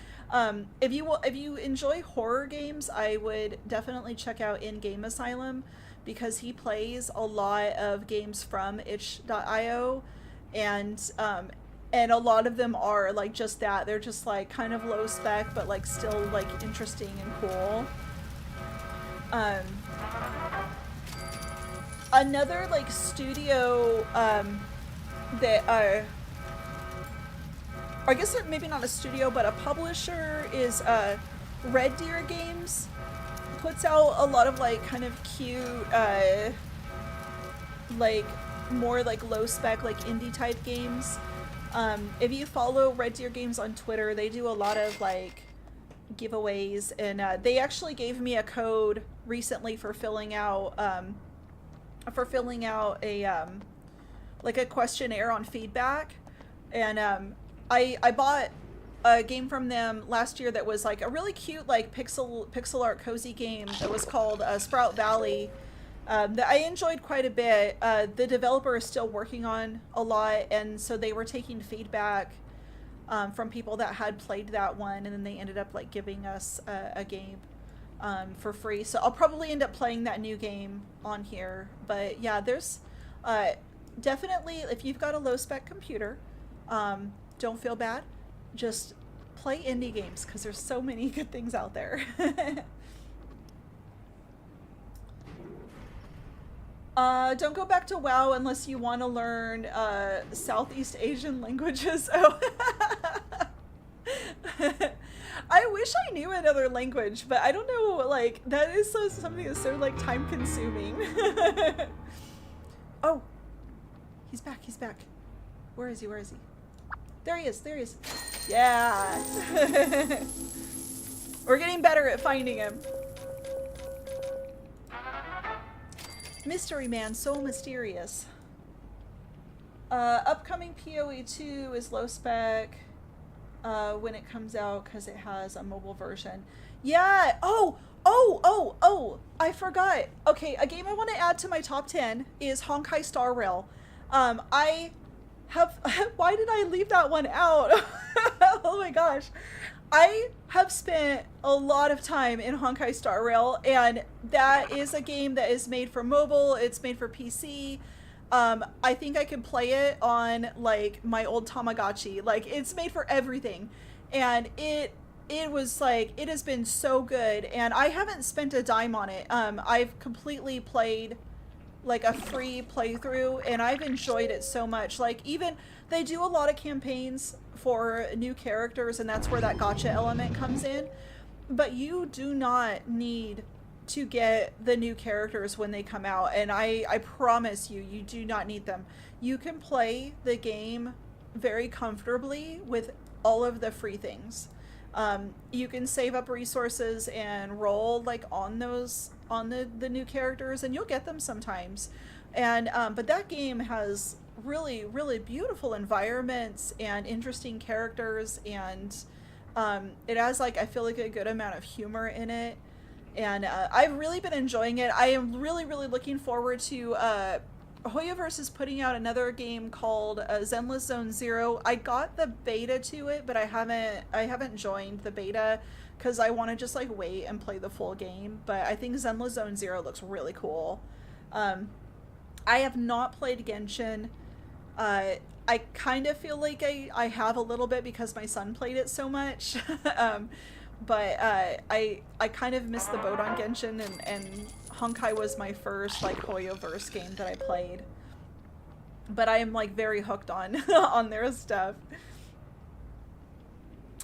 If you enjoy horror games, I would definitely check out In Game Asylum, because he plays a lot of games from itch.io, and a lot of them are like just that. They're just like kind of low spec, but like still like interesting and cool. Um, Another like studio that I guess maybe not a studio, but a publisher is Red Deer Games. Puts out a lot of like kind of cute, like more like low spec, like indie type games. If you follow Red Deer Games on Twitter, they do a lot of like giveaways, and they actually gave me a code recently for filling out a like a questionnaire on feedback. And I bought a game from them last year that was like a really cute like pixel art cozy game that was called Sprout Valley, that I enjoyed quite a bit. The developer is still working on a lot, and so they were taking feedback from people that had played that one, and then they ended up like giving us a game for free. So I'll probably end up playing that new game on here. But yeah, there's definitely, if you've got a low spec computer, don't feel bad. Just play indie games, because there's so many good things out there. Don't go back to WoW unless you want to learn Southeast Asian languages. Oh. I wish I knew another language, but I don't know, like, that is something that's so, like, time consuming. Oh, he's back, he's back. Where is he, where is he? There he is, there he is. Yeah. We're getting better at finding him. Mystery Man, so mysterious. Upcoming PoE 2 is low spec when it comes out, because it has a mobile version. Yeah. Oh, I forgot. Okay, a game I want to add to my top 10 is Honkai Star Rail. I have why did I leave that one out? Oh my gosh. I have spent a lot of time in Honkai Star Rail, and that is a game that is made for mobile. It's made for PC. I think I can play it on like my old Tamagotchi. Like, it's made for everything, and it was like, it has been so good, and I haven't spent a dime on it. I've completely played like a free playthrough, and I've enjoyed it so much. Like, even they do a lot of campaigns for new characters, and that's where that gacha element comes in, but you do not need to get the new characters when they come out, and I promise you, you do not need them. You can play the game very comfortably with all of the free things. You can save up resources and roll like on the new characters, and you'll get them sometimes. And but that game has really beautiful environments and interesting characters, and it has like, I feel like, a good amount of humor in it. And I've really been enjoying it. I am really, really looking forward to Hoyoverse is putting out another game called Zenless Zone Zero. I got the beta to it, but I haven't joined the beta because I want to just like wait and play the full game. But I think Zenless Zone Zero looks really cool. Um, I have not played Genshin. I kind of feel like I have a little bit because my son played it so much. um, but I kind of missed the boat on Genshin, and Honkai was my first like Hoyoverse game that I played. But I am like very hooked on on their stuff.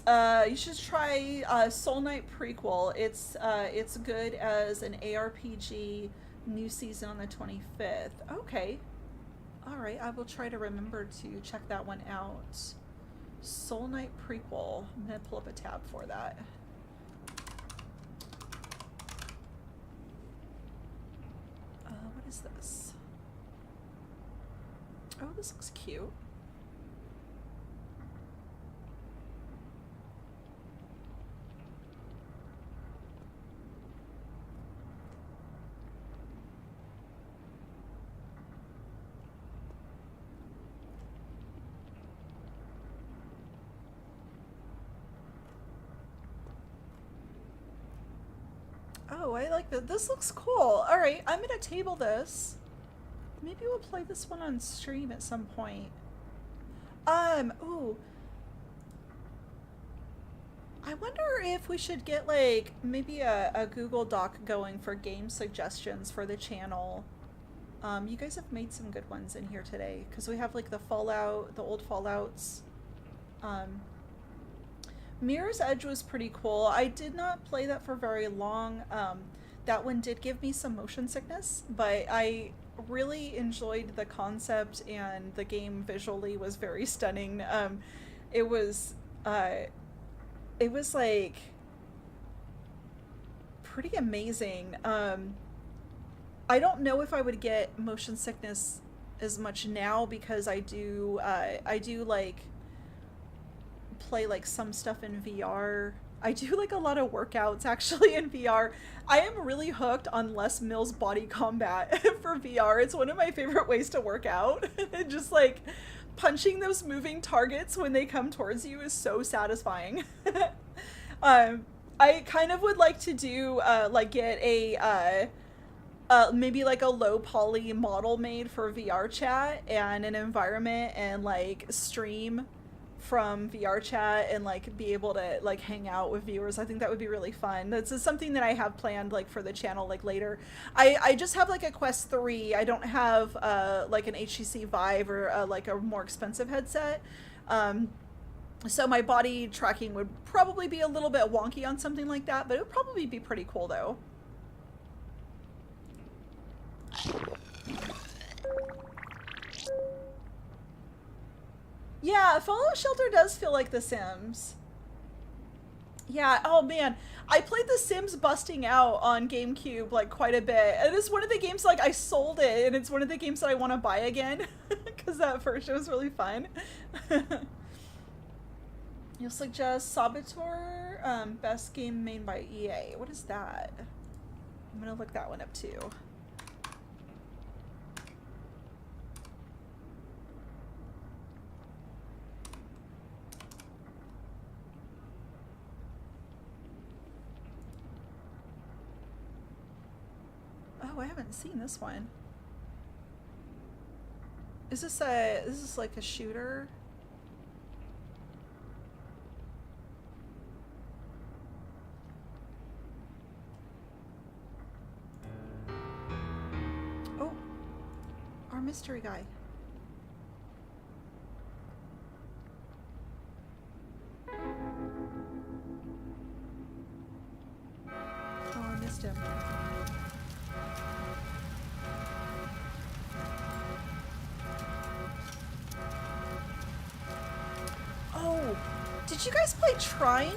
You should try Soul Knight prequel. It's good as an ARPG. New season on the 25th. Okay. All right. I will try to remember to check that one out. Soul Knight prequel. I'm gonna pull up a tab for that. What is this? Oh, this looks cute. Oh, I like that. This looks cool. All right, I'm gonna table this. Maybe we'll play this one on stream at some point. Ooh. I wonder if we should get like maybe a Google Doc going for game suggestions for the channel. You guys have made some good ones in here today because we have like the Fallout, the old Fallouts. Um, Mirror's Edge was pretty cool. I did not play that for very long. That one did give me some motion sickness, but I really enjoyed the concept, and the game visually was very stunning. It was uh, it was like pretty amazing. I don't know if I would get motion sickness as much now because I do like play like some stuff in VR. I do like a lot of workouts actually in VR. I am really hooked on Les Mills body combat for VR. It's one of my favorite ways to work out. Just like punching those moving targets when they come towards you is so satisfying. I kind of would like to do like get a maybe like a low poly model made for VR chat and an environment, and like stream from VR chat and like be able to like hang out with viewers. I think that would be really fun. That's something that I have planned like for the channel like later. I just have like a Quest 3. I don't have like an HTC Vive or like a more expensive headset. So my body tracking would probably be a little bit wonky on something like that, but it would probably be pretty cool though. Yeah, Fallout Shelter does feel like The Sims. Yeah, oh man. I played The Sims Busting Out on GameCube like quite a bit. And it's one of the games like I sold it, and it's one of the games that I want to buy again because that first was really fun. You'll suggest Saboteur, best game made by EA. What is that? I'm gonna look that one up too. Oh, I haven't seen this one. Is this like a shooter? Oh, our mystery guy. Oh, I missed him. Oh, did you guys play Trine?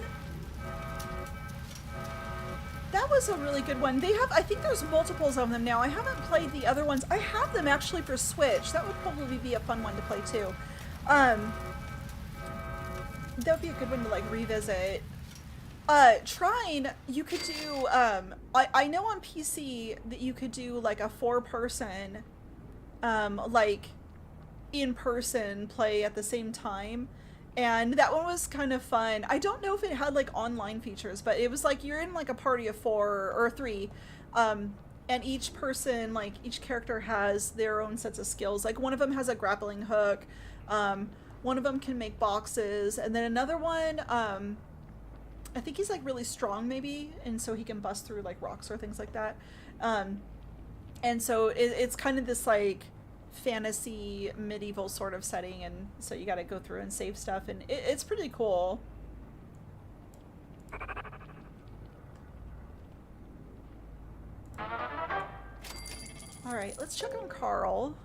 That was a really good one. They have, I think there's multiples of them now. I haven't played the other ones. I have them actually for Switch. That would probably be a fun one to play too. That would be a good one to like revisit. Trying, you could do, I know on PC that you could do like a 4 person, like in person play at the same time. And that one was kind of fun. I don't know if it had like online features, but it was like you're in like a party of 4 or 3. Um, and each person, like each character has their own sets of skills. Like one of them has a grappling hook. Um, one of them can make boxes. And then another one, I think he's like really strong maybe. And so he can bust through like rocks or things like that. Um, and so it's kind of this like fantasy medieval sort of setting, and so you got to go through and save stuff, and it's pretty cool. All right, let's check on Carl.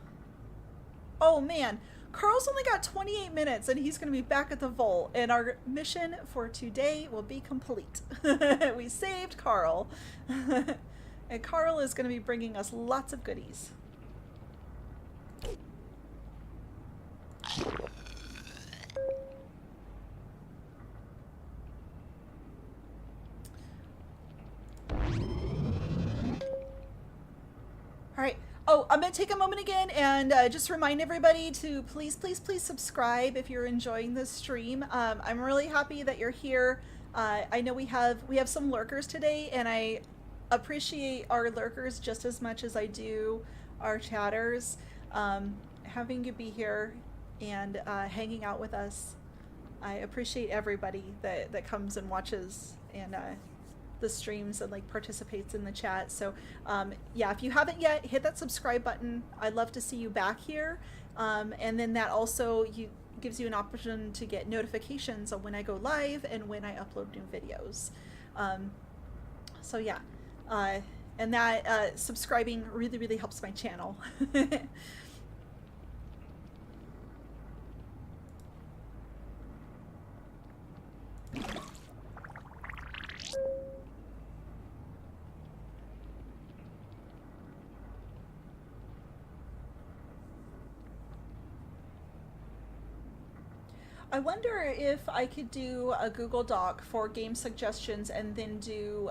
Oh man, Carl's only got 28 minutes and he's going to be back at the vault, and our mission for today will be complete. We saved Carl. And Carl is going to be bringing us lots of goodies. All right. Oh, I'm going to take a moment again and just remind everybody to please, please, please subscribe if you're enjoying this stream. I'm really happy that you're here. I know we have some lurkers today, and I appreciate our lurkers just as much as I do our chatters. Having you be here and hanging out with us. I appreciate everybody that comes and watches and the streams and like participates in the chat. So yeah, if you haven't yet, hit that subscribe button. I'd love to see you back here. And then that also gives you an option to get notifications on when I go live and when I upload new videos. So yeah, and that subscribing really, really helps my channel. I wonder if I could do a Google Doc for game suggestions and then do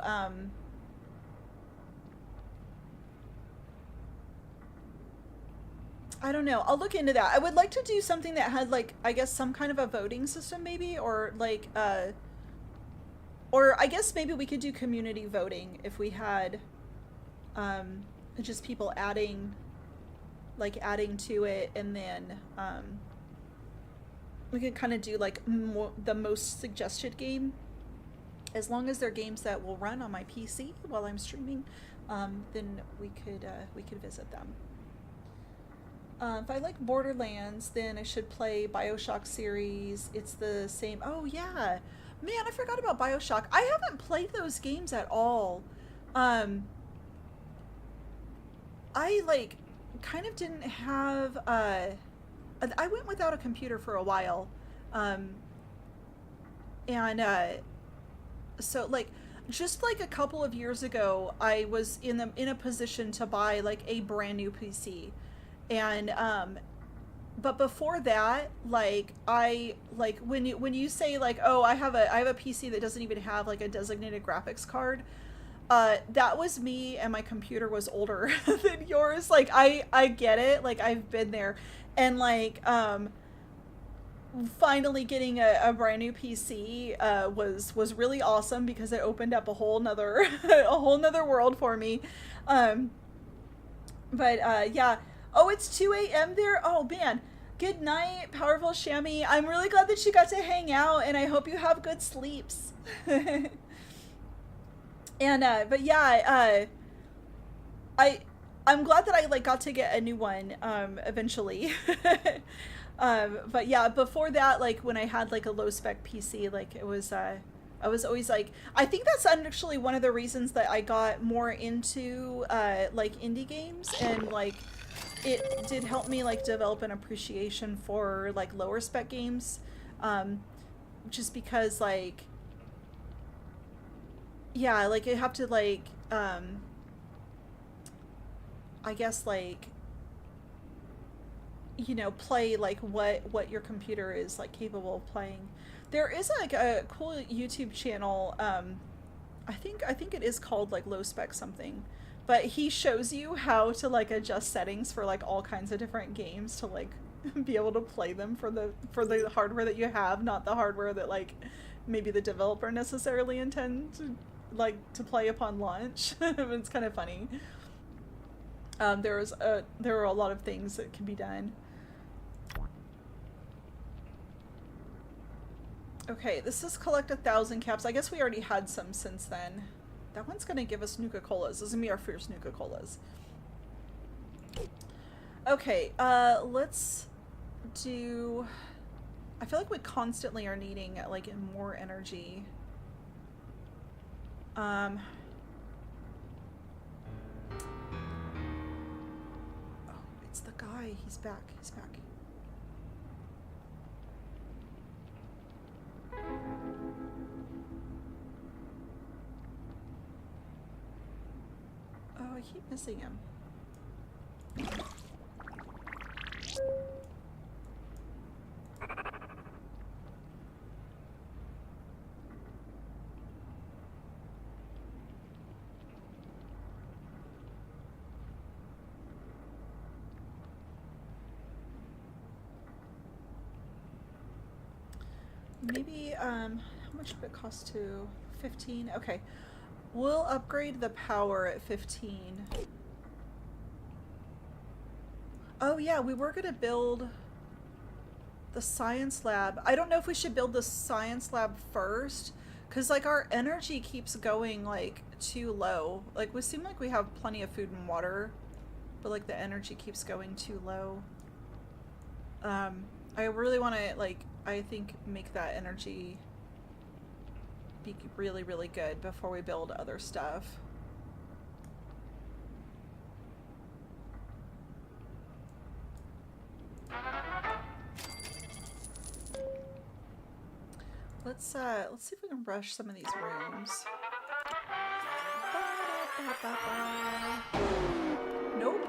I don't know. I'll look into that. I would like to do something that had like, I guess, some kind of a voting system maybe, or like or I guess maybe we could do community voting if we had just people adding to it, and then we could kind of do like the most suggested game, as long as they're games that will run on my PC while I'm streaming. Then we could visit them. If I like Borderlands, then I should play BioShock series. It's the same. Oh yeah, man, I forgot about BioShock. I haven't played those games at all. I like kind of didn't have I went without a computer for a while, and so like just like a couple of years ago, I was in a position to buy like a brand new PC, and but before that, like I like when you say like, oh, I have a PC that doesn't even have like a designated graphics card. That was me, and my computer was older than yours. Like I get it. Like I've been there, and like finally getting a brand new PC was really awesome, because it opened up a whole nother a whole nother world for me. But yeah. Oh, it's 2 a.m. there? Oh man. Good night, Powerful Shammy. I'm really glad that you got to hang out, and I hope you have good sleeps. And but yeah, I'm glad that I like got to get a new one eventually. But yeah, before that, like when I had like a low spec PC, like it was I was always like, I think that's actually one of the reasons that I got more into like indie games, and like it did help me like develop an appreciation for like lower spec games, just because like, yeah, like you have to like I guess like, you know, play like what your computer is like capable of playing. There is like a cool YouTube channel. I think it is called like low spec something, but he shows you how to like adjust settings for like all kinds of different games to like be able to play them for the hardware that you have, not the hardware that like maybe the developer necessarily intend to like to play upon launch. It's kind of funny. There are a lot of things that can be done. Okay, this is collect 1,000 caps. I guess we already had some since then. That one's gonna give us Nuka-Colas. This is gonna be our first Nuka-Colas. Okay, let's do... I feel like we constantly are needing, like, more energy. Oh, it's the guy. He's back. He's back. Oh, I keep missing him. Maybe, how much would it cost to 15? Okay. We'll upgrade the power at 15. Oh yeah, we were gonna build the science lab. I don't know if we should build the science lab first, because like our energy keeps going like too low. Like we seem like we have plenty of food and water, but like the energy keeps going too low. I really want to like, I think make that energy be really, really good before we build other stuff. Let's see if we can rush some of these rooms. Nope.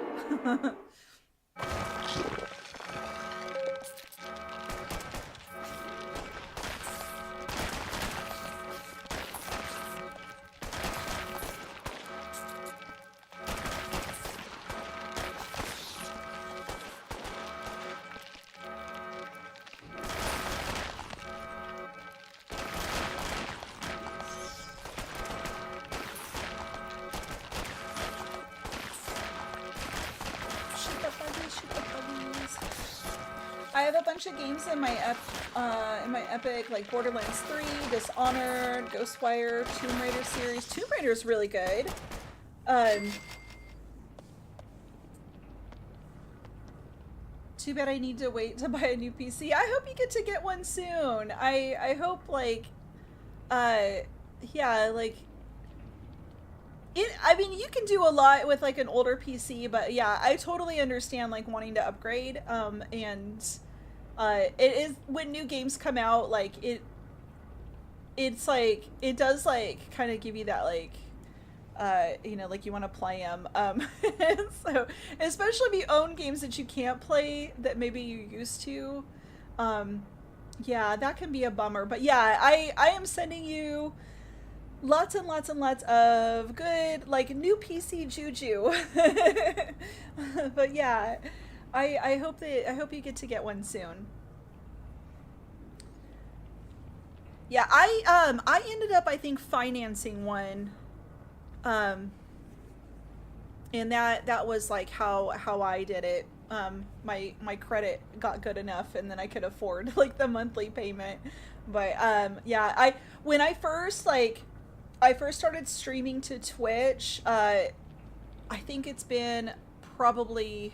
I have a bunch of games in my Epic, like Borderlands 3, Dishonored, Ghostwire, Tomb Raider series. Tomb Raider is really good. Too bad I need to wait to buy a new PC. I hope you get to get one soon. I hope like, yeah, like. I mean, you can do a lot with like an older PC, but yeah, I totally understand like wanting to upgrade. And it is when new games come out, like it's like it does like kind of give you that like you know, like you want to play them. So especially if you own games that you can't play that maybe you used to. Yeah, that can be a bummer. But yeah, I am sending you lots and lots and lots of good, like, new PC juju. But yeah, I hope you get to get one soon. Yeah, I ended up, I think, financing one, and that was like how I did it. My credit got good enough, and then I could afford like the monthly payment. But yeah, when I first started streaming to Twitch, I think it's been probably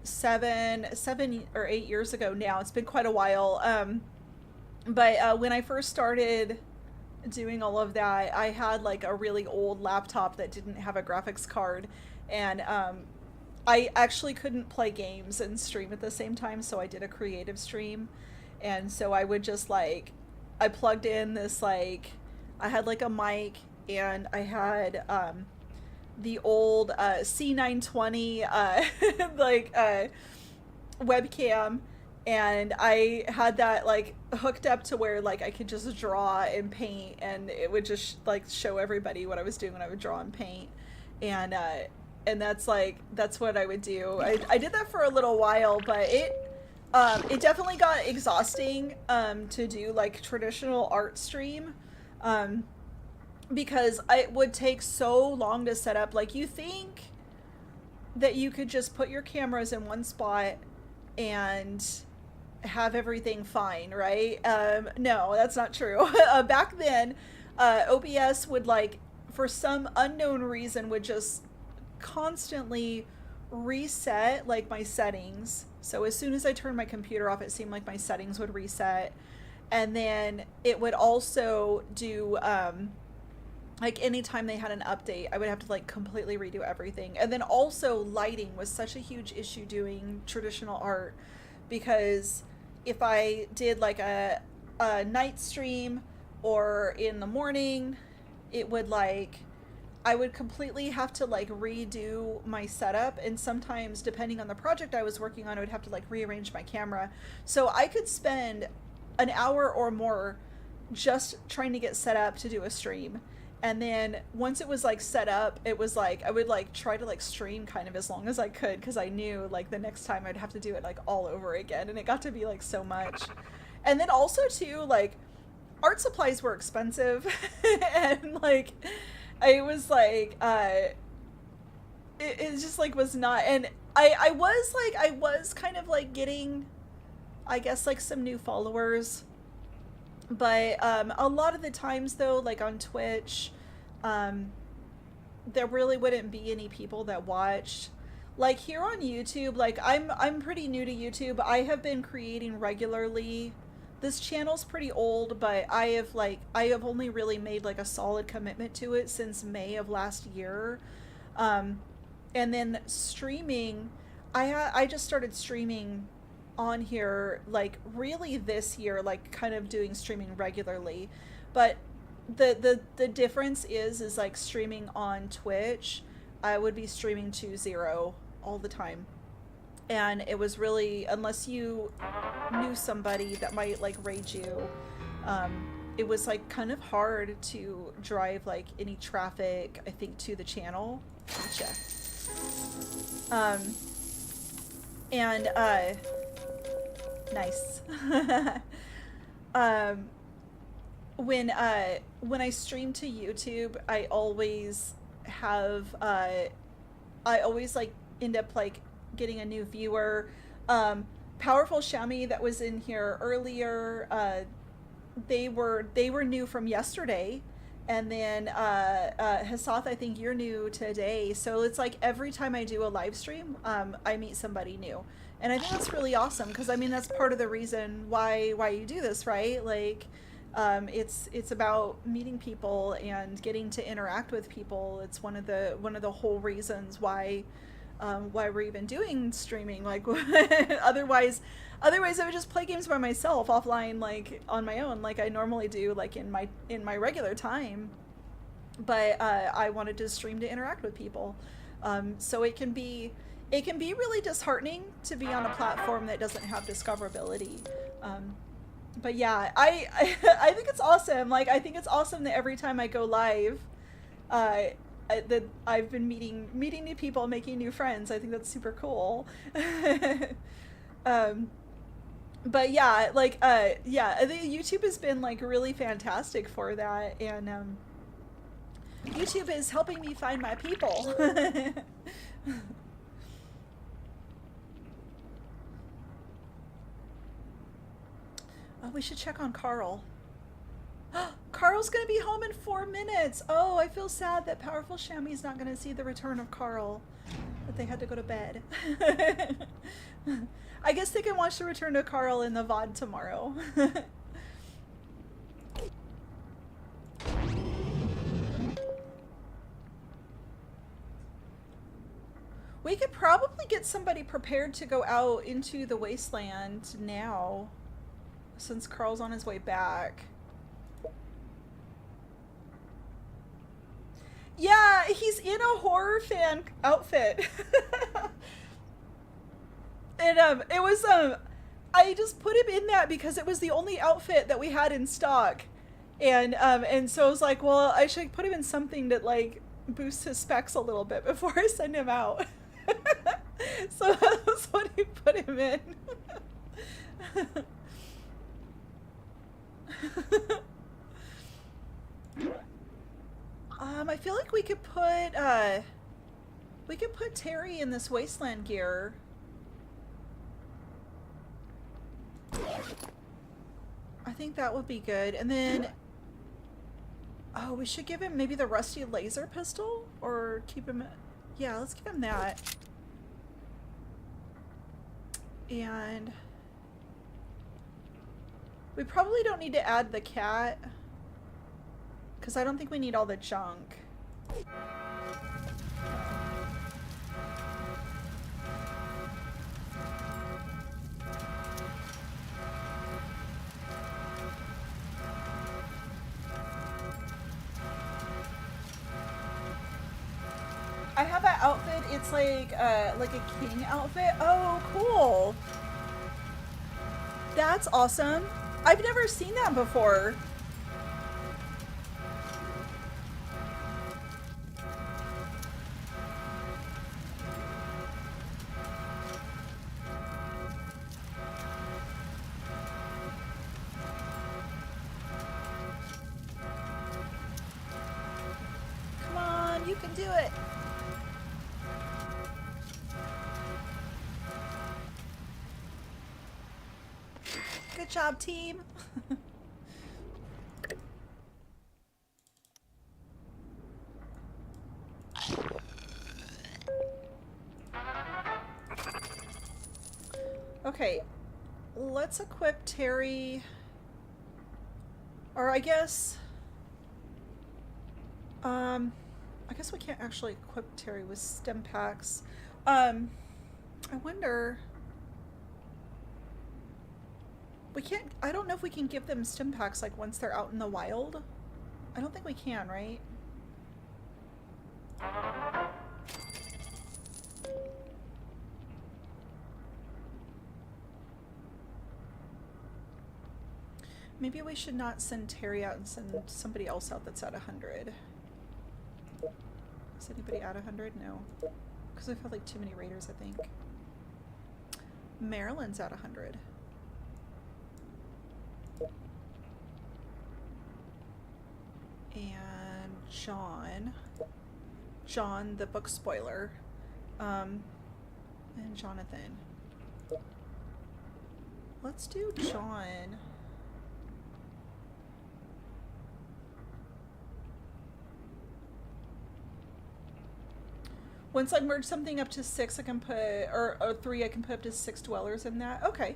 7 or 8 years ago now. It's been quite a while. But when I first started doing all of that, I had like a really old laptop that didn't have a graphics card, and I actually couldn't play games and stream at the same time, so I did a creative stream. And so I would just like, I plugged in this, like, I had like a mic, and I had the old C920 like webcam, and I had that like hooked up to where like I could just draw and paint, and it would just like show everybody what I was doing when I would draw and paint, and that's like that's what I would do. I did that for a little while, but it definitely got exhausting to do like traditional art stream. Um, because it would take so long to set up. Like, you think that you could just put your cameras in one spot and have everything fine, right? No, that's not true. Back then, OBS would like, for some unknown reason, would just constantly reset like my settings. So as soon as I turned my computer off, it seemed like my settings would reset. And then it would also do like anytime they had an update, I would have to like completely redo everything. And then also lighting was such a huge issue doing traditional art, because if I did like a night stream or in the morning, it would like I would completely have to like redo my setup, and sometimes depending on the project I was working on, I would have to like rearrange my camera. So I could spend an hour or more just trying to get set up to do a stream. And then once it was like set up, it was like I would like try to like stream kind of as long as I could, because I knew like the next time I'd have to do it like all over again, and it got to be like so much. And then also too, like, art supplies were expensive and like I was like it just like was not. And I was kind of like getting, I guess, like some new followers, but a lot of the times though, like on Twitch, there really wouldn't be any people that watched. Like here on YouTube, like I'm pretty new to YouTube. I have been creating regularly. This channel's pretty old, but I have only really made like a solid commitment to it since May of last year. And then streaming, I just started streaming on here like really this year, like kind of doing streaming regularly. But the difference is like streaming on Twitch, I would be streaming to 0 all the time. And it was really, unless you knew somebody that might like raid you, it was like kind of hard to drive like any traffic, I think, to the channel. Gotcha. And nice. um when I stream to YouTube, I always have I always like end up like getting a new viewer. Powerful Shami that was in here earlier, they were new from yesterday, and then Hasath, I think you're new today. So it's like every time I do a live stream, I meet somebody new, and I think that's really awesome, because I mean that's part of the reason why you do this, right? Like, it's about meeting people and getting to interact with people. It's one of the whole reasons why we're even doing streaming. Like, otherwise I would just play games by myself offline, like on my own, like I normally do, like in my regular time. But I wanted to stream to interact with people. So it can be really disheartening to be on a platform that doesn't have discoverability. But yeah, I think it's awesome. Like, I think it's awesome that every time I go live, that I've been meeting new people, making new friends. I think that's super cool. But yeah, like, yeah, I think YouTube has been like really fantastic for that, and YouTube is helping me find my people. Oh, we should check on Carl. Carl's gonna be home in 4 minutes. Oh, I feel sad that Powerful Shami's not gonna see the return of Carl. That they had to go to bed. I guess they can watch the return of Carl in the VOD tomorrow. We could probably get somebody prepared to go out into the wasteland now, since Carl's on his way back. Yeah, he's in a horror fan outfit. And it was I just put him in that because it was the only outfit that we had in stock. And so I was like, well, I should put him in something that like boosts his specs a little bit before I send him out. So that's what he put him in. I feel like we could put Terry in this wasteland gear. I think that would be good. And then, oh, we should give him maybe the rusty laser pistol, or keep him. Yeah, let's give him that. And we probably don't need to add the cat, because I don't think we need all the junk. I have that outfit. It's like a king outfit. Oh, cool. That's awesome. I've never seen that before. Come on, you can do it. Good job, team. Okay, let's equip Terry. Or I guess we can't actually equip Terry with stim packs. I wonder. We can't, I don't know if we can give them stim packs like once they're out in the wild. I don't think we can, right? Maybe we should not send Terry out and send somebody else out that's at 100. Is anybody at 100? No. Because we've had like too many raiders, I think. Maryland's at 100. And John the book spoiler, and Jonathan. Let's do John. Once I merge something up to 6, I can put, or 3, I can put up to 6 dwellers in that. Okay.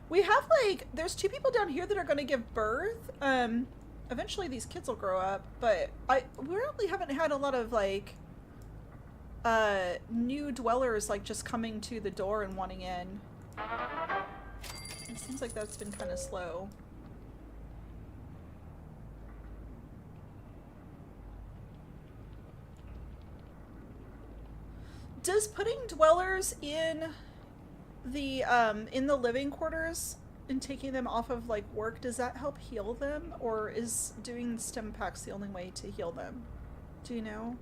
We have like, there's 2 people down here that are going to give birth. Eventually these kids will grow up, but we really haven't had a lot of like, new dwellers like just coming to the door and wanting in. It seems like that's been kind of slow. Does putting dwellers in the living quarters and taking them off of like work, does that help heal them, or is doing stim packs the only way to heal them? Do you know?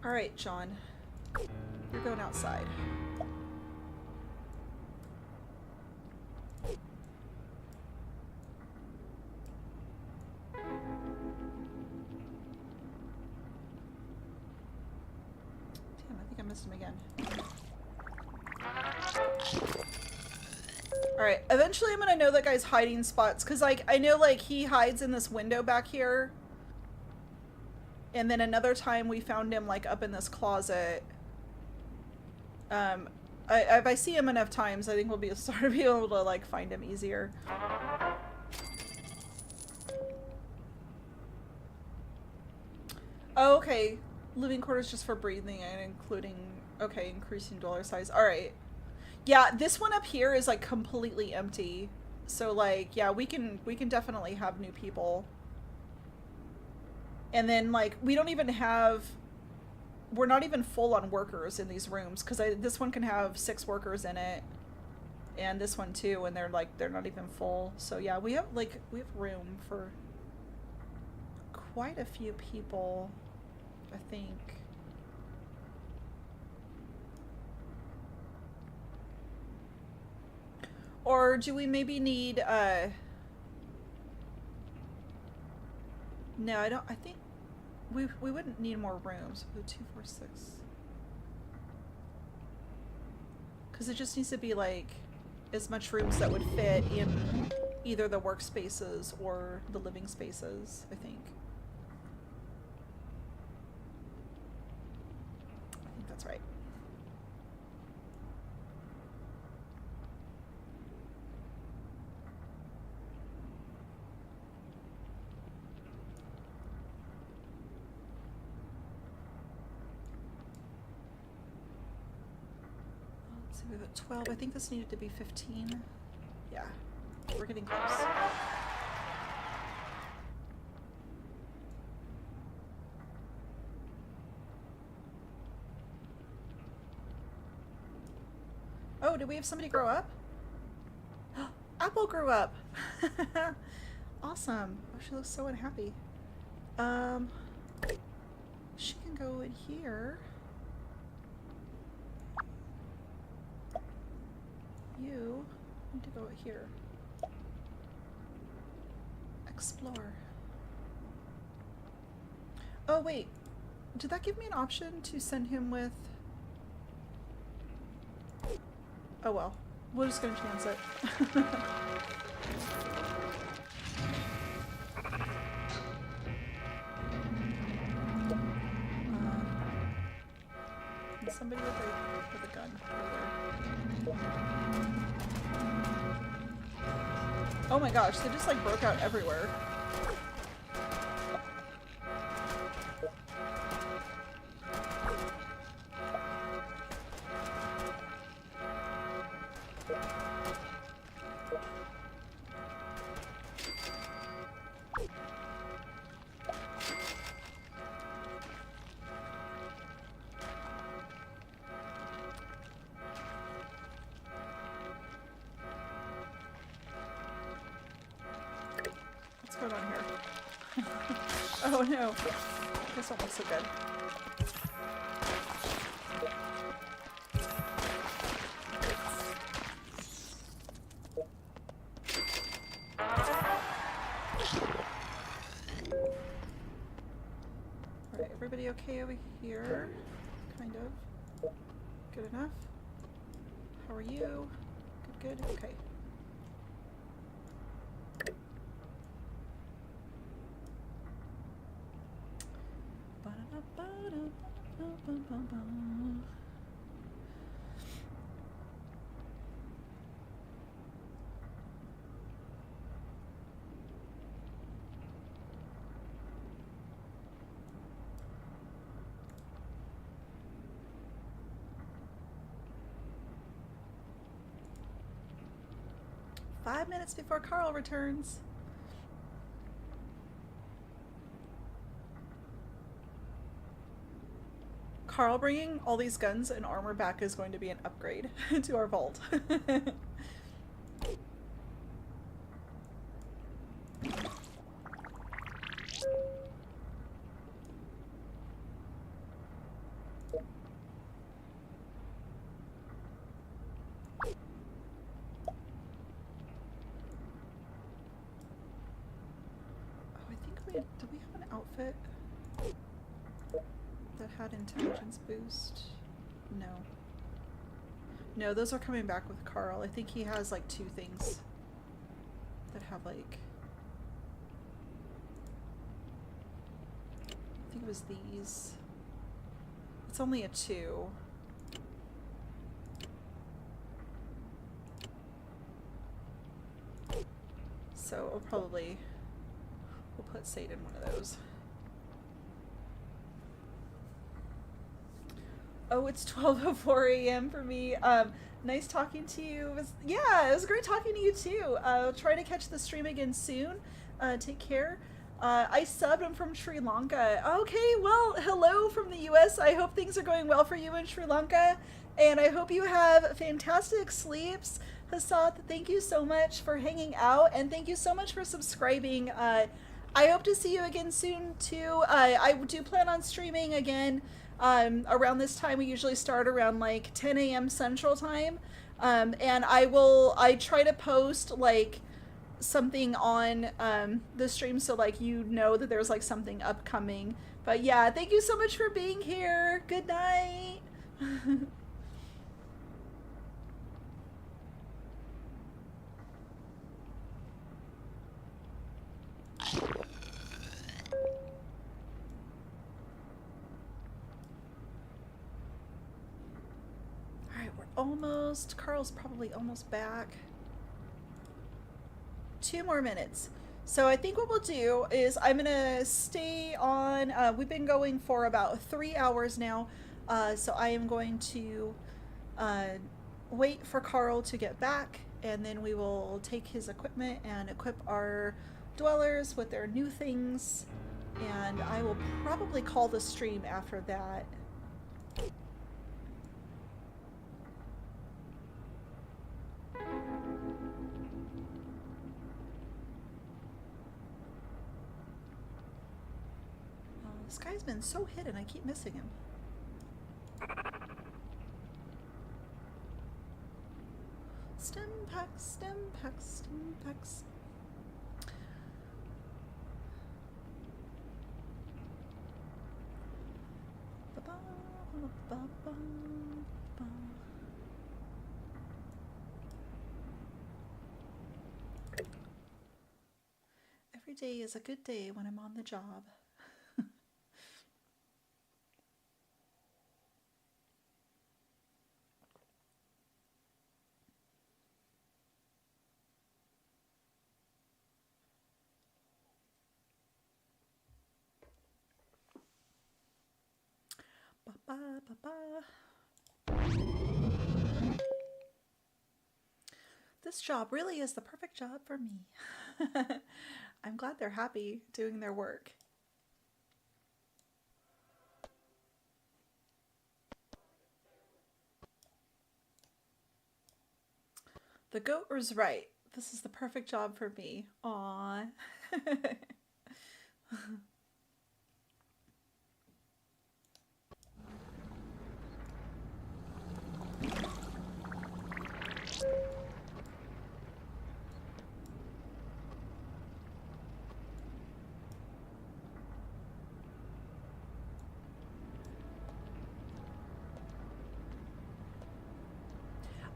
All right, John, you're going outside. Damn, I think I missed him again. Alright, eventually I'm gonna know that guy's hiding spots, because like, I know like he hides in this window back here. And then another time we found him like up in this closet. If I see him enough times, I think we'll be able to like find him easier. Oh, okay. Living quarters just for breathing and including, okay, increasing dweller size. All right. Yeah, this one up here is like completely empty. So like, yeah, we can definitely have new people. And then like we don't even have we're not even full on workers in these rooms cuz this one can have 6 workers in it and this one too, and they're not even full. So yeah, we have room for quite a few people, I think. Or do we maybe need no, I think we wouldn't need more rooms. 2, 4, 6. Cuz it just needs to be like as much rooms that would fit in either the workspaces or the living spaces, I think. I think that's right. Let's see, we have a 12. I think this needed to be 15. Yeah, we're getting close. Oh, did we have somebody grow up? Apple grew up! Awesome. Oh, she looks so unhappy. She can go in here. You need to go here. Explore. Oh, wait. Did that give me an option to send him with... Oh well. We're just gonna chance it. Somebody with a gun over there. Oh my gosh, they just like broke out everywhere. What's going on here? Oh no. This don't look so good. Alright, everybody okay over here? Kind of. Good enough? How are you? Good, good? Okay. Five minutes before Carl returns. Carl bringing all these guns and armor back is going to be an upgrade to our vault. Did we have an outfit that had intelligence boost? No. No, those are coming back with Carl. I think he has like 2 things that have like... I think it was these. It's only a 2. So we'll put Sade in one of those. Oh, it's 12:04 a.m. for me. Nice talking to you. Yeah, it was great talking to you too. I'll try to catch the stream again soon. Take care. I subbed. I'm from Sri Lanka. Okay, well, hello from the U.S. I hope things are going well for you in Sri Lanka, and I hope you have fantastic sleeps. Hassat, thank you so much for hanging out, and thank you so much for subscribing. I hope to see you again soon too. I do plan on streaming again around this time. We usually start around like 10 a.m. Central Time. And I try to post like something on the stream so like you know that there's like something upcoming. But yeah, thank you so much for being here. Good night. All right, we're almost. Carl's probably almost back. 2 more minutes. So I think what we'll do is I'm gonna stay on. We've been going for about 3 hours now, so I am going to uh, wait for Carl to get back, and then we will take his equipment and equip our dwellers with their new things, and I will probably call the stream after that. This guy's been so hidden, I keep missing him. Stem packs, stem packs, stem packs. Every day is a good day when I'm on the job. This job really is the perfect job for me. I'm glad they're happy doing their work. The goat was right. This is the perfect job for me. Aww.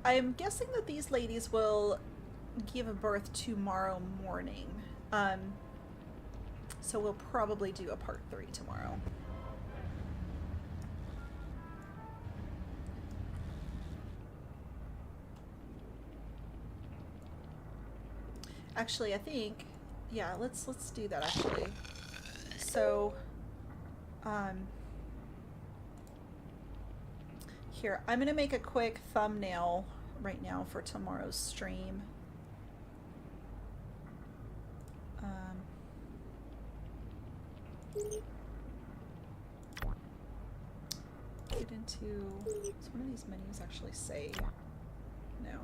I'm guessing that these ladies will give birth tomorrow morning. So we'll probably do a part 3 tomorrow. Actually, I think, yeah, let's do that actually. So, here, I'm gonna make a quick thumbnail right now for tomorrow's stream. Get into, does one of these menus actually say no?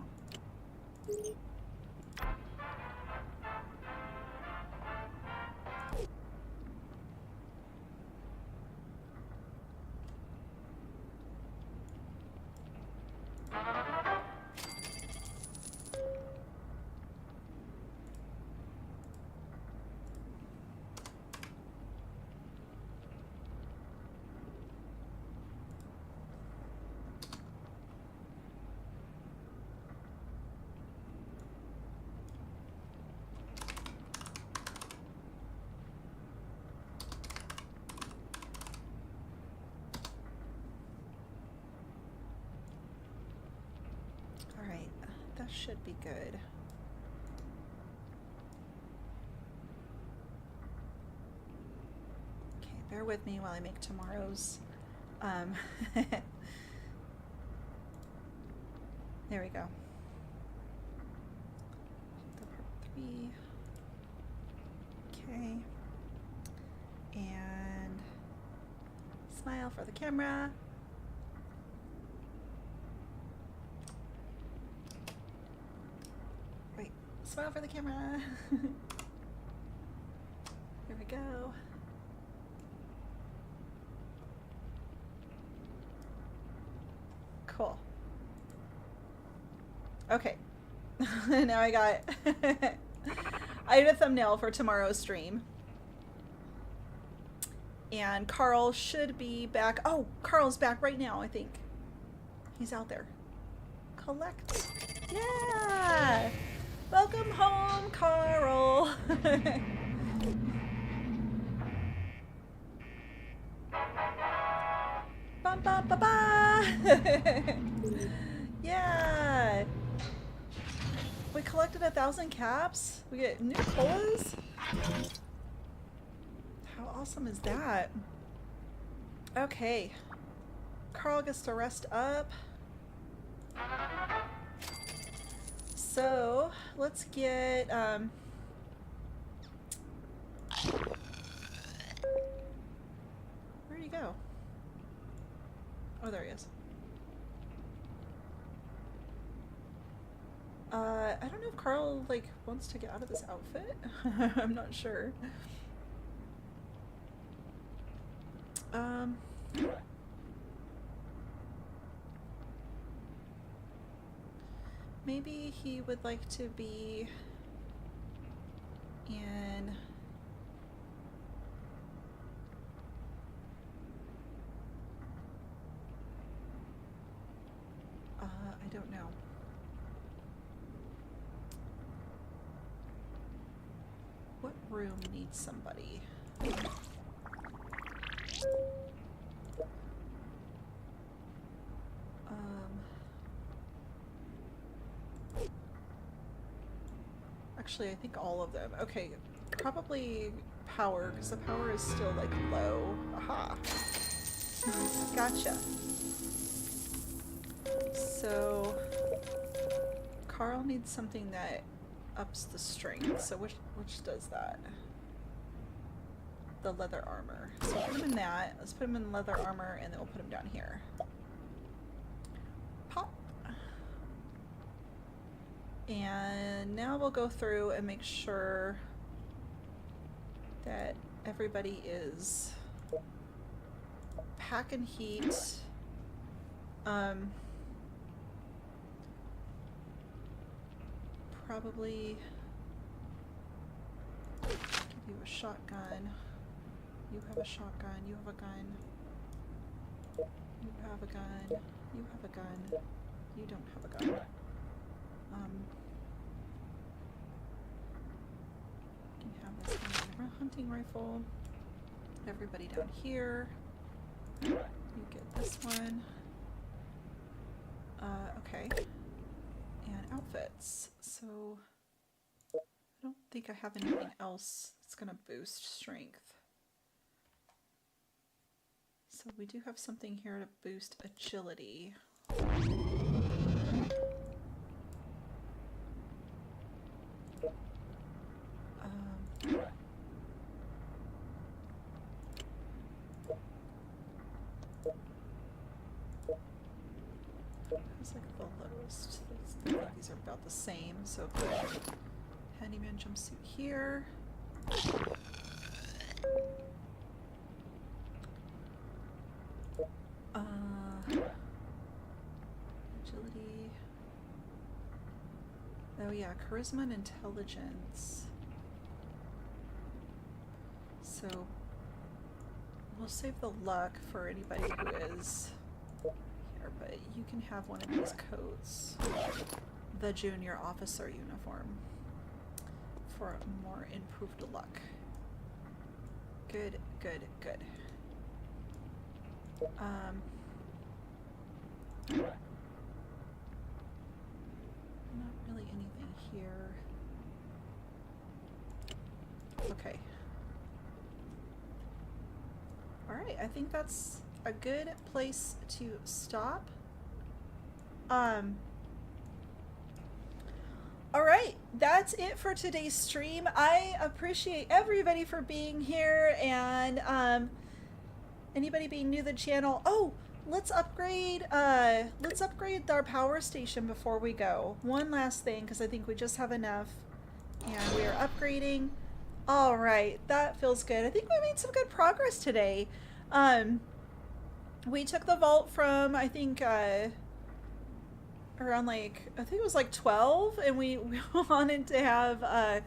Alright, that should be good. Okay, bear with me while I make tomorrow's There we go. The part 3. Okay. And smile for the camera. Wait, smile for the camera. Here we go. Cool. Okay. Now I got I had a thumbnail for tomorrow's stream. And Carl should be back. Oh, Carl's back right now, I think. He's out there. Collect. Yeah! Welcome home, Carl! Bum, bum, ba, ba. Yeah! We collected 1,000 caps? We get new colas? How awesome is that? Okay. Carl gets to rest up. So, let's get, where'd he go? Oh, there he is. I don't know if Carl, like, wants to get out of this outfit. I'm not sure. Maybe he would like to be in... I don't know. What room needs somebody? Actually, I think all of them. Okay, probably power, because the power is still, like, low. Aha! Gotcha. So, Carl needs something that ups the strength. So which does that? The leather armor. So put him in that. Let's put him in leather armor, and then we'll put him down here. Pop. And now we'll go through and make sure that everybody is pack and heat. Probably give you a shotgun. You have a shotgun. You have a gun. You have a gun. You have a gun. You don't have a gun. You have this hunting rifle. Everybody down here. You get this one. Okay. And outfits. So I don't think I have anything else that's gonna boost strength. So we do have something here to boost agility. It's like the lowest. I think these are about the same, so put handyman jumpsuit here. Agility. Oh yeah, charisma and intelligence. So we'll save the luck for anybody who is here, but you can have one of these coats. The junior officer uniform for more improved luck. Good, good, good. Not really anything here. Okay. Alright, I think that's a good place to stop. All right, that's it for today's stream. I appreciate everybody for being here and anybody being new to the channel. Oh, let's upgrade our power station before we go. One last thing because I think we just have enough. And we are upgrading. All right, that feels good. I think we made some good progress today. Um we took the vault from I think around like I think it was like 12 and we wanted to have I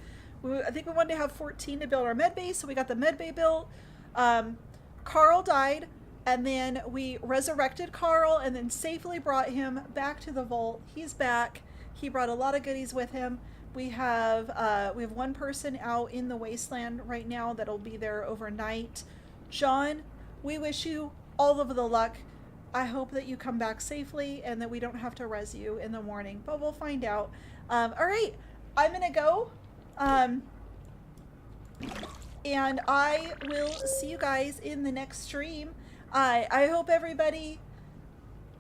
think we wanted to have 14 to build our med base, so we got the med bay built. um, Carl died and then we resurrected Carl and then safely brought him back to the vault. He's back. He brought a lot of goodies with him. We have one person out in the wasteland right now that'll be there overnight. John, we wish you all of the luck. I hope that you come back safely and that we don't have to res you in the morning, but we'll find out. All right, I'm gonna go. And I will see you guys in the next stream. I hope everybody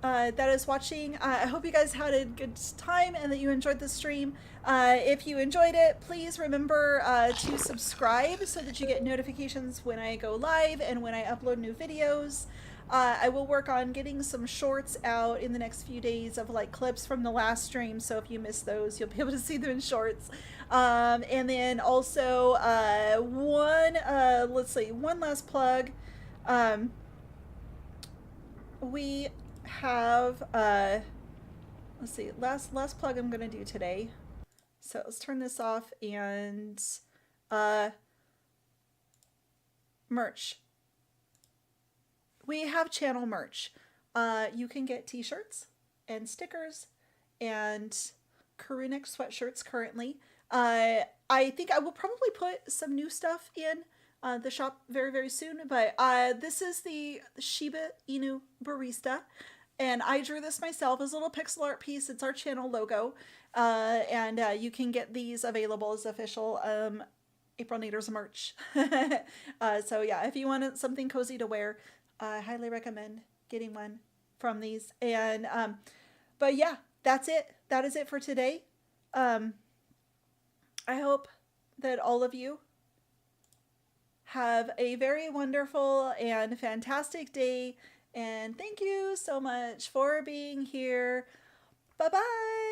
that is watching, I hope you guys had a good time and that you enjoyed the stream. If you enjoyed it, please remember to subscribe so that you get notifications when I go live and when I upload new videos. I will work on getting some shorts out in the next few days of like clips from the last stream, so if you missed those, you'll be able to see them in shorts. And then also one last plug. We have let's see, last plug I'm gonna do today. So let's turn this off and merch. We have channel merch. You can get t-shirts and stickers and crew neck sweatshirts currently. I think I will probably put some new stuff in the shop very, very soon. But this is the Shiba Inu Barista. And I drew this myself as a little pixel art piece. It's our channel logo. And you can get these available as official April Naders merch. So yeah, if you want something cozy to wear, I highly recommend getting one from these. And but yeah, that's it. That is it for today. I hope that all of you have a very wonderful and fantastic day. And thank you so much for being here. Bye-bye.